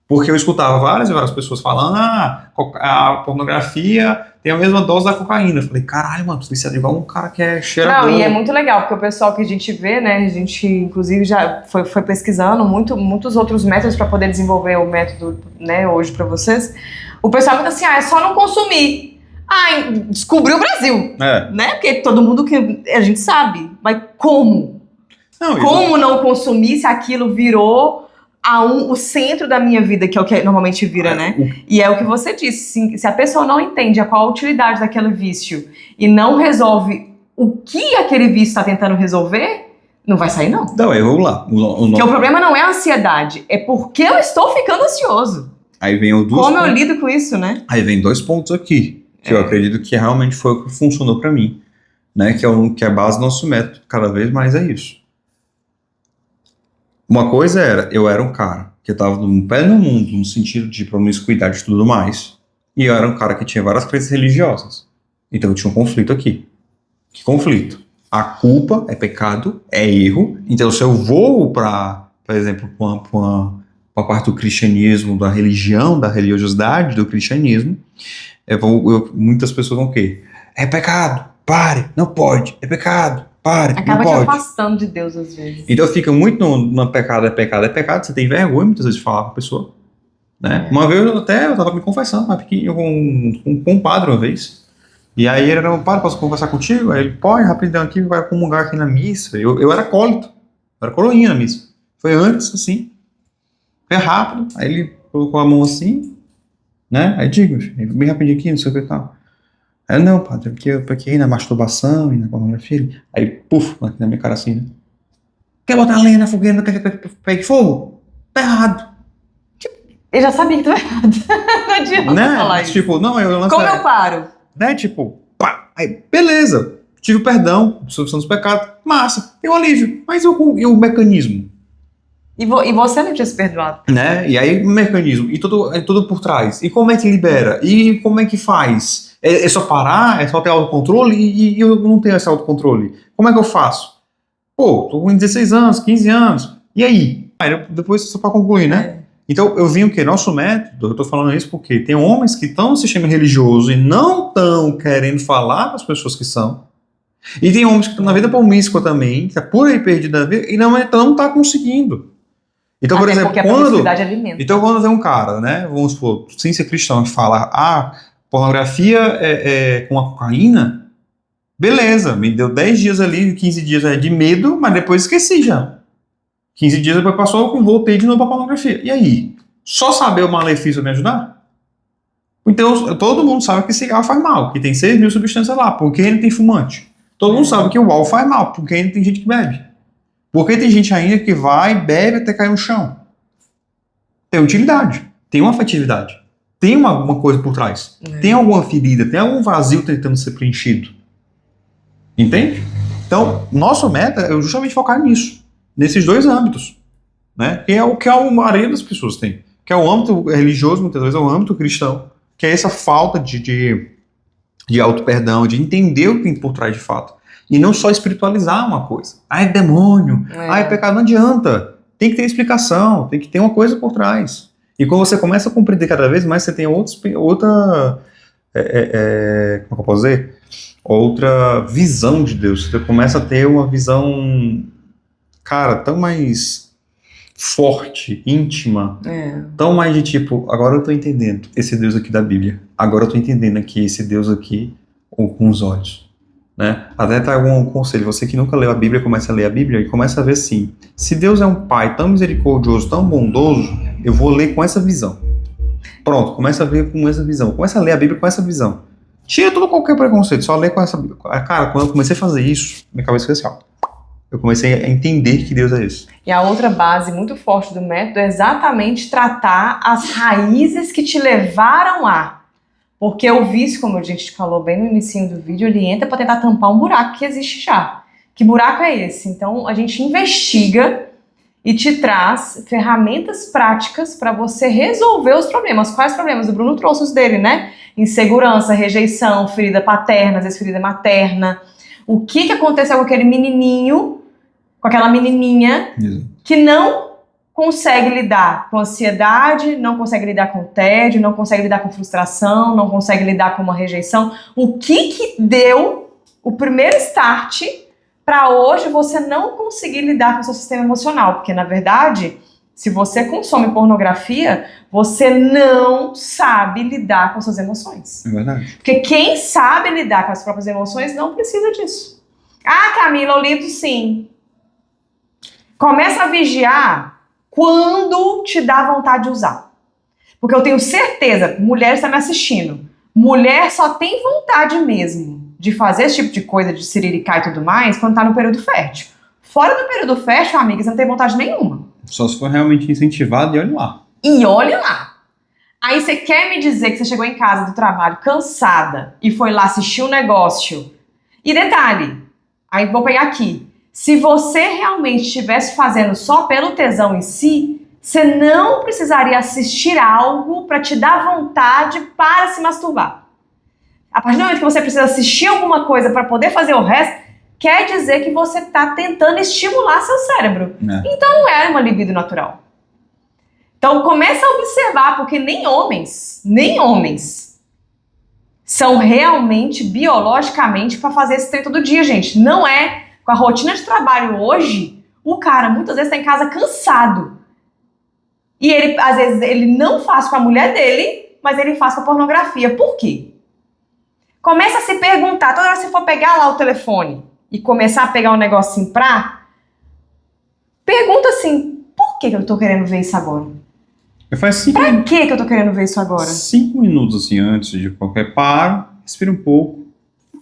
Porque eu escutava várias pessoas falando, a pornografia tem a mesma dose da cocaína. Eu falei, caralho, mano, isso é igual um cara que é cheirador. Não, e é muito legal, porque o pessoal que a gente vê, né, a gente inclusive já foi pesquisando muitos outros métodos para poder desenvolver o método, né, hoje para vocês. O pessoal fica assim, é só não consumir. Descobriu o Brasil, né, porque todo mundo que a gente sabe, mas como? Como não consumir se aquilo virou o centro da minha vida, que é o que normalmente vira, né? E é o que você disse, se a pessoa não entende qual a utilidade daquele vício e não resolve o que aquele vício está tentando resolver, não vai sair, não. Não, vamos lá. Porque o problema não é a ansiedade, é porque eu estou ficando ansioso. Aí vem Como eu lido com isso, né? Aí vem 2 pontos aqui, que eu acredito que realmente foi o que funcionou pra mim, né? Que é a base do nosso método, cada vez mais é isso. Uma coisa eu era um cara que estava no pé no mundo, no sentido de promiscuidade e tudo mais, e eu era um cara que tinha várias crenças religiosas. Então eu tinha um conflito aqui. Que conflito? A culpa é pecado, é erro, então se eu vou para, por exemplo, para a parte do cristianismo, da religião, da religiosidade do cristianismo, muitas pessoas vão o quê? É pecado, pare, não pode, é pecado. Acaba te afastando de Deus às vezes. Então fica muito no pecado, é pecado. Você tem vergonha muitas vezes de falar com a pessoa. Né? Uma vez eu tava me confessando com um padre uma vez. E aí ele era padre, posso conversar contigo? Aí ele, pode, rapidão aqui, vai comungar aqui na missa. Eu era acólito, eu era coroinha na missa. Foi antes, assim. Foi rápido. Aí ele colocou a mão assim, né? Aí digo, bem rapidinho aqui, não sei o que e tal. Aí, não, padre, porque aí na masturbação e na pornografia, aí, puf, na minha cara assim, né? Quer botar lenha na fogueira, não quer que pegue fogo? Tá errado. Eu já sabia que tu errado. Não adianta falar isso. Tipo, não, como eu paro? Né, tipo, pá, aí, beleza, tive o perdão, absolvição dos pecados, massa, tem um alívio, mas e o mecanismo? E você não tinha se perdoado. Né, e aí o mecanismo, e tudo por trás, e como é que libera, e como é que faz? É só parar? É só ter autocontrole? E eu não tenho esse autocontrole. Como é que eu faço? Pô, tô com 16 anos, 15 anos. E aí? Depois, só pra concluir, né? Então, eu vi o quê? Nosso método, eu tô falando isso porque tem homens que estão no sistema religioso e não estão querendo falar com as pessoas que são. E tem homens que estão na vida promíscua também, que tá por aí perdido na vida e não tá conseguindo. Então, por Até exemplo, porque a promiscuidade alimenta. então quando tem um cara, né, vamos supor, sem ser cristão, que fala, pornografia é com a cocaína, beleza, me deu 10 dias ali, 15 dias de medo, mas depois esqueci já. 15 dias depois passou, voltei de novo pra pornografia. E aí? Só saber o malefício me ajudar? Então, todo mundo sabe que cigarro faz mal, que tem 6 mil substâncias lá, porque ele tem fumante. Todo mundo sabe que o álcool faz mal, porque ainda tem gente que bebe. Porque tem gente ainda que vai, bebe até cair no chão. Tem utilidade, tem uma afetividade, tem uma coisa por trás, tem alguma ferida, tem algum vazio tentando ser preenchido. Entende? Então, nossa meta é justamente focar nisso, nesses dois âmbitos, né? Que é o que a maioria das pessoas tem, que é o âmbito religioso, muitas vezes é o âmbito cristão, que é essa falta de auto-perdão, de entender o que tem por trás de fato. E não só espiritualizar uma coisa. É demônio, é pecado, não adianta. Tem que ter explicação, tem que ter uma coisa por trás. E quando você começa a compreender cada vez mais, você tem outra como eu posso dizer? Outra visão de Deus. Você começa a ter uma visão, cara, tão mais forte, íntima, tão mais de tipo, agora eu tô entendendo esse Deus aqui da Bíblia. Agora eu tô entendendo aqui esse Deus aqui com os olhos. Né? Até trago um conselho, você que nunca leu a Bíblia, começa a ler a Bíblia e começa a ver assim, se Deus é um pai tão misericordioso, tão bondoso, eu vou ler com essa visão. Pronto, começa a ver com essa visão, começa a ler a Bíblia com essa visão. Tira todo qualquer preconceito, só lê com essa... Cara, quando eu comecei a fazer isso, minha cabeça foi assim, ó. Eu comecei a entender que Deus é esse. E a outra base muito forte do método é exatamente tratar as raízes que te levaram lá. Porque o vício, como a gente falou bem no início do vídeo, ele entra para tentar tampar um buraco que existe já. Que buraco é esse? Então, a gente investiga e te traz ferramentas práticas para você resolver os problemas. Quais problemas? O Bruno trouxe os dele, né? Insegurança, rejeição, ferida paterna, às vezes ferida materna. O que aconteceu com aquele menininho, com aquela menininha que não consegue lidar com ansiedade, não consegue lidar com tédio, não consegue lidar com frustração, não consegue lidar com uma rejeição. O que deu o primeiro start para hoje você não conseguir lidar com o seu sistema emocional? Porque, na verdade, se você consome pornografia, você não sabe lidar com suas emoções. É verdade. Porque quem sabe lidar com as próprias emoções não precisa disso. Ah, Camila, eu lido sim. Começa a vigiar quando te dá vontade de usar. Porque eu tenho certeza, mulher está me assistindo, mulher só tem vontade mesmo de fazer esse tipo de coisa, de siriricar e tudo mais, quando tá no período fértil. Fora do período fértil, amiga, você não tem vontade nenhuma. Só se for realmente incentivado, e olha lá. E olha lá. Aí você quer me dizer que você chegou em casa do trabalho cansada e foi lá assistir um negócio. E detalhe, aí vou pegar aqui. Se você realmente estivesse fazendo só pelo tesão em si, você não precisaria assistir algo para te dar vontade para se masturbar. A partir do momento que você precisa assistir alguma coisa para poder fazer o resto, quer dizer que você está tentando estimular seu cérebro. Então não é uma libido natural. Então começa a observar, porque nem homens são realmente biologicamente para fazer esse trem todo dia, gente. Não é. Com a rotina de trabalho hoje, o cara muitas vezes está em casa cansado. E ele, às vezes, ele não faz com a mulher dele, mas ele faz com a pornografia. Por quê? Começa a se perguntar, toda vez que você for pegar lá o telefone e começar a pegar um negocinho pergunta assim, por que eu tô querendo ver isso agora? Pra que eu tô querendo ver isso agora? 5 minutos assim, antes de qualquer paro, respira um pouco.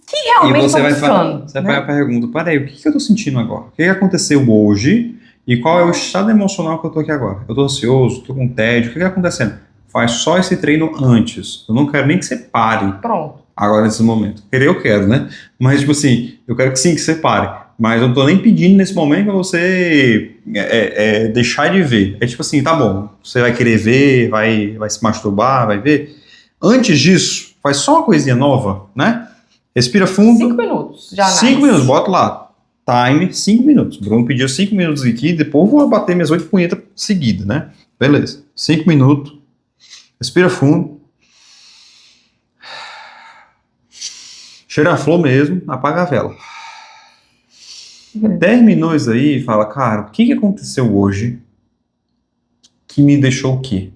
Que realmente você tô vai buscando. Você vai a pergunta, peraí, o que eu tô sentindo agora? O que aconteceu hoje e qual é o estado emocional que eu tô aqui agora? Eu tô ansioso, tô com tédio, o que tá acontecendo? Faz só esse treino antes. Eu não quero nem que você pare. Pronto. Agora nesse momento. Querer eu quero, né? Mas tipo assim, eu quero que sim, que você pare. Mas eu não tô nem pedindo nesse momento pra você deixar de ver. É tipo assim, tá bom, você vai querer ver, vai se masturbar, vai ver. Antes disso, faz só uma coisinha nova, né? Respira fundo. 5 minutos. Já 5 minutos, bota lá. Time, 5 minutos. Bruno pediu 5 minutos aqui, depois eu vou bater minhas 8 punhetas seguidas, né? Beleza. 5 minutos. Respira fundo. Cheira a flor mesmo, apaga a vela. Terminou isso aí e fala, cara, o que aconteceu hoje que me deixou o quê?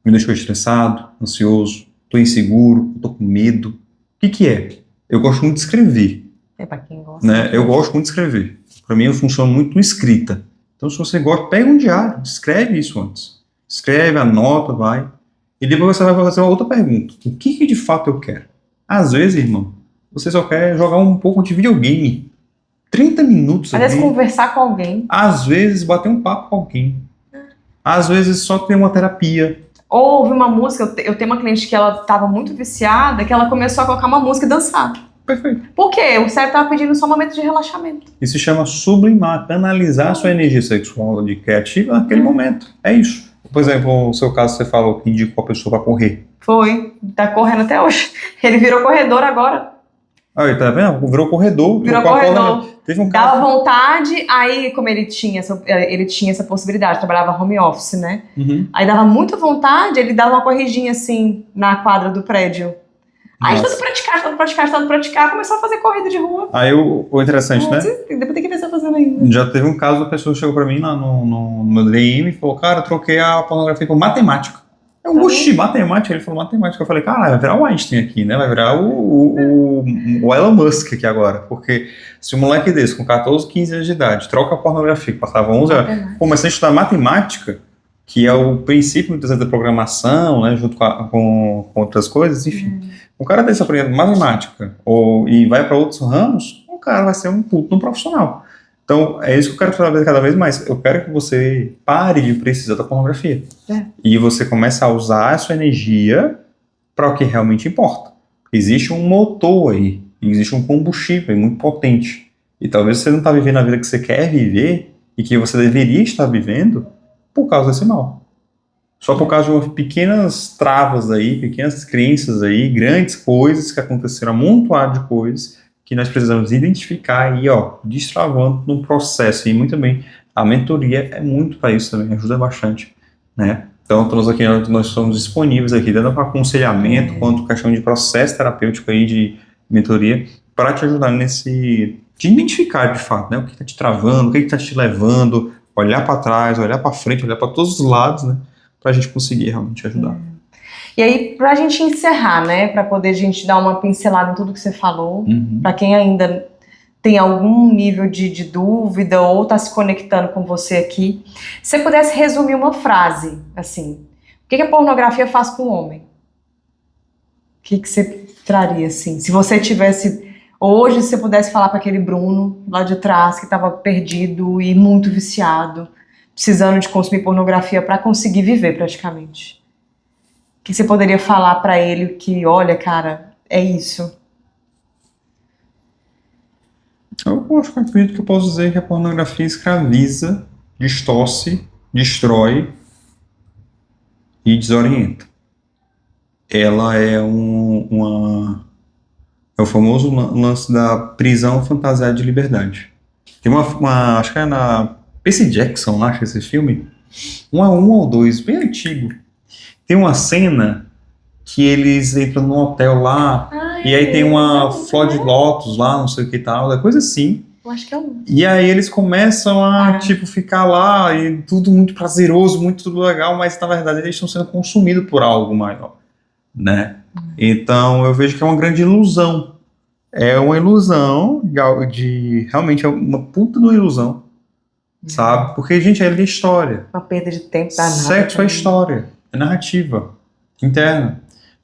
Me deixou estressado, ansioso, tô inseguro, tô com medo. O que é? Eu gosto muito de escrever. É pra quem gosta. Né? Eu gosto muito de escrever. Para mim, eu funciono muito no escrita. Então, se você gosta, pega um diário, escreve isso antes. Escreve, anota, vai. E depois você vai fazer uma outra pergunta. O que de fato eu quero? Às vezes, irmão, você só quer jogar um pouco de videogame. 30 minutos. Às vezes conversar com alguém. Às vezes bater um papo com alguém. Às vezes só ter uma terapia. Ou ouvir uma música. Eu tenho uma cliente que ela estava muito viciada, que ela começou a colocar uma música e dançar. Perfeito. Por quê? O cérebro estava pedindo só um momento de relaxamento. Isso se chama sublimar, canalizar a sua energia sexual de criativa naquele momento. É isso. Por exemplo, no seu caso, você falou que indicou a pessoa para correr. Foi. Tá correndo até hoje. Ele virou corredor agora. Aí, tá vendo? Virou corredor. Virou corredor. Teve um cara... Dava vontade, aí como ele tinha essa possibilidade, trabalhava home office, né? Uhum. Aí dava muita vontade, ele dava uma corridinha assim na quadra do prédio. Aí tanto praticar, começou a fazer corrida de rua. Aí o interessante, né? Depois tem que ver se tá fazendo ainda. Já teve um caso, a pessoa chegou pra mim lá no meu DM e falou, cara, eu troquei a pornografia por matemática. Eu gostei, matemática. Ele falou matemática. Eu falei, cara, vai virar o Einstein aqui, né? Vai virar o Elon Musk aqui agora. Porque se um moleque desse, com 14, 15 anos de idade, troca a pornografia, que passava 11 anos, começa a estudar matemática, que é o princípio da programação, né? Junto com outras coisas, enfim. O cara desse aprendendo matemática e vai para outros ramos, o cara vai ser um puto no profissional. Então, é isso que eu quero trazer cada vez mais. Eu quero que você pare de precisar da pornografia. E você comece a usar a sua energia para o que realmente importa. Existe um motor aí, existe um combustível muito potente. E talvez você não está vivendo a vida que você quer viver e que você deveria estar vivendo por causa desse mal. Só por causa de umas pequenas travas aí, pequenas crenças aí, grandes coisas que aconteceram, amontoado de coisas que nós precisamos identificar e, destravando no processo. E muito bem, a mentoria é muito para isso também, ajuda bastante, né? Então, nós somos disponíveis aqui, tanto para aconselhamento, quanto questão de processo terapêutico aí, de mentoria, para te ajudar de identificar, de fato, né? O que está te travando, o que está te levando, olhar para trás, olhar para frente, olhar para todos os lados, né? Para a gente conseguir realmente ajudar. E aí, pra gente encerrar, né, pra poder a gente dar uma pincelada em tudo que você falou, pra quem ainda tem algum nível de dúvida ou tá se conectando com você aqui, se você pudesse resumir uma frase, assim, o que a pornografia faz com o homem? O que você traria, assim? Se você tivesse, hoje, se você pudesse falar pra aquele Bruno lá de trás, que tava perdido e muito viciado, precisando de consumir pornografia pra conseguir viver, praticamente. O que você poderia falar pra ele que, olha, cara, é isso? Eu acredito que eu posso dizer que a pornografia escraviza, distorce, destrói e desorienta. Ela é é o famoso lance da prisão fantasiada de liberdade. Tem acho que é na Percy Jackson, lá, acho que esse filme, um ou dois, bem antigo. Tem uma cena que eles entram num hotel lá, e aí tem uma flor de lótus lá, não sei o que e tal, coisa assim. Eu acho que é um. E aí eles começam a, ficar lá, e tudo muito prazeroso, tudo legal, mas na verdade eles estão sendo consumidos por algo maior, né? Então eu vejo que é uma grande ilusão. É uma ilusão realmente é uma puta de uma ilusão, sabe? Porque, gente, é história. Uma perda de tempo danada. Sexo é história, é narrativa interna.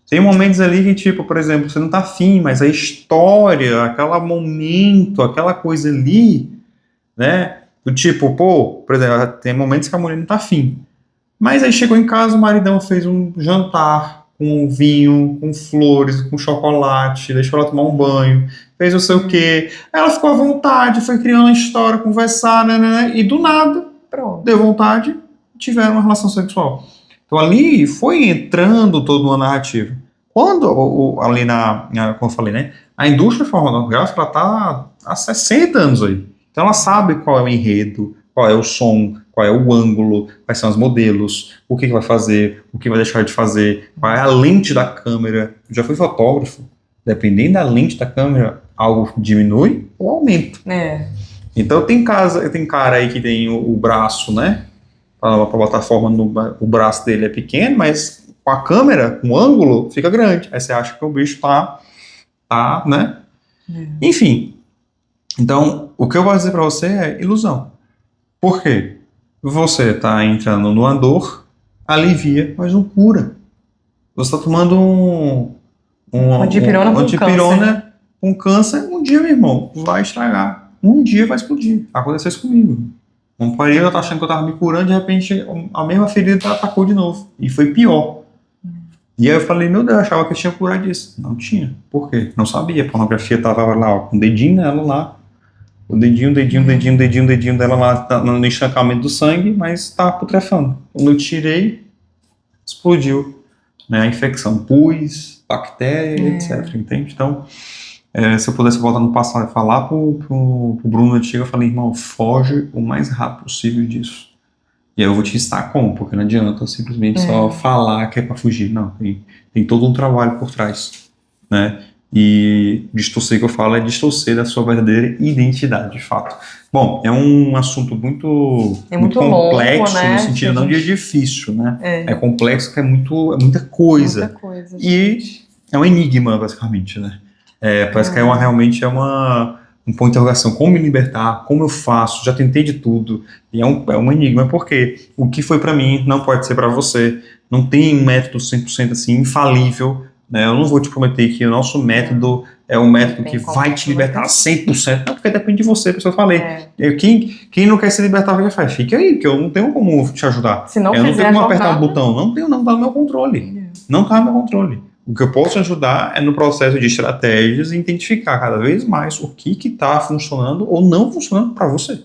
Tem momentos ali que, por exemplo, você não tá afim, mas a história, aquele momento, aquela coisa ali, né? Do por exemplo, tem momentos que a mulher não tá afim. Mas aí chegou em casa, o maridão fez um jantar com vinho, com flores, com chocolate, deixou ela tomar um banho, fez não sei o quê. Ela ficou à vontade, foi criando a história, conversar, né? E do nada, deu vontade, tiveram uma relação sexual. Então ali foi entrando toda uma narrativa. Quando ali como eu falei, né, a indústria pornográfica ela tá há 60 anos aí. Então ela sabe qual é o enredo, qual é o som, qual é o ângulo, quais são os modelos, o que vai fazer, o que vai deixar de fazer, qual é a lente da câmera. Eu já fui fotógrafo. Dependendo da lente da câmera, algo diminui ou aumenta. É. Então tem cara aí que tem o braço, né? pra botar forma o braço dele é pequeno, mas com a câmera, com o ângulo, fica grande. Aí você acha que o bicho tá, né? Enfim. Então, o que eu vou dizer pra você é ilusão. Por quê? Você tá entrando numa dor, alivia, mas não cura. Você tá tomando antipirona com câncer, um dia, meu irmão, vai estragar. Um dia vai explodir. Aconteceu isso comigo. Um parede, eu tava achando que eu tava me curando, de repente a mesma ferida atacou de novo. E foi pior. E aí eu falei, meu Deus, eu achava que eu tinha curado disso. Não tinha. Por quê? Não sabia. A pornografia tava lá, ó, com o dedinho nela lá. O dedinho dela lá no estancamento do sangue, mas tá putrefando. Quando eu tirei, explodiu. Né, a infecção, pus, bactéria, etc. Entende? Então, se eu pudesse voltar no passado e falar pro Bruno antigo, eu falei, irmão, foge o mais rápido possível disso. E aí eu vou te ensinar como, porque não adianta eu simplesmente só falar que é pra fugir. Não, tem todo um trabalho por trás, né? E distorcer que eu falo é distorcer da sua verdadeira identidade, de fato. Bom, é um assunto muito complexo, longo, né? No sentido não de difícil, né? É complexo porque é muita coisa. E é um enigma, basicamente, né? Parece que realmente é um ponto de interrogação. Como me libertar? Como eu faço? Já tentei de tudo. E é um enigma, porque o que foi pra mim não pode ser pra você. Não tem um método 100% assim, infalível. Eu não vou te prometer que o nosso método é um método que vai te libertar 100%, não, porque depende de você, por isso eu falei. Quem não quer se libertar, o que faz? Fica aí, que eu não tenho como te ajudar. Se não eu não tenho como apertar o botão, não tá no meu controle. Não tá no meu controle. O que eu posso te ajudar é no processo de estratégias e identificar cada vez mais o que tá funcionando ou não funcionando para você.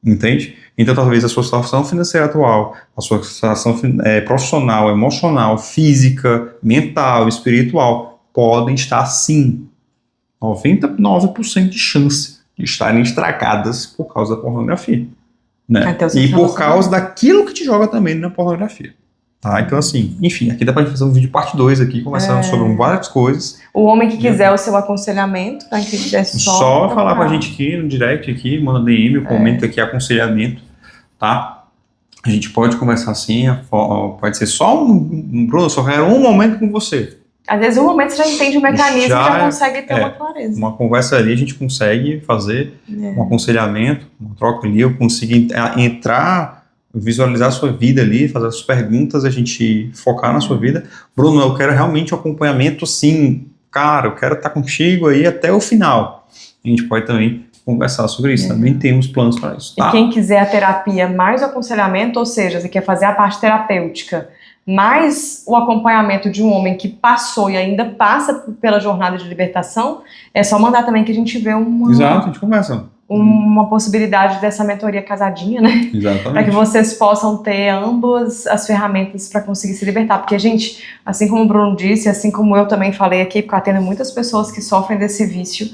Entende? Então, talvez a sua situação financeira atual, a sua situação profissional, emocional, física, mental, espiritual, podem estar, sim, 99% de chance de estarem estragadas por causa da pornografia. Né? E por causa daquilo que te joga também na pornografia. Tá? Então, assim, enfim, aqui dá pra gente fazer um vídeo parte 2 aqui, conversando sobre várias coisas. O homem que quiser o seu aconselhamento, tá? Que quiser só falar com a gente aqui no direct, aqui, manda DM, comenta aqui aconselhamento, tá? A gente pode conversar assim, pode ser só Bruno, eu só quero um momento com você. Às vezes, um momento você já entende o mecanismo e já consegue ter uma clareza. Uma conversa ali, a gente consegue fazer um aconselhamento, uma troca ali, eu consigo entrar, visualizar a sua vida ali, fazer as perguntas, a gente focar na sua vida. Bruno, eu quero realmente um acompanhamento, sim, cara, eu quero estar contigo aí até o final. A gente pode também conversar sobre isso, também temos planos para isso. Tá? E quem quiser a terapia mais o aconselhamento, ou seja, você quer fazer a parte terapêutica, mais o acompanhamento de um homem que passou e ainda passa pela jornada de libertação, é só mandar também que a gente vê Exato, a gente conversa. Uma possibilidade dessa mentoria casadinha, né? Exatamente. Para que vocês possam ter ambas as ferramentas para conseguir se libertar. Porque, gente, assim como o Bruno disse, assim como eu também falei aqui, porque eu atendo muitas pessoas que sofrem desse vício,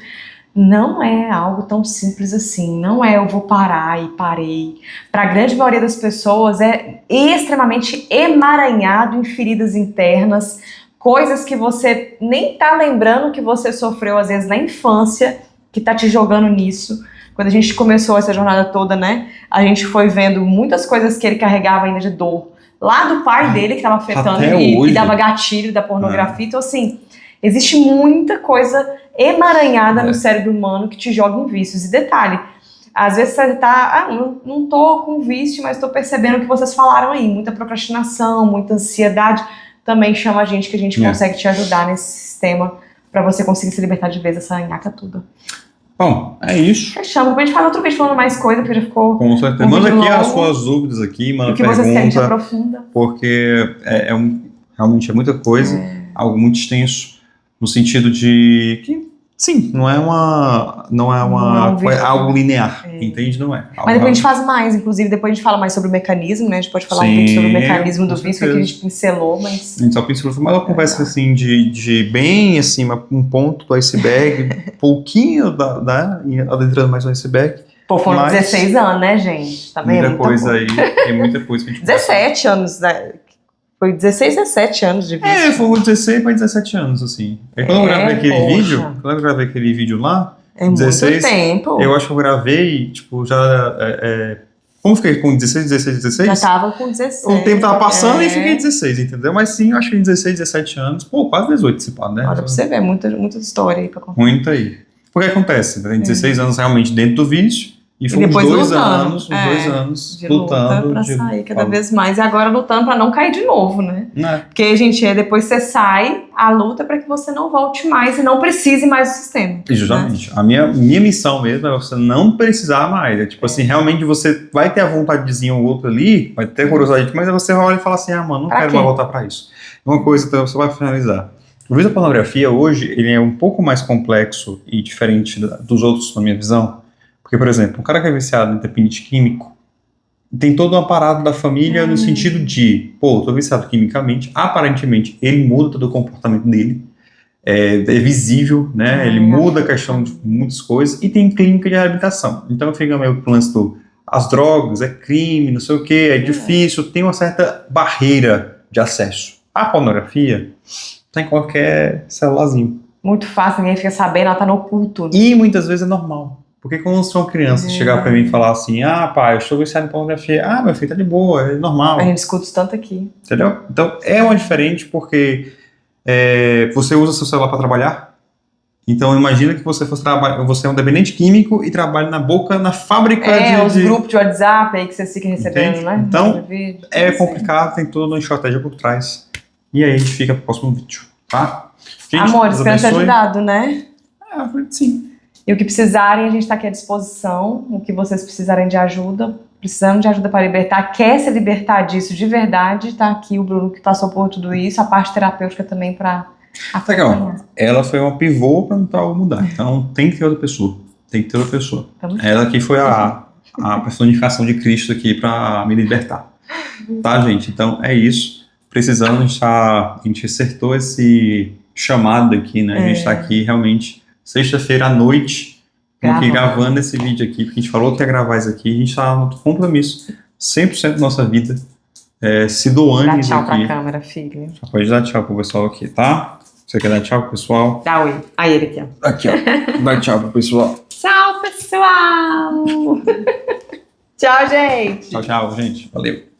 não é algo tão simples assim. Não é eu vou parar e parei. Para a grande maioria das pessoas é extremamente emaranhado em feridas internas, coisas que você nem tá lembrando que você sofreu às vezes na infância, que tá te jogando nisso. Quando a gente começou essa jornada toda, né, a gente foi vendo muitas coisas que ele carregava ainda de dor lá do pai dele, que estava afetando e dava gatilho da pornografia. Então, assim, existe muita coisa emaranhada no cérebro humano que te joga em vícios. E detalhe, às vezes você tá, não tô com vício, mas tô percebendo o que vocês falaram aí, muita procrastinação, muita ansiedade, também chama a gente que a gente consegue te ajudar nesse sistema para você conseguir se libertar de vez dessa nhaca toda. Bom, é isso. Fechamos. Depois a gente faz outro vídeo falando mais coisa, porque já ficou. Com certeza. Manda aqui as suas dúvidas aqui, manda pergunta. O que vocês querem, a gente aprofunda. Porque realmente é muita coisa, algo muito extenso, no sentido de que, sim, não é algo linear, entende? Não é. Mas depois a gente faz mais, inclusive, depois a gente fala mais sobre o mecanismo, né? A gente pode falar um pouco sobre o mecanismo do vício, que a gente pincelou, mas... A gente só pincelou, foi mais uma conversa, assim, de bem, assim, um ponto do iceberg, pouquinho adentrando mais no iceberg. Pô, foram 16 anos, né, gente? Tá vendo? Muita coisa aí, tem muita coisa que a gente 17 anos, né? Foi 16, 17 anos de vídeo. Foi 16 para 17 anos, assim. Aí quando eu gravei aquele vídeo, lá, é 16, muito tempo. Eu acho que eu gravei, tipo, já Como fiquei com 16, 16? Já tava com 16. O tempo tava passando e fiquei 16, entendeu? Mas sim, eu acho que 16, 17 anos, pô, quase 18 esse pá, né? Olha pra você ver, muita história aí pra contar. Muito aí. Porque acontece, tem 16 anos realmente dentro do vício, e fomos depois dois lutando. anos, uns 2 anos De lutando. luta pra sair cada vez mais. E agora lutando pra não cair de novo, né? Porque, gente, depois você sai, a luta é pra que você não volte mais e não precise mais do sistema. Justamente. Né? A minha missão mesmo é você não precisar mais. É tipo assim, realmente você vai ter a vontadezinha ou outra ali, vai ter curiosidade, mas aí você olha e fala assim, mano, não quero mais voltar pra isso. Uma coisa, então, você vai finalizar. O vício da pornografia hoje, ele é um pouco mais complexo e diferente dos outros, na minha visão. Porque, por exemplo, um cara que é viciado em dependente químico tem todo um aparato da família no sentido de, pô, tô viciado quimicamente, aparentemente ele muda todo o comportamento dele, é visível, né? Ele muda a questão de muitas coisas e tem clínica de reabilitação. Então fica meio que o lance as drogas, é crime, não sei o que, é difícil, tem uma certa barreira de acesso. A pornografia tá em qualquer celularzinho. Muito fácil, ninguém fica sabendo, ela tá no oculto. E muitas vezes é normal. Porque quando são crianças chegar pra mim e falar assim, pai, eu estou viciado em pornografia, meu filho, tá de boa, é normal. A gente escuta isso tanto aqui. Entendeu? Então é uma diferente porque você usa seu celular para trabalhar. Então imagina que você é um dependente químico e trabalha na fábrica os grupos de WhatsApp aí que você fica recebendo, entende? né? Então é complicado, tem toda uma estratégia por trás. E aí a gente fica pro próximo vídeo, tá? Gente, amor, espero ter ajudado, né? Sim. E o que precisarem, a gente está aqui à disposição. O que vocês precisarem de ajuda, precisando de ajuda para libertar, quer se libertar disso de verdade, está aqui o Bruno que passou por tudo isso, a parte terapêutica também para legal. Ela foi uma pivô para não mudar. Então tem que ter outra pessoa. Ela aqui foi a personificação de Cristo aqui para me libertar. Tá, gente? Então é isso. Precisando, a gente acertou esse chamado aqui, né? A gente está aqui realmente sexta-feira à noite, aqui gravando esse vídeo aqui, porque a gente falou que ia gravar isso aqui, a gente está no compromisso 100% da nossa vida, se doando isso aqui. Dá tchau pra câmera, filho. Já pode dar tchau pro pessoal aqui, tá? Você quer dar tchau pro pessoal? Dá oi. Aí ele aqui, ó. Aqui, ó. Dá tchau pro pessoal. Tchau, pessoal! Tchau, gente! Tchau, gente. Valeu.